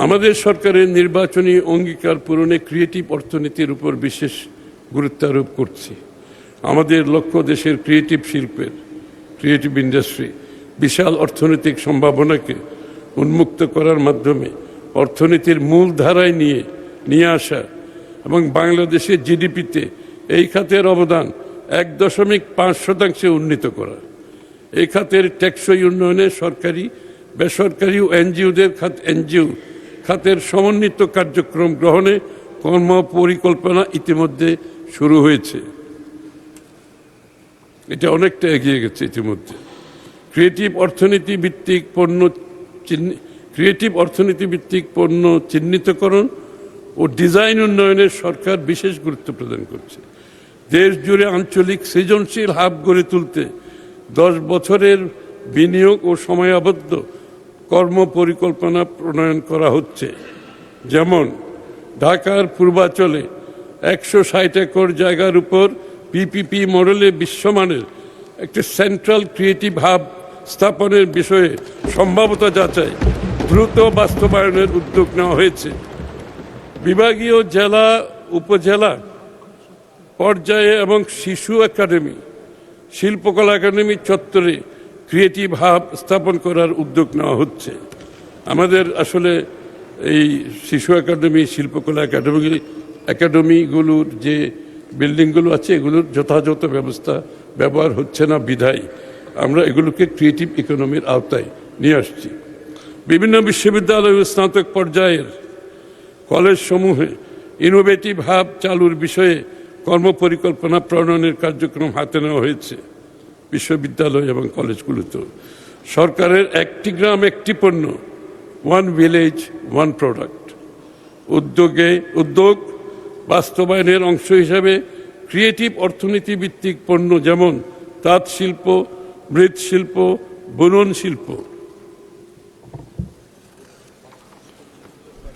আমাদের সরকারের নির্বাচনী অঙ্গীকার পূরণে ক্রিয়েটিভ অর্থনীতির উপর বিশেষ গুরুত্ব আরোপ করছি। আমাদের লক্ষ্য দেশের ক্রিয়েটিভ শিল্পের, ক্রিয়েটিভ ইন্ডাস্ট্রি বিশাল অর্থনৈতিক সম্ভাবনাকে উন্মুক্ত করার মাধ্যমে অর্থনীতির মূল ধারায় নিয়ে আসা এবং বাংলাদেশের জিডিপিতে এই খাতের অবদান 1.5% উন্নীত করা। এই খাতের টেকসই উন্নয়নে সরকারি, বেসরকারি ও এনজিও খাতের সমন্বিত কার্যক্রম গ্রহণে কর্ম পরিকল্পনা ইতিমধ্যে শুরু হয়েছে। এটা অনেকটা এগিয়ে গেছে ইতিমধ্যে। ক্রিয়েটিভ অর্থনীতি ভিত্তিক পণ্য চিহ্নিতকরণ ও ডিজাইন উন্নয়নের সরকার বিশেষ গুরুত্ব প্রদান করছে। দেশ জুড়ে আঞ্চলিক সৃজনশীল হাব গড়ে তুলতে 10 বছরের বিনিয়োগ ও সময়াবদ্ধ কর্ম পরিকল্পনা প্রণয়ন করা হচ্ছে। যেমন ঢাকার পূর্বাঞ্চলে 160 একর জায়গার উপর পিপিপি মডেলে বিশ্বমানের একটি সেন্ট্রাল ক্রিয়েটিভ হাব স্থাপনের বিষয়ে সম্ভাব্যতা যাচাই দ্রুত বাস্তবায়নের উদ্যোগ নেওয়া হয়েছে। বিভাগীয়, জেলা, উপজেলা পর্যায়ে এবং শিশু একাডেমি, শিল্পকলা একাডেমি চত্বরে ক্রিয়েটিভ হাব স্থাপন করার উদ্যোগ নেওয়া হচ্ছে। আমাদের আসলে এই শিশু একাডেমি, শিল্পকলা একাডেমিগুলোর যে বিল্ডিংগুলো আছে এগুলোর যথাযথ ব্যবহার হচ্ছে না বিধায় আমরা এগুলোকে ক্রিয়েটিভ ইকোনমির আওতায় নিয়ে আসছি। বিভিন্ন বিশ্ববিদ্যালয় ও স্নাতক পর্যায়ের কলেজ সমূহে ইনোভেটিভ হাব চালুর বিষয়ে কর্মপরিকল্পনা প্রণয়নের কার্যক্রম হাতে নেওয়া হয়েছে। বিশ্ববিদ্যালয় এবং কলেজগুলোতে সরকারের একটি গ্রাম একটি পণ্য, ওয়ান ভিলেজ ওয়ান প্রোডাক্ট উদ্যোগ বাস্তবায়নের অংশ হিসাবে ক্রিয়েটিভ অর্থনীতি ভিত্তিক পণ্য যেমন তাঁত শিল্প, মৃৎশিল্প, বুনন শিল্প,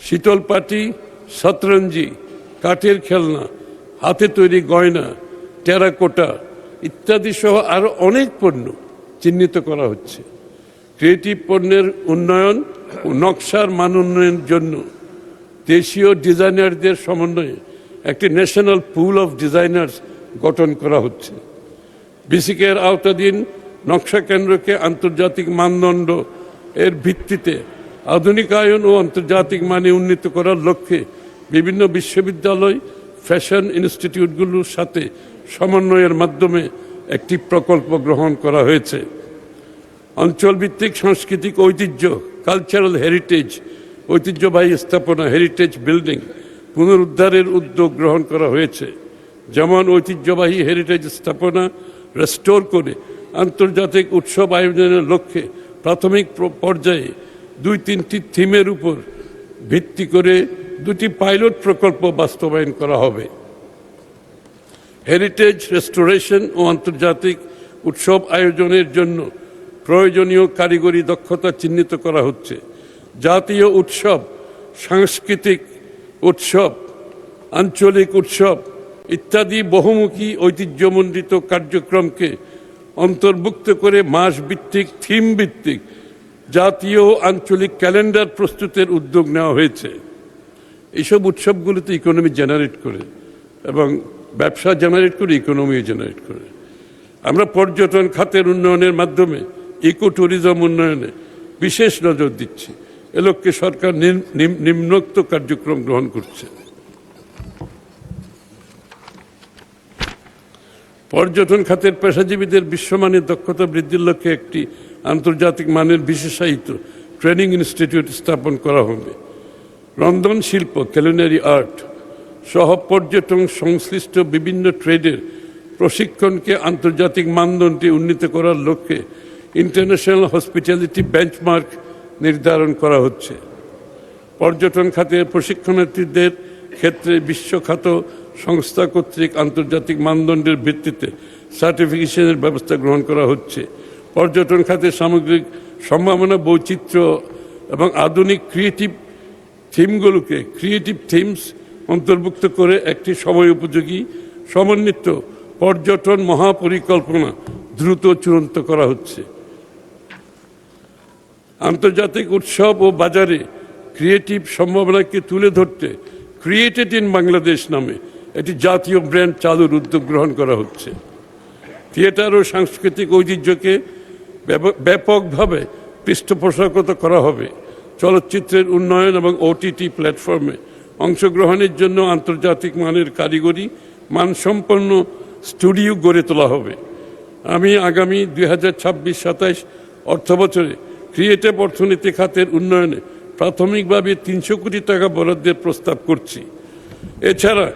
শীতলপাটি, শতরঞ্জি, কাঠের খেলনা, হাতে তৈরি গয়না, টেরাকোটা ইত্যাদি সহ আরো অনেক পণ্য চিহ্নিত করা হচ্ছে। ক্রিয়েটিভ পণ্যের উন্নয়ন ও নকশার মান উন্নয়নের জন্য দেশীয় ডিজাইনারদের সমন্বয়ে একটি ন্যাশনাল পুল অফ ডিজাইনার্স গঠন করা হচ্ছে। বিসিকের আওতাধীন নকশা কেন্দ্রকে আন্তর্জাতিক মানদণ্ড এর ভিত্তিতে আধুনিকায়ন ও আন্তর্জাতিক মানে উন্নীত করার লক্ষ্যে বিভিন্ন বিশ্ববিদ্যালয়, ফ্যাশন ইনস্টিটিউটগুলোর সাথে সমন্বয়ের মাধ্যমে একটি প্রকল্প গ্রহণ করা হয়েছে। অঞ্চলভিত্তিক সাংস্কৃতিক ঐতিহ্য, কালচারাল হেরিটেজ, ঐতিহ্যবাহী স্থাপনা, হেরিটেজ বিল্ডিং পুনরুদ্ধারের উদ্যোগ গ্রহণ করা হয়েছে। যেমন ঐতিহ্যবাহী হেরিটেজ স্থাপনা রেস্টোর করে আন্তর্জাতিক উৎসব আয়োজনের লক্ষ্যে প্রাথমিক পর্যায়ে 2-3টি থিমের উপর ভিত্তি করে 2টি পাইলট প্রকল্প বাস্তবায়ন করা হবে। হেরিটেজ রেস্টোরেশন ও আন্তর্জাতিক উৎসব আয়োজনের জন্য প্রয়োজনীয় কারিগরি দক্ষতা চিহ্নিত করা হচ্ছে। জাতীয় উৎসব, সাংস্কৃতিক উৎসব, আঞ্চলিক উৎসব ইত্যাদি বহুমুখী ঐতিহ্যমণ্ডিত কার্যক্রমকে অন্তর্ভুক্ত করে মাস ভিত্তিক, থিম ভিত্তিক জাতীয় আঞ্চলিক ক্যালেন্ডার প্রস্তুতের উদ্যোগ নেওয়া হয়েছে। এইসব উৎসবগুলোতে ইকোনমি জেনারেট করে এবং ব্যবসা জেনারেট করে, ইকোনমিও জেনারেট করে। আমরা পর্যটন খাতের উন্নয়নের মাধ্যমে ইকো ট্যুরিজম উন্নয়নে বিশেষ নজর দিচ্ছি। এ লক্ষ্যে সরকার নিম্নোক্ত কার্যক্রম গ্রহণ করছে। পর্যটন খাতের পেশাজীবীদের বিশ্বমানের দক্ষতা বৃদ্ধির লক্ষ্যে একটি আন্তর্জাতিক মানের বিশেষায়িত ট্রেনিং ইনস্টিটিউট স্থাপন করা হবে। রন্ধন শিল্প, কুলিনারি আর্ট সহ পর্যটন সংশ্লিষ্ট বিভিন্ন ট্রেডের প্রশিক্ষণকে আন্তর্জাতিক মানদণ্ডে উন্নীত করার লক্ষ্যে ইন্টারন্যাশনাল হসপিটালিটি বেঞ্চমার্ক নির্ধারণ করা হচ্ছে। পর্যটন খাতের প্রশিক্ষণার্থীদের ক্ষেত্রে বিশ্বখ্যাত সংস্থা কর্তৃক আন্তর্জাতিক মানদণ্ডের ভিত্তিতে সার্টিফিকেশনের ব্যবস্থা গ্রহণ করা হচ্ছে। পর্যটন খাতের সামগ্রিক সম্ভাবনা, বৈচিত্র্য এবং আধুনিক ক্রিয়েটিভ থিমগুলোকে ক্রিয়েটিভ থিমস অন্তর্ভুক্ত করে একটি সময় উপযোগী সমন্বিত পর্যটন মহাপরিকল্পনা দ্রুত চূড়ান্ত করা হচ্ছে। আন্তর্জাতিক উৎসব ও বাজারে ক্রিয়েটিভ সম্ভাবনাকে তুলে ধরতে ক্রিয়েটেড ইন বাংলাদেশ নামে একটি জাতীয় ব্র্যান্ড চালুর উদ্যোগ গ্রহণ করা হচ্ছে। থিয়েটার ও সাংস্কৃতিক ঐতিহ্যকে ব্যাপকভাবে পৃষ্ঠপোষকতা করা হবে। চলচ্চিত্রের উন্নয়ন এবং OTT প্ল্যাটফর্মে অংশগ্রহণের জন্য আন্তর্জাতিক মানের কারিগরি মানসম্পন্ন স্টুডিও গড়ে তোলা হবে। আমি আগামী 2026-27 অর্থবছরে ক্রিয়েটিভ অর্থনীতি খাতের উন্নয়নে প্রাথমিকভাবে 300 কোটি টাকা বরাদ্দের প্রস্তাব করছি। এছাড়া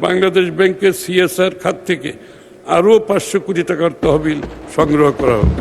বাংলাদেশ ব্যাংকের CSR খাত থেকে আরও 500 কোটি টাকার তহবিল সংগ্রহ করা হবে।